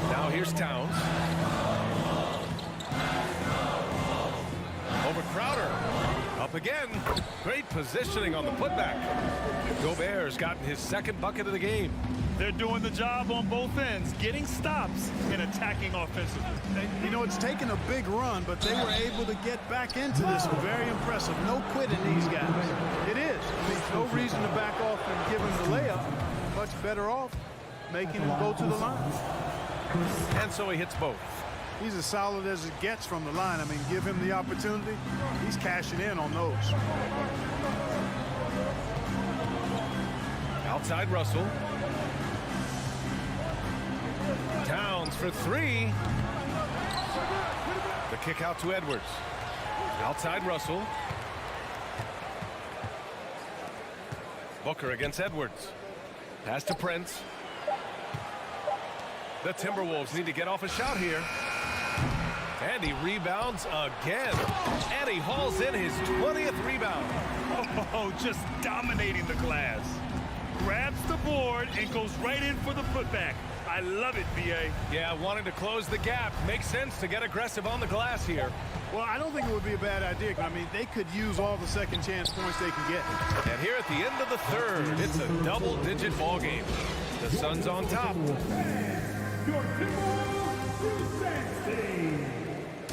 Speaker 1: Now here's Towns. Over Crowder. Up again. Great positioning on the putback. Gobert's gotten his second bucket of the game.
Speaker 2: They're doing the job on both ends, getting stops and attacking offensively.
Speaker 4: And, you know, it's taken a big run, but they were able to get back into this. Very impressive. No quitting these guys. It is. I mean, no reason to back off and give him the layup. Much better off making him go to the line.
Speaker 1: And so he hits both.
Speaker 4: He's as solid as it gets from the line. I mean, give him the opportunity. He's cashing in on those.
Speaker 1: Outside Russell. Towns for three. The kick out to Edwards. Outside Russell. Booker against Edwards. Pass to Prince. The Timberwolves need to get off a shot here. And he rebounds again. And he hauls in his 20th rebound.
Speaker 2: Oh, just dominating the glass. Grabs the board and goes right in for the putback. I love it, BA.
Speaker 1: Yeah, wanting to close the gap. Makes sense to get aggressive on the glass here.
Speaker 4: Well, I don't think it would be a bad idea. I mean, they could use all the second chance points they can get.
Speaker 1: And here at the end of the third, it's a double-digit ball game. The Suns on top.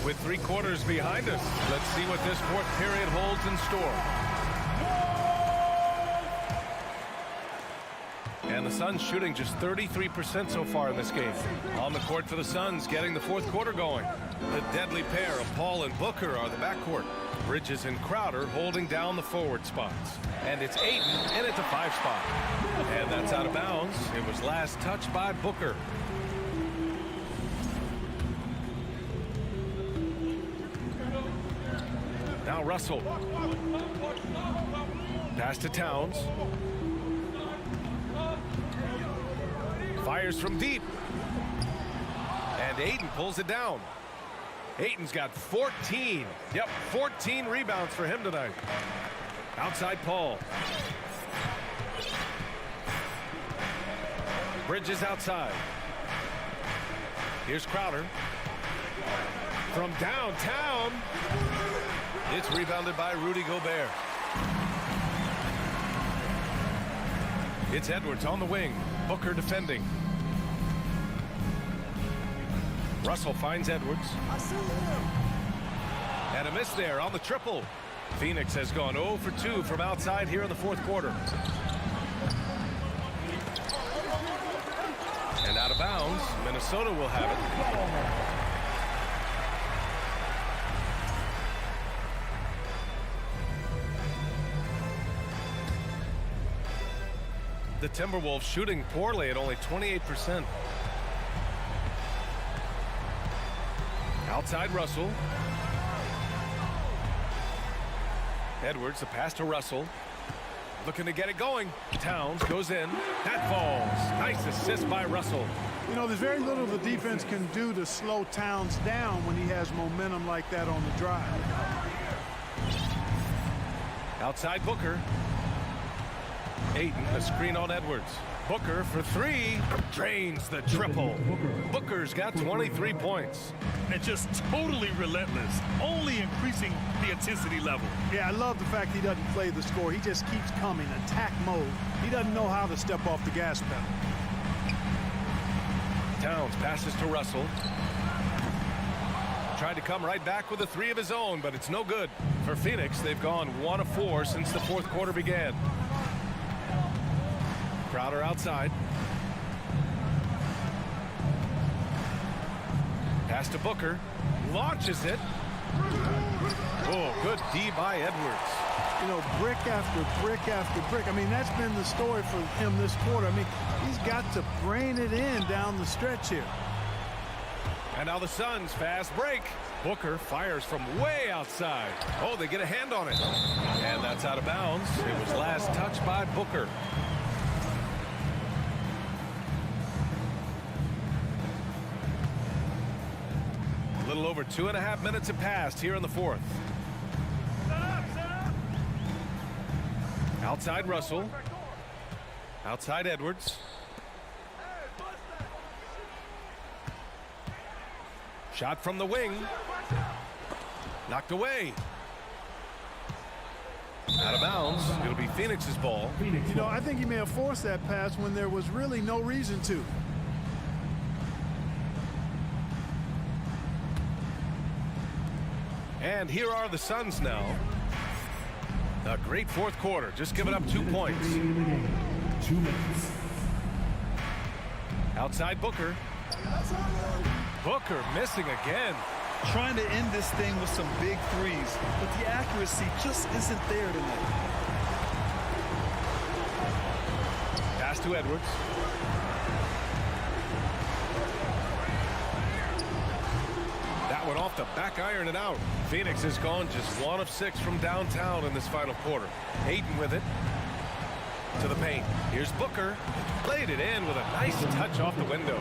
Speaker 1: With 3 quarters behind us, let's see what this fourth period holds in store. And the Suns shooting just 33% so far in this game. On the court for the Suns, getting the fourth quarter going. The deadly pair of Paul and Booker are the backcourt. Bridges and Crowder holding down the forward spots. And it's Ayton in at the 5 spot. And that's out of bounds. It was last touched by Booker. Now Russell. Pass to Towns. Fires from deep. And Ayton pulls it down. Ayton's got 14. Yep, 14 rebounds for him tonight. Outside Paul. Bridges outside. Here's Crowder. From downtown. It's rebounded by Rudy Gobert. It's Edwards on the wing. Booker defending. Russell finds Edwards. And a miss there on the triple. Phoenix has gone 0 for 2 from outside here in the fourth quarter. And out of bounds, Minnesota will have it. The Timberwolves shooting poorly at only 28%. Outside Russell. Edwards, the pass to Russell. Looking to get it going. Towns goes in. That falls. Nice assist by Russell.
Speaker 4: You know, there's very little the defense can do to slow Towns down when he has momentum like that on the drive.
Speaker 1: Outside Booker. Ayton, a screen on Edwards. Booker for 3. Drains the triple. Booker's got 23 points.
Speaker 2: And just totally relentless, only increasing the intensity level.
Speaker 4: Yeah, I love the fact he doesn't play the score. He just keeps coming, attack mode. He doesn't know how to step off the gas pedal.
Speaker 1: Towns passes to Russell. Tried to come right back with a three of his own, but it's no good. For Phoenix, they've gone 1 of 4 since the fourth quarter began. Crowder outside. Pass to Booker. Launches it. Oh, good D by Edwards.
Speaker 3: You know, brick after brick after brick. I mean, that's been the story for him this quarter. I mean, he's got to brain it in down the stretch here.
Speaker 1: And now the Suns fast break. Booker fires from way outside. Oh, they get a hand on it. And that's out of bounds. It was last touched by Booker. A little over 2.5 minutes have passed here in the fourth. Outside Russell. Outside Edwards. Shot from the wing. Knocked away. Out of bounds. It'll be Phoenix's ball.
Speaker 3: You know, I think he may have forced that pass when there was really no reason to.
Speaker 1: And here are the Suns now. A great fourth quarter. Just giving up 2 points.
Speaker 6: 2 minutes.
Speaker 1: Outside Booker. Booker missing again.
Speaker 2: Trying to end this thing with some big threes, but the accuracy just isn't there tonight.
Speaker 1: Pass to Edwards. That one off the back iron and out. Phoenix has gone just 1 of 6 from downtown in this final quarter. Hayden with it. To the paint. Here's Booker. Played it in with a nice touch off the window.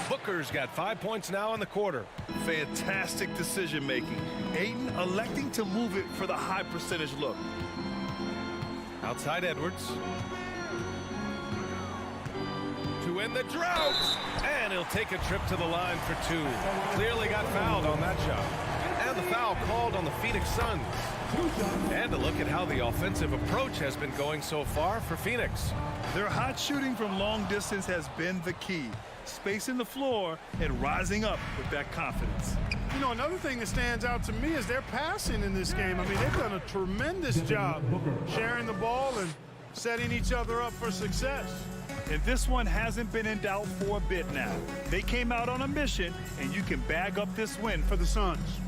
Speaker 1: Booker's got 5 points now in the quarter.
Speaker 2: Fantastic decision making. Ayton electing to move it for the high percentage look.
Speaker 1: Outside Edwards. To end the drought. And he'll take a trip to the line for 2. Clearly got fouled on that shot. And the foul called on the Phoenix Suns. And a look at how the offensive approach has been going so far for Phoenix.
Speaker 2: Their hot shooting from long distance has been the key. Spacing the floor and rising up with that confidence.
Speaker 3: You know, another thing that stands out to me is their passing in this game. I mean, they've done a tremendous job sharing the ball and setting each other up for success.
Speaker 2: And this one hasn't been in doubt for a bit now. They came out on a mission, and you can bag up this win for the Suns.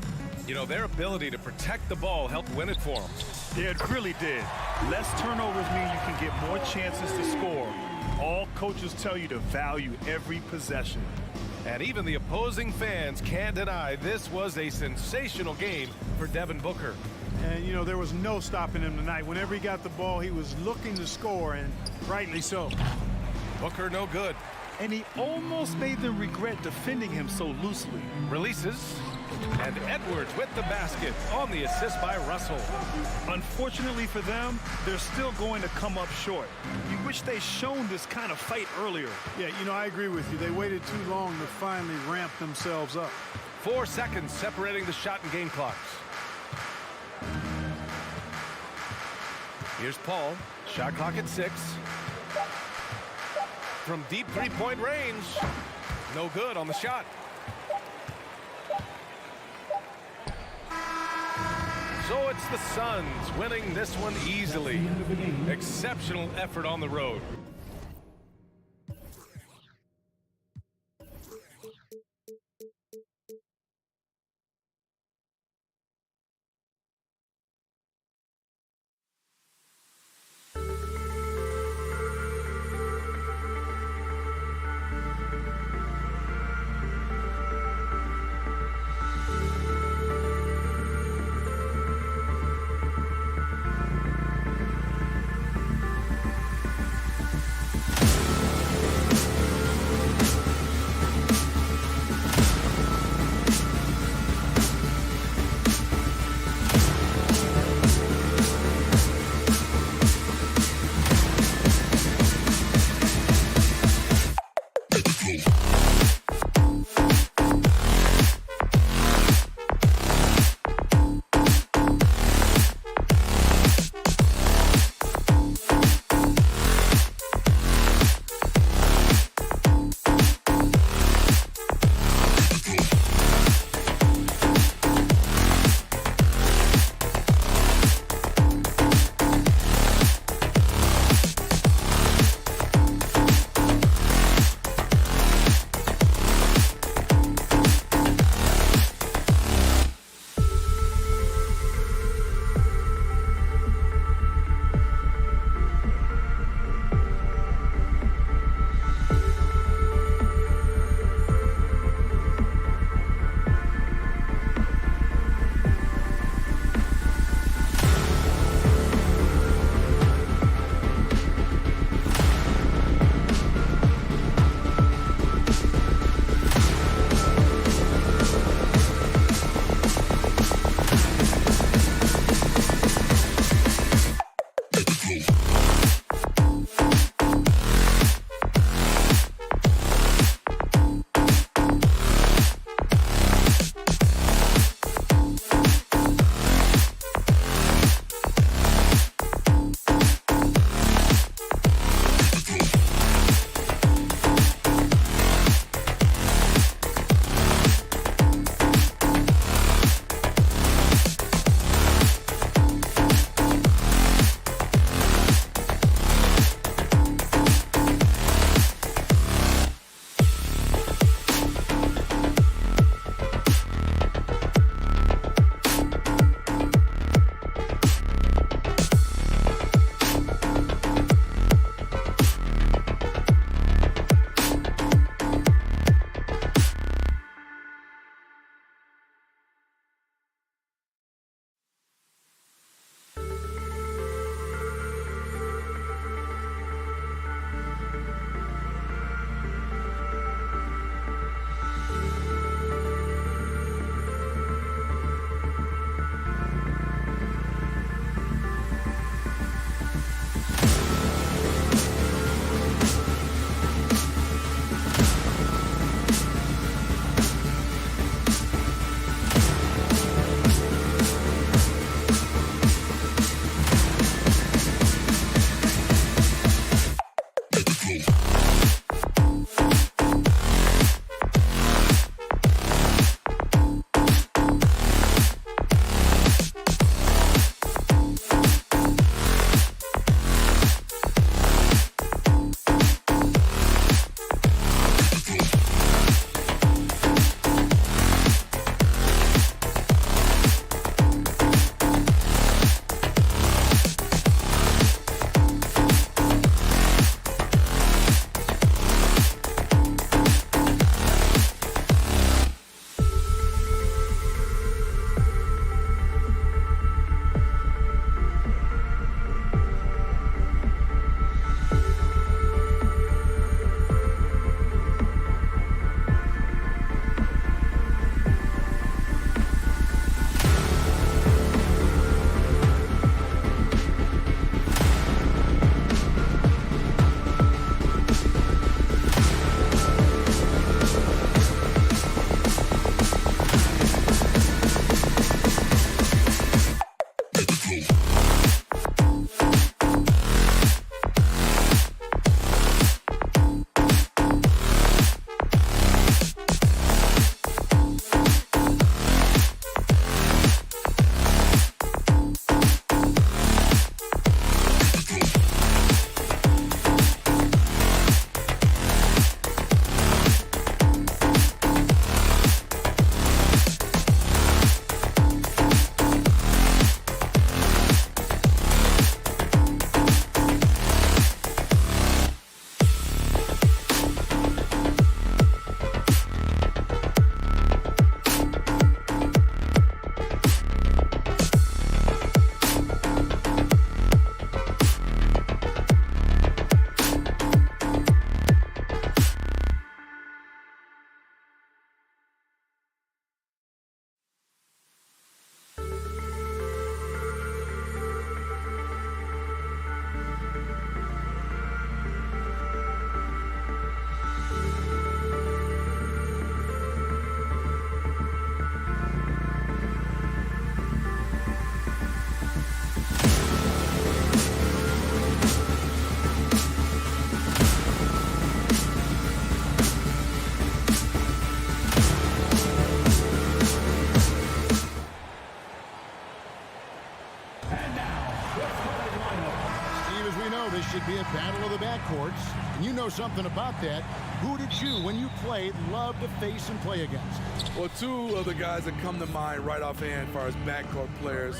Speaker 1: You know, their ability to protect the ball helped win it for them.
Speaker 2: Yeah, it really did. Less turnovers mean you can get more chances to score. All coaches tell you to value every possession.
Speaker 1: And even the opposing fans can't deny this was a sensational game for Devin Booker.
Speaker 3: And, you know, there was no stopping him tonight. Whenever he got the ball, he was looking to score, and rightly so.
Speaker 1: Booker no good.
Speaker 2: And he almost made them regret defending him so loosely.
Speaker 1: Releases. And Edwards with the basket on the assist by Russell.
Speaker 2: Unfortunately for them, they're still going to come up short. You wish they'd shown this kind of fight earlier.
Speaker 3: Yeah, you know, I agree with you. They waited too long to finally ramp themselves up.
Speaker 1: 4 seconds separating the shot and game clocks. Here's Paul. Shot clock at 6. From deep three-point range. No good on the shot. So it's the Suns winning this one easily. Exceptional effort on the road.
Speaker 7: Should be a battle of the backcourts, and you know something about that. Who did you, when you played, love to face and play against?
Speaker 14: Well, two of the guys that come to mind right offhand as far as backcourt players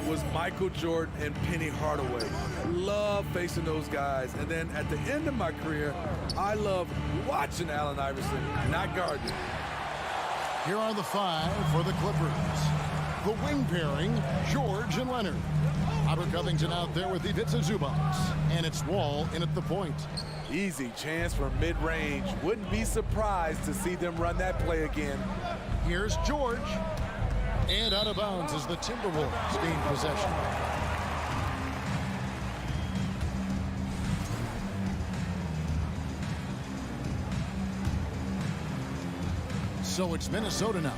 Speaker 14: was Michael Jordan and Penny Hardaway. Love facing those guys. And then at the end of my career, I love watching Allen Iverson, not guarding.
Speaker 7: Here are the five for the Clippers. The wing pairing, George and Leonard. Robert Covington out there with Ivica Zubac. And it's Wall in at the point.
Speaker 14: Easy chance for mid-range. Wouldn't be surprised to see them run that play again.
Speaker 7: Here's George. And out of bounds as the Timberwolves gain possession. So it's Minnesota now.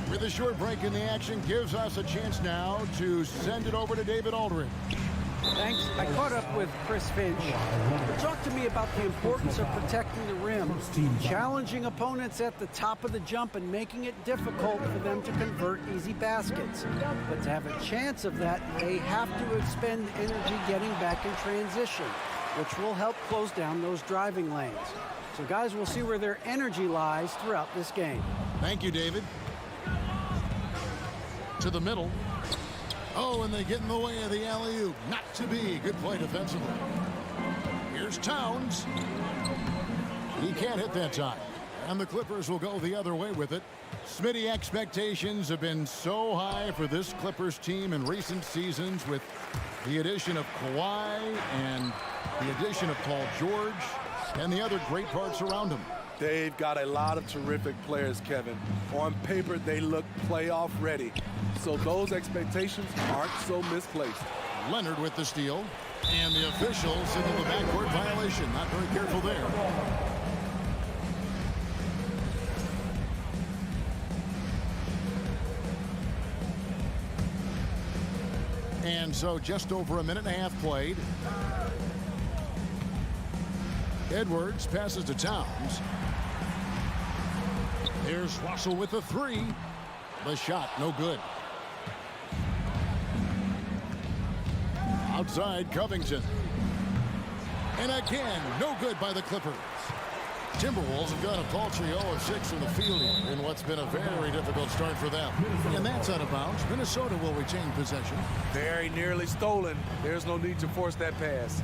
Speaker 7: With a short break in the action, gives us a chance now to send it over to David Aldridge.
Speaker 12: Thanks. I caught up with Chris Finch. Talk to me about the importance of protecting the rim, challenging opponents at the top of the jump and making it difficult for them to convert easy baskets. But to have a chance of that, they have to expend energy getting back in transition, which will help close down those driving lanes. So guys, we'll see where their energy lies throughout this game.
Speaker 7: Thank you, David. To the middle. Oh, and they get in the way of the alley-oop. Not to be. Good play defensively. Here's Towns. He can't hit that time. And the Clippers will go the other way with it. Smitty, expectations have been so high for this Clippers team in recent seasons with the addition of Kawhi and the addition of Paul George and the other great parts around him.
Speaker 14: They've got a lot of terrific players, Kevin. On paper, they look playoff ready. So those expectations aren't so misplaced.
Speaker 7: Leonard with the steal. And the officials signal the backcourt violation. Not very careful there. And so just over a minute and a half played. Edwards passes to Towns. Here's Russell with the three. The shot, no good. Outside, Covington. And again, no good by the Clippers. Timberwolves have got a paltry 0-6 from the field here in what's been a very difficult start for them. And that's out of bounds. Minnesota will retain possession.
Speaker 14: Very nearly stolen. There's no need to force that pass.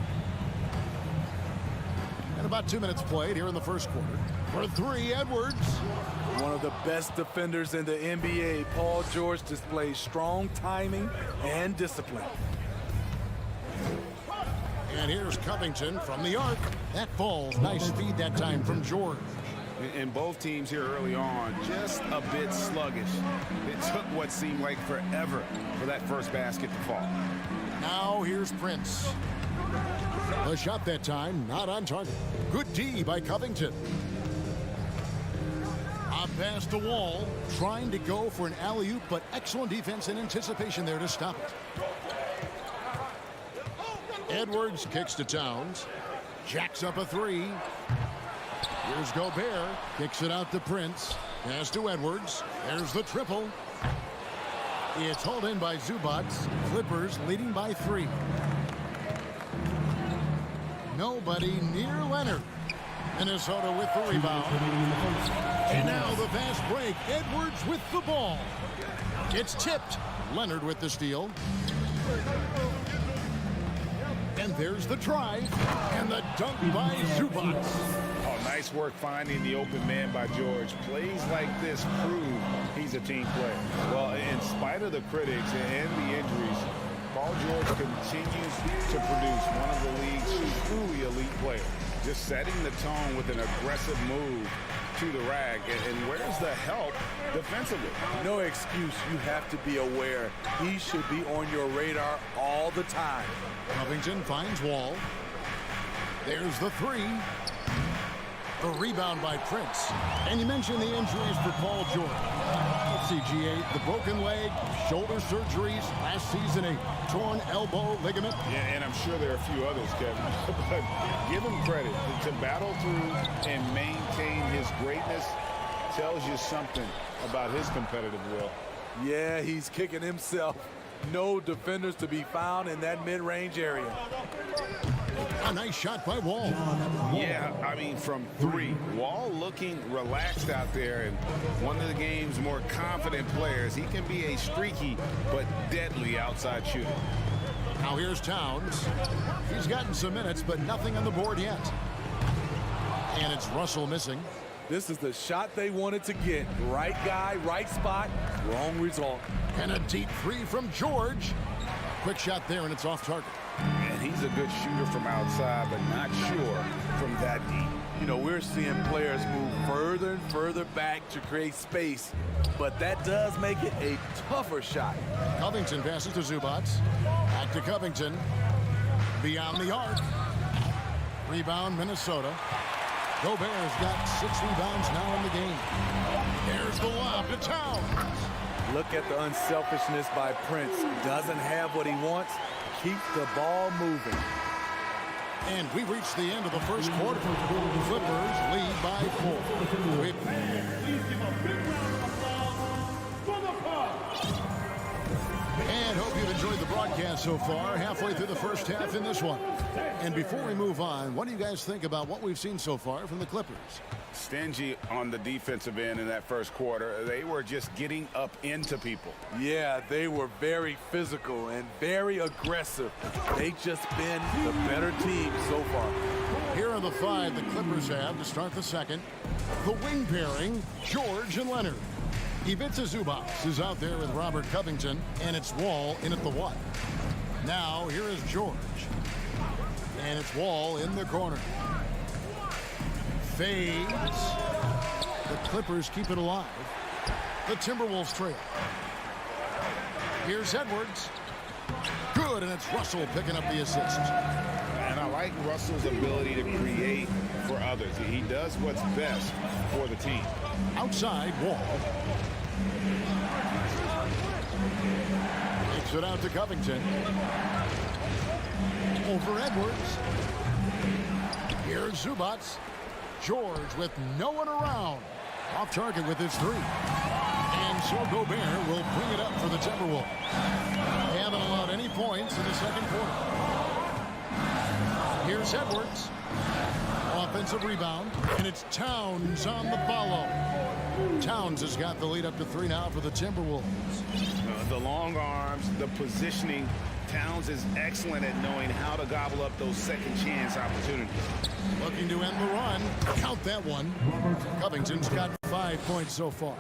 Speaker 7: And about 2 minutes played here in the first quarter. For three, Edwards.
Speaker 14: One of the best defenders in the NBA, Paul George displays strong timing and discipline.
Speaker 7: And here's Covington from the arc. That falls. Nice feed that time from George.
Speaker 8: And both teams here early on, just a bit sluggish. It took what seemed like forever for that first basket to fall.
Speaker 7: Now here's Prince. The shot that time, not on target. Good D by Covington. Up past the wall, trying to go for an alley-oop, but excellent defense and anticipation there to stop it. Edwards kicks to Towns. Jacks up a three. Here's Gobert. Kicks it out to Prince. Pass to Edwards. There's the triple. It's hauled in by Zubac. Clippers leading by 3. Nobody near Leonard. Minnesota with the rebound. And now the fast break. Edwards with the ball. It's tipped. Leonard with the steal. And there's the drive. And the dunk by Zubac.
Speaker 8: Oh, nice work finding the open man by George. Plays like this prove he's a team player. Well, in spite of the critics and the injuries, Paul George continues to produce one of the league's truly elite players. Just setting the tone with an aggressive move to the rack. And where's the help defensively?
Speaker 14: No excuse. You have to be aware. He should be on your radar all the time.
Speaker 7: Covington finds Wall. There's the three. The rebound by Prince. And you mentioned the injuries for Paul George. Let's see, G8, the broken leg, shoulder surgeries, last season a torn elbow ligament.
Speaker 8: Yeah, and I'm sure there are a few others, Kevin. But give him credit. To battle through and maintain his greatness tells you something about his competitive will.
Speaker 14: Yeah, he's kicking himself. No defenders to be found in that mid-range area.
Speaker 7: A nice shot by Wall.
Speaker 8: Yeah, I mean, from 3. Wall looking relaxed out there, and one of the game's more confident players. He can be a streaky but deadly outside shooter.
Speaker 7: Now here's Towns. He's gotten some minutes, but nothing on the board yet. And it's Russell missing.
Speaker 14: This is the shot they wanted to get. Right guy, right spot, wrong result.
Speaker 7: And a deep 3 from George. Quick shot there, and it's off target.
Speaker 8: And he's a good shooter from outside, but not sure from that deep.
Speaker 14: You know, we're seeing players move further and further back to create space, but that does make it a tougher shot.
Speaker 7: Covington passes to Zubac. Back to Covington. Beyond the arc. Rebound, Minnesota. Gobert's got 6 rebounds now in the game. There's the lob to Towns.
Speaker 14: Look at the unselfishness by Prince. Doesn't have what he wants. Keep the ball moving.
Speaker 7: And we reached the end of the first quarter. Clippers lead by 4. And hope you've enjoyed the broadcast so far. Halfway through the first half in this one. And before we move on, what do you guys think about what we've seen so far from the Clippers?
Speaker 8: Stingy on the defensive end in that first quarter. They were just getting up into people.
Speaker 14: Yeah, they were very physical and very aggressive. They've just been the better team so far.
Speaker 7: Here are the 5 the Clippers have to start the second. The wing pairing, George and Leonard. Ivica Zubac is out there with Robert Covington, and it's Wall in at the 1. Now, here is George. And it's Wall in the corner. Fades. The Clippers keep it alive. The Timberwolves trail. Here's Edwards. Good, and it's Russell picking up the assist.
Speaker 8: And I like Russell's ability to create for others. He does what's best for the team.
Speaker 7: Outside, Wall. Takes it out to Covington. Over Edwards. Here's Here's Zubats. George with no one around. Off target with his three. And so Gobert will bring it up for the Timberwolves. They haven't allowed any points in the second quarter. Here's Edwards. Offensive rebound, and it's Towns on the follow. Towns has got the lead up to 3 now for the Timberwolves.
Speaker 8: The long arms, the positioning. Towns is excellent at knowing how to gobble up those second chance opportunities.
Speaker 7: Looking to end the run. Count that one. Covington's got 5 points so far.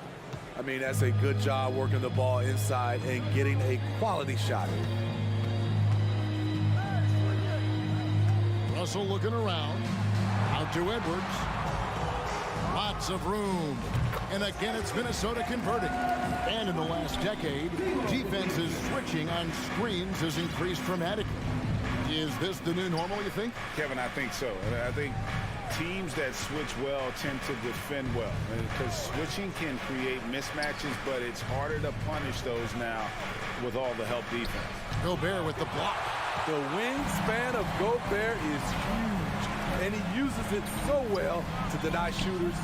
Speaker 14: I mean, that's a good job working the ball inside and getting a quality shot.
Speaker 7: Russell looking around. Out to Edwards. Lots of room. And again, it's Minnesota converting. And in the last decade, defenses switching on screens has increased dramatically. Is this the new normal, you think?
Speaker 8: Kevin, I think so. I think teams that switch well tend to defend well. Because switching can create mismatches, but it's harder to punish those now with all the help defense.
Speaker 7: Gobert with the block.
Speaker 14: The wingspan of Gobert is huge, and he uses it so well to deny shooters.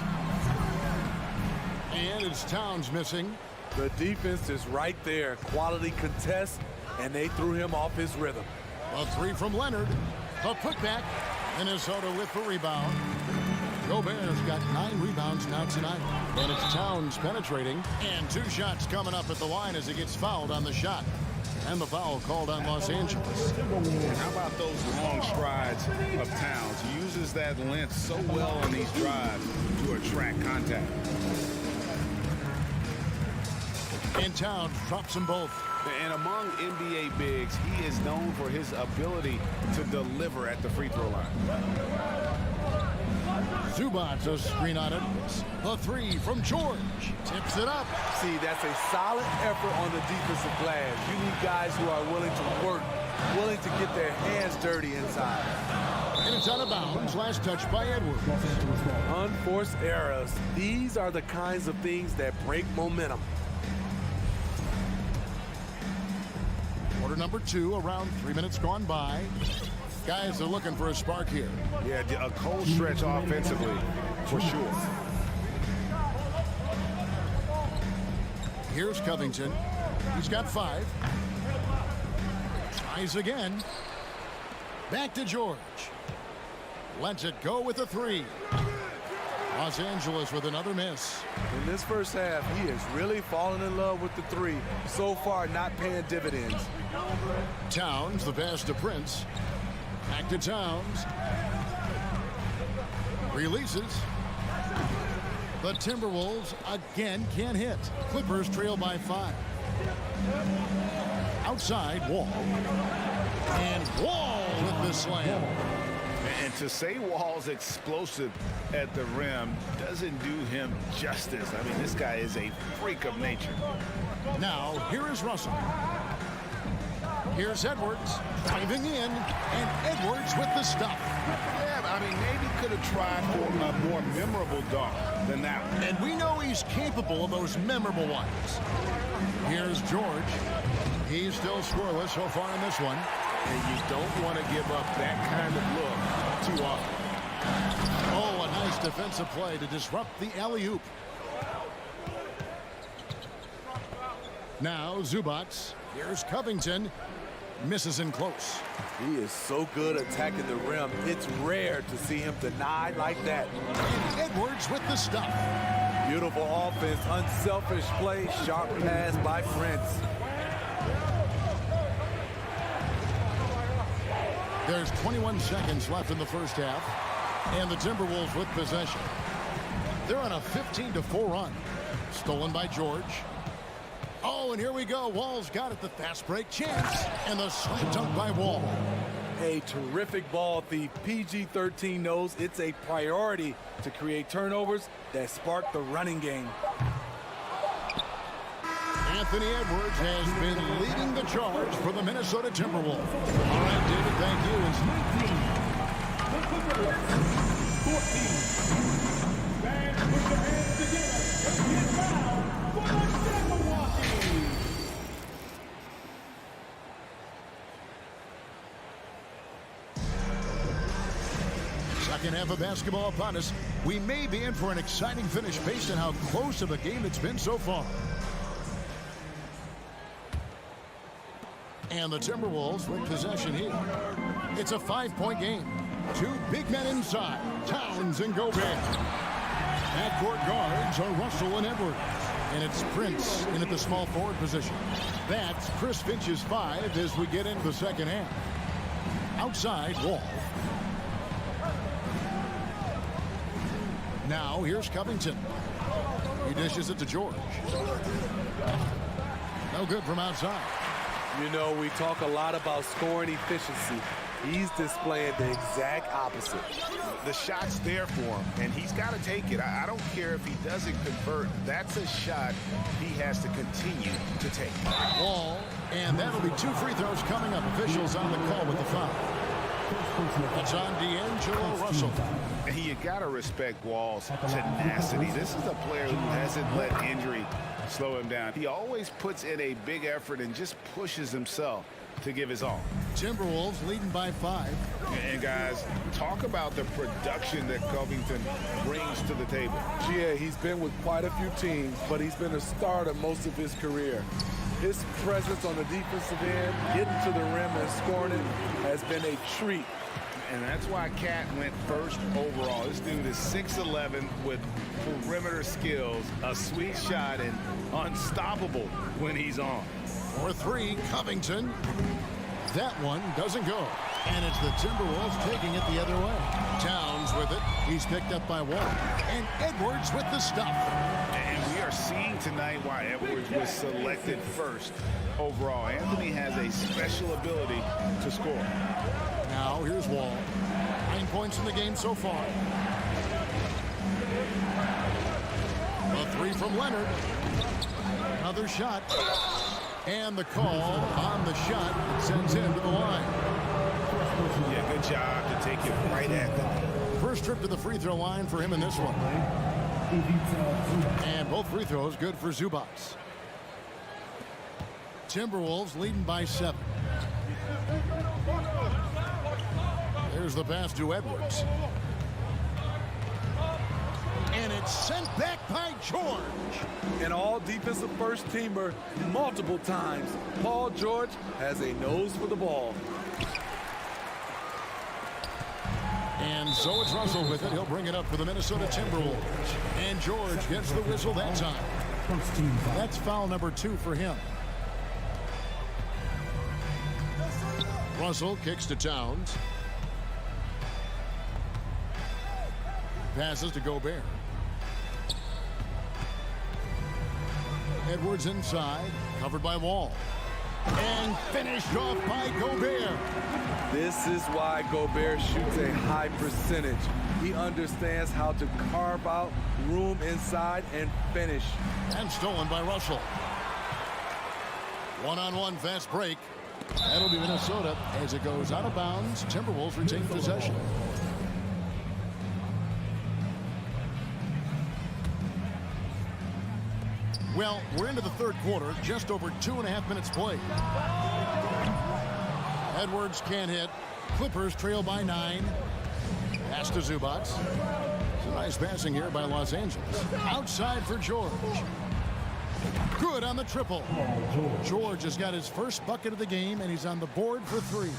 Speaker 7: And it's Towns missing.
Speaker 14: The defense is right there. Quality contest, and they threw him off his rhythm.
Speaker 7: A three from Leonard. The putback. Minnesota with the rebound. Gobert's got 9 rebounds now tonight. And it's Towns penetrating. And 2 shots coming up at the line as he gets fouled on the shot. And the foul called on Los Angeles.
Speaker 8: How about those long strides of Towns? He uses that length so well on these drives to attract contact.
Speaker 7: And Towns drops them both.
Speaker 8: And among NBA bigs, he is known for his ability to deliver at the free throw line.
Speaker 7: Zubats a screen on it. The 3 from George. Tips it up.
Speaker 14: See, that's a solid effort on the defensive glass. You need guys who are willing to work, willing to get their hands dirty inside.
Speaker 7: And it's out of bounds. Last touch by Edwards.
Speaker 14: Unforced errors. These are the kinds of things that break momentum.
Speaker 7: Quarter number 2, around 3 minutes gone by. Guys are looking for a spark here.
Speaker 8: Yeah, a cold stretch offensively, for sure.
Speaker 7: Here's Covington. He's got 5. Tries again. Back to George. Lets it go with a 3. Los Angeles with another miss.
Speaker 14: In this first half, he is really falling in love with the 3. So far, not paying dividends.
Speaker 7: Towns, the pass to Prince. Back to Towns. Releases. The Timberwolves again can't hit. Clippers trail by 5. Outside, Wall. And Wall with the slam.
Speaker 8: And to say Wall's explosive at the rim doesn't do him justice. I mean, this guy is a freak of nature.
Speaker 7: Now, here is Russell. Here's Edwards diving in, and Edwards with the stuff.
Speaker 8: Yeah, I mean, maybe could have tried for a more memorable dunk than that one.
Speaker 7: And we know he's capable of those memorable ones. Here's George. He's still scoreless so far in this one.
Speaker 8: And you don't want to give up that kind of look too often.
Speaker 7: Oh, a nice defensive play to disrupt the alley-oop. Now Zubats. Here's Covington. Misses in close.
Speaker 14: He is so good attacking the rim. It's rare to see him denied like that.
Speaker 7: And Edwards with the stuff.
Speaker 14: Beautiful offense, unselfish play, sharp pass by Prince.
Speaker 7: There's 21 seconds left in the first half, and the Timberwolves with possession. They're on a 15-4 run. Stolen by George. Oh, and here we go. Wall's got it. The fast break chance. And the slam dunk by Wall.
Speaker 14: A terrific ball thief. PG-13 knows it's a priority to create turnovers that spark the running game.
Speaker 7: Anthony Edwards has been leading the charge for the Minnesota Timberwolves. All right, David, thank you. It's
Speaker 6: 19, 14. Fans, put your hands together. It's now for the Timberwolves.
Speaker 7: Second half of basketball upon us. We may be in for an exciting finish based on how close of a game it's been so far. And the Timberwolves with possession here. It's a 5-point game. Two big men inside, Towns and Gobert. Backcourt guards are Russell and Edwards. And it's Prince in at the small forward position. That's Chris Finch's 5 as we get into the second half. Outside, Wall. Now here's Covington. He dishes it to George. No good from outside.
Speaker 14: You know, we talk a lot about scoring efficiency. He's displaying the exact opposite.
Speaker 8: The shot's there for him, and he's got to take it. I don't care if he doesn't convert. That's a shot he has to continue to take.
Speaker 7: Wall, and that'll be 2 free throws coming up. Officials on the call with the foul. It's on D'Angelo Russell.
Speaker 8: And you got to respect Wall's tenacity. This is a player who hasn't let injury slow him down. He always puts in a big effort and just pushes himself to give his all.
Speaker 7: Timberwolves leading by 5.
Speaker 8: And guys, talk about the production that Covington brings to the table.
Speaker 14: Yeah, he's been with quite a few teams, but he's been a starter most of his career. His presence on the defensive end, getting to the rim and scoring it, has been a treat.
Speaker 8: And that's why Cat went first overall. This dude is 6'11" with perimeter skills, a sweet shot, and unstoppable when he's on.
Speaker 7: For 3, Covington. That one doesn't go. And it's the Timberwolves taking it the other way. Towns with it. He's picked up by Wall. And Edwards with the stuff.
Speaker 8: And we are seeing tonight why Edwards was selected first overall. Anthony has a special ability to score.
Speaker 7: Now here's Wall. 9 points in the game so far. A 3 from Leonard. Another shot. And the call on the shot sends him to the line.
Speaker 8: Yeah, good job to take it right at them.
Speaker 7: First trip to the free throw line for him in this one. And both free throws good for Zubac. Timberwolves leading by 7. There's the pass to Edwards. And it's sent back by George.
Speaker 14: An all-defensive first-teamer multiple times. Paul George has a nose for the ball.
Speaker 7: And so it's Russell with it. He'll bring it up for the Minnesota Timberwolves. And George gets the whistle that time. That's foul number 2 for him. Russell kicks to Towns. Passes to Gobert. Edwards inside, covered by Wall. And finished off by Gobert.
Speaker 14: This is why Gobert shoots a high percentage. He understands how to carve out room inside and finish.
Speaker 7: And stolen by Russell. One-on-one fast break. That'll be Minnesota as it goes out of bounds. Timberwolves retain possession. Well, we're into the third quarter, just over 2.5 minutes played. Edwards can't hit. Clippers trail by 9. Pass to Zubac. Some nice passing here by Los Angeles. Outside for George. Good on the triple. George has got his first bucket of the game, and he's on the board for 3.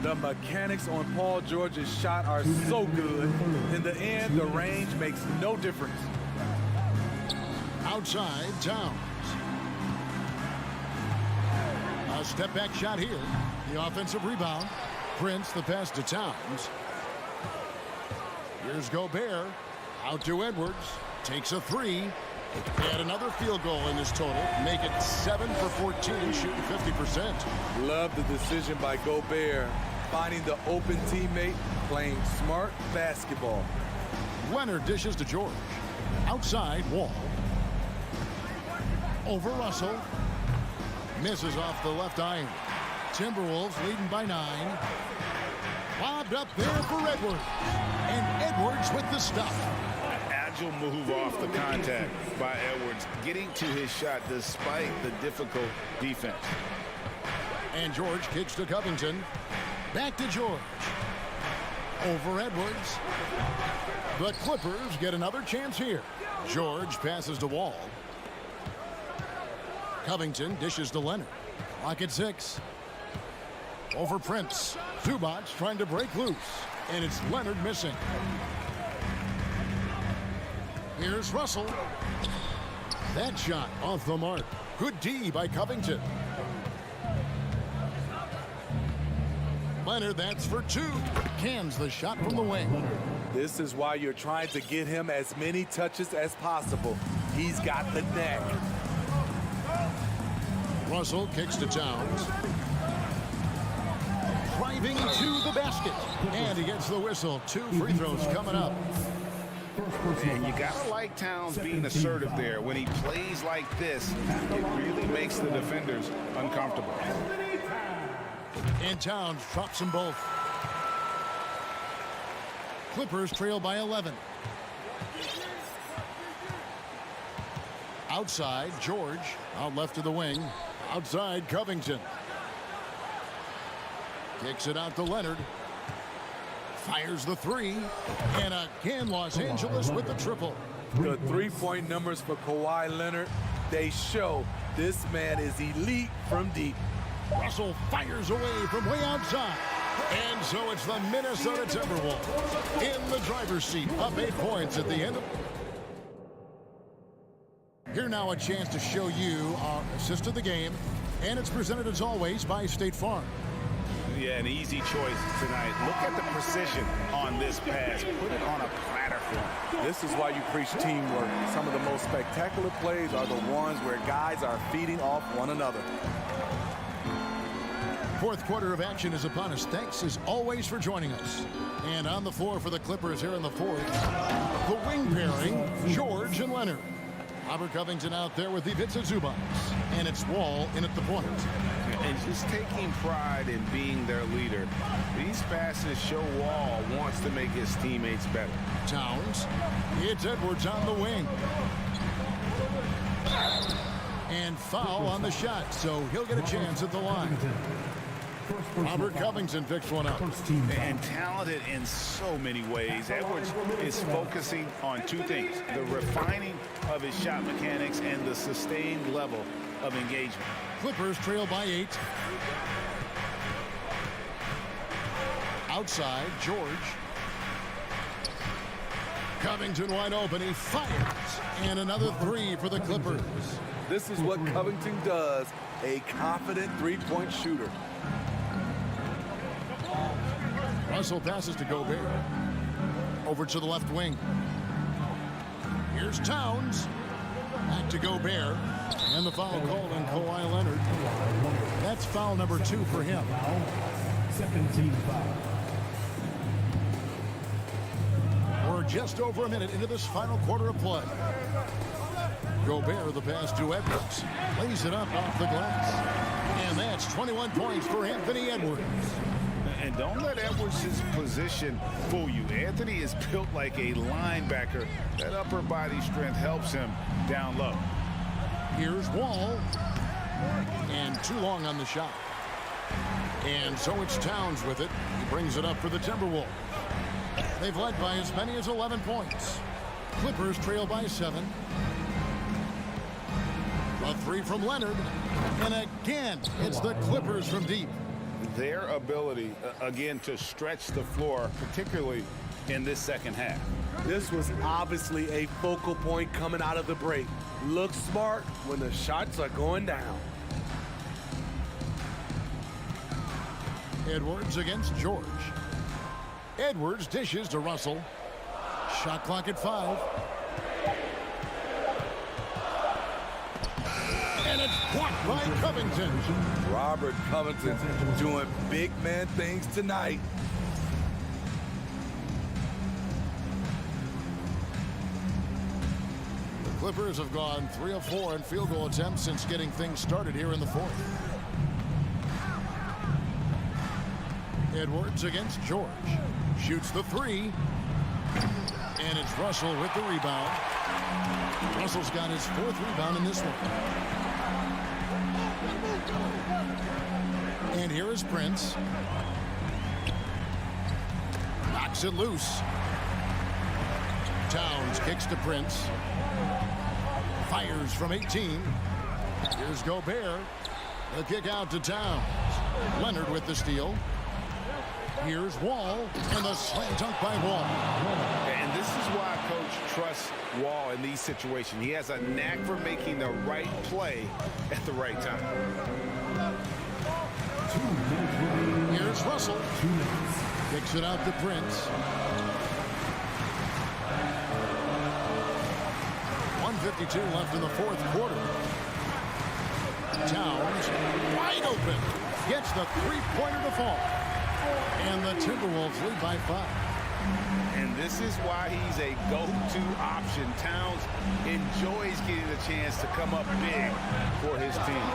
Speaker 14: The mechanics on Paul George's shot are so good. In the end, the range makes no difference.
Speaker 7: Outside, Towns. A step-back shot here. The offensive rebound. Prince, the pass to Towns. Here's Gobert. Out to Edwards. Takes a 3. And another field goal in this total. Make it 7 for 14, shooting 50%.
Speaker 14: Love the decision by Gobert. Finding the open teammate, playing smart basketball.
Speaker 7: Leonard dishes to George. Outside, Wall. Over Russell. Misses off the left iron. Timberwolves leading by 9. Lobbed up there for Edwards. And Edwards with the stuff.
Speaker 8: Agile move off the contact by Edwards, getting to his shot despite the difficult defense.
Speaker 7: And George kicks to Covington. Back to George. Over Edwards. The Clippers get another chance here. George passes to Wall. Covington dishes to Leonard. Clock at 6. Over Prince. Zubac trying to break loose. And it's Leonard missing. Here's Russell. That shot off the mark. Good D by Covington. Leonard, that's for 2. Cans the shot from the wing.
Speaker 14: This is why you're trying to get him as many touches as possible. He's got the neck.
Speaker 7: Russell kicks to Towns. Driving to the basket. And he gets the whistle. 2 free throws coming up.
Speaker 8: And you gotta like Towns being assertive there. When he plays like this, it really makes the defenders uncomfortable.
Speaker 7: And Towns drops them both. Clippers trail by 11. Outside, George. Out left of the wing. Outside, Covington. Kicks it out to Leonard. Fires the 3. And again, Los Angeles with the triple.
Speaker 14: The three-point numbers for Kawhi Leonard, they show this man is elite from deep.
Speaker 7: Russell fires away from way outside. And so it's the Minnesota Timberwolves in the driver's seat, up 8 points at the end of. Here now a chance to show you our assist of the game. And it's presented as always by State Farm.
Speaker 8: Yeah, an easy choice tonight. Look at the precision on this pass. Put it on a platter for him.
Speaker 14: This is why you preach teamwork. Some of the most spectacular plays are the ones where guys are feeding off one another.
Speaker 7: Fourth quarter of action is upon us. Thanks as always for joining us. And on the floor for the Clippers here in the fourth, the wing pairing, George and Leonard. Robert Covington out there with Ivica Zubac. And it's Wall in at the point.
Speaker 8: And just taking pride in being their leader. These passes show Wall wants to make his teammates better.
Speaker 7: Towns. It's Edwards on the wing. And foul on the shot, so he'll get a chance at the line. Robert Covington picks one up.
Speaker 8: And talented in so many ways. Edwards is focusing on 2 things. The refining of his shot mechanics and the sustained level of engagement.
Speaker 7: Clippers trail by 8. Outside, George. Covington wide open. He fires. And another 3 for the Clippers.
Speaker 14: This is what Covington does, a confident three-point shooter.
Speaker 7: Russell passes to Gobert. Over to the left wing. Here's Towns. Back to Gobert. And the foul called on Kawhi Leonard. That's foul number 2 for him.
Speaker 6: Second team foul.
Speaker 7: We're just over a minute into this final quarter of play. Gobert the pass to Edwards. Lays it up off the glass. And that's 21 points for Anthony Edwards.
Speaker 8: And don't let Edwards' position fool you. Anthony is built like a linebacker. That upper body strength helps him down low.
Speaker 7: Here's Wall. And too long on the shot. And so it's Towns with it. He brings it up for the Timberwolves. They've led by as many as 11 points. Clippers trail by 7. A 3 from Leonard. And again, it's the Clippers from deep.
Speaker 8: Their ability, again, to stretch the floor, particularly in this second half.
Speaker 14: This was obviously a focal point coming out of the break. Look smart when the shots are going down.
Speaker 7: Edwards against George. Edwards dishes to Russell. Shot clock at 5. And it's blocked by Covington.
Speaker 14: Robert Covington doing big man things tonight.
Speaker 7: The Clippers have gone 3 of 4 in field goal attempts since getting things started here in the fourth. Edwards against George. Shoots the 3. And it's Russell with the rebound. Russell's got his 4th rebound in this one. And here is Prince. Knocks it loose. Towns kicks to Prince. Fires from 18. Here's Gobert. The kick out to Towns. Leonard with the steal. Here's Wall, and the slam dunk by Wall.
Speaker 8: And this is why Coach trusts Wall in these situations. He has a knack for making the right play at the right time.
Speaker 7: Here's Russell. Kicks it out to Prince. 1:52 left in the fourth quarter. Towns, wide open, gets the three-pointer to fall. And the Timberwolves lead by 5.
Speaker 8: And this is why he's a go-to option. Towns enjoys getting the chance to come up big for his team.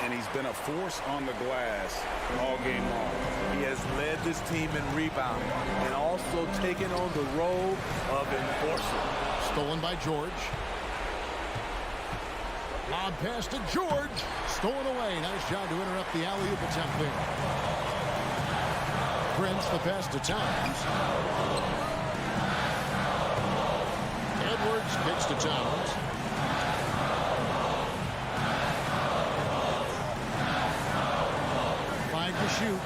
Speaker 8: And he's been a force on the glass all game long.
Speaker 14: He has led this team in rebounding and also taken on the role of enforcer.
Speaker 7: Stolen by George. Lob pass to George. Stolen away. Nice job to interrupt the alley-oop attempt there. Prince, the pass to Towns. Edwards kicks to Towns. Five to shoot.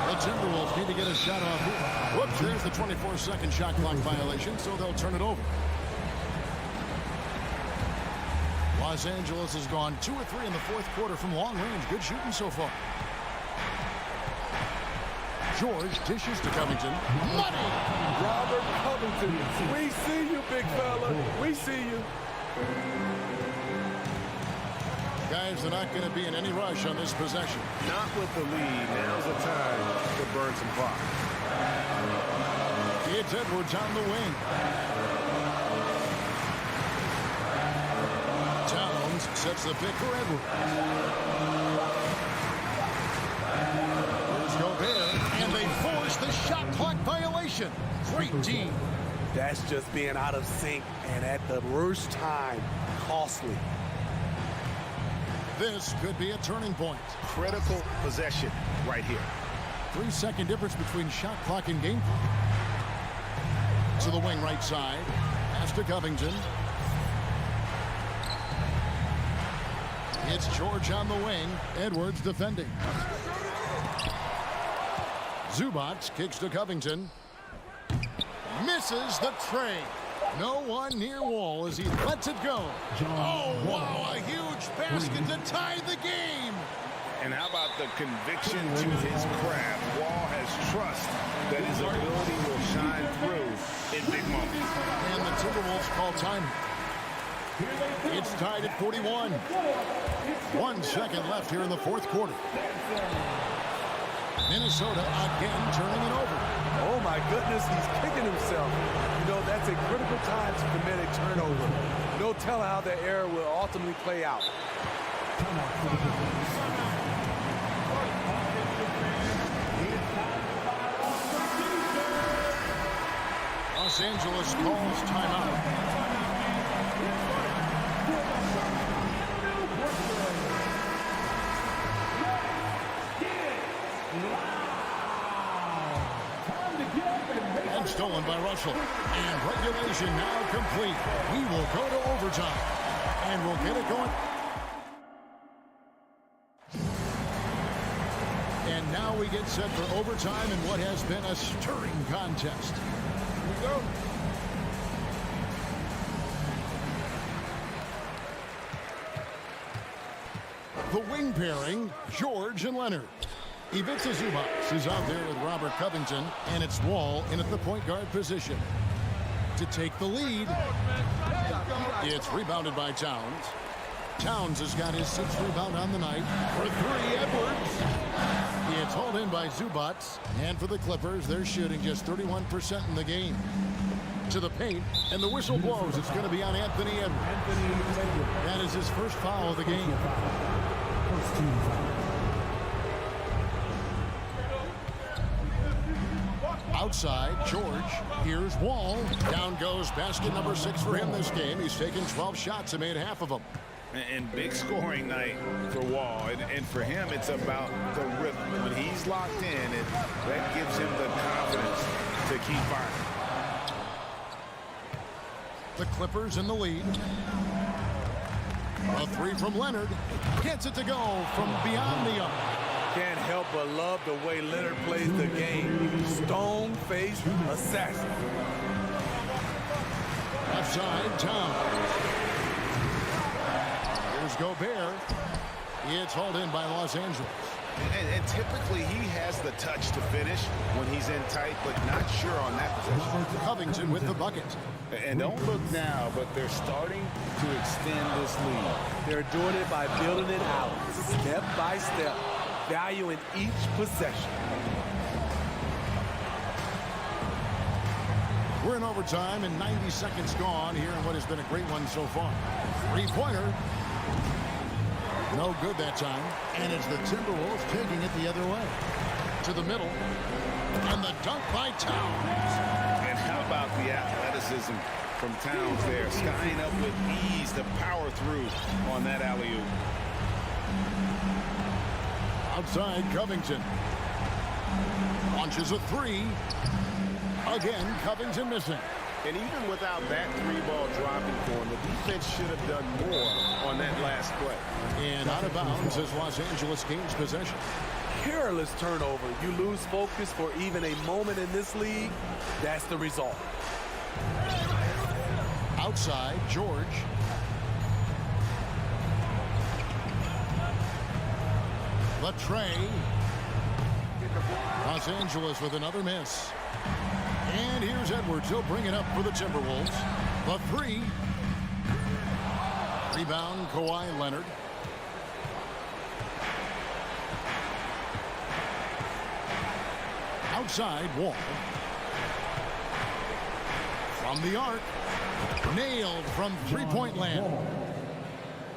Speaker 7: The Timberwolves need to get a shot off. Whoops, there's the 24-second shot clock violation, so they'll turn it over. Los Angeles has gone 2 of 3 in the fourth quarter from long range. Good shooting so far. George dishes to Covington. Money!
Speaker 14: Robert Covington, we see you, big fella. We see you.
Speaker 7: Guys, they're not going to be in any rush on this possession.
Speaker 13: Not with the lead. Now's the time to burn some clock.
Speaker 7: It's Edwards on the wing. Towns sets the pick for Edwards. Here's Gobert, and they force the shot clock violation. Great team.
Speaker 14: That's just being out of sync and at the worst time, costly.
Speaker 7: This could be a turning point.
Speaker 8: Critical possession right here.
Speaker 7: 3-second difference between shot clock and game clock. To the wing right side. Pass to Covington. It's George on the wing. Edwards defending. Zubac kicks to Covington. Misses the tray. No one near Wall as he lets it go. Oh, wow, a huge basket to tie the game.
Speaker 8: And how about the conviction to his craft? Wall has trust that his ability will shine through in big moments.
Speaker 7: And the Timberwolves call time. It's tied at 41. 1 second left here in the fourth quarter. Minnesota again turning it over.
Speaker 14: Oh my goodness, he's kicking himself. You know, that's a critical time to commit a turnover. No telling how the error will ultimately play out.
Speaker 7: Los Angeles calls timeout. And stolen by Russell. And regulation now complete. We will go to overtime. And we'll get it going. And now we get set for overtime in what has been a stirring contest. Here we go. The wing pairing, George and Leonard. Ivica Zubac is out there with Robert Covington, and it's Wall in at the point guard position. To take the lead, it's rebounded by Towns. Towns has got his 6th rebound on the night. For 3, Edwards. It's hauled in by Zubac. And for the Clippers, they're shooting just 31% in the game. To the paint, and the whistle blows. It's going to be on Anthony Edwards. That is his first foul of the game. First team foul. Outside, George. Here's Wall. Down goes basket number 6 for him this game. He's taken 12 shots and made half of them.
Speaker 8: And big scoring night for Wall. And for him, it's about the rhythm. When he's locked in, that gives him the confidence confidence to keep firing.
Speaker 7: The Clippers in the lead. A three from Leonard. Gets it to go from beyond the arc.
Speaker 14: Can't help but love the way Leonard plays the game. Stone-faced assassin.
Speaker 7: Left side, Towns. Here's Gobert. It's hauled in by Los Angeles.
Speaker 8: And typically he has the touch to finish when he's in tight, but not sure on that possession.
Speaker 7: Covington with the bucket.
Speaker 8: And don't look now, but they're starting to extend this lead.
Speaker 14: They're doing it by building it out, step by step, valuing each possession.
Speaker 7: We're in overtime and 90 seconds gone here in what has been a great one so far. Three-pointer. No good that time. And it's the Timberwolves taking it the other way. To the middle. And the dunk by Towns.
Speaker 8: And how about the athleticism from Towns there? Skying up with ease to power through on that alley-oop.
Speaker 7: Outside, Covington. Launches a three. Again, Covington missing.
Speaker 8: And even without that three-ball dropping for him, the defense should have done more on that last play.
Speaker 7: And out of bounds as Los Angeles gains possession.
Speaker 14: Careless turnover. You lose focus for even a moment in this league. That's the result.
Speaker 7: Outside, George. Latrey. Los Angeles with another miss. And here's Edwards. He'll bring it up for the Timberwolves. The three. Rebound, Kawhi Leonard. Outside, Wall. From the arc. Nailed from three-point land.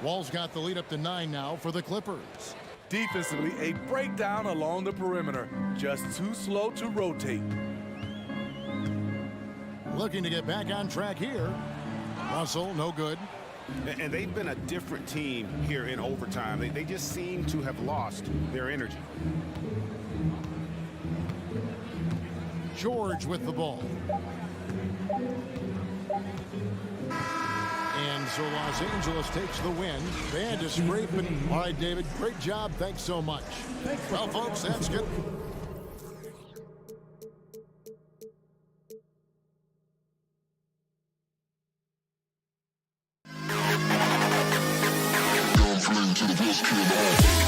Speaker 7: Wall's got the lead up to 9 now for the Clippers.
Speaker 14: Defensively, a breakdown along the perimeter. Just too slow to rotate.
Speaker 7: Looking to get back on track here. Russell, no good.
Speaker 8: And they've been a different team here in overtime. They just seem to have lost their energy.
Speaker 7: George with the ball. And so Los Angeles takes the win. They had to scrape it. All right, David, great job. Thanks so much. Well, folks, that's good.
Speaker 6: To the best kill. Go.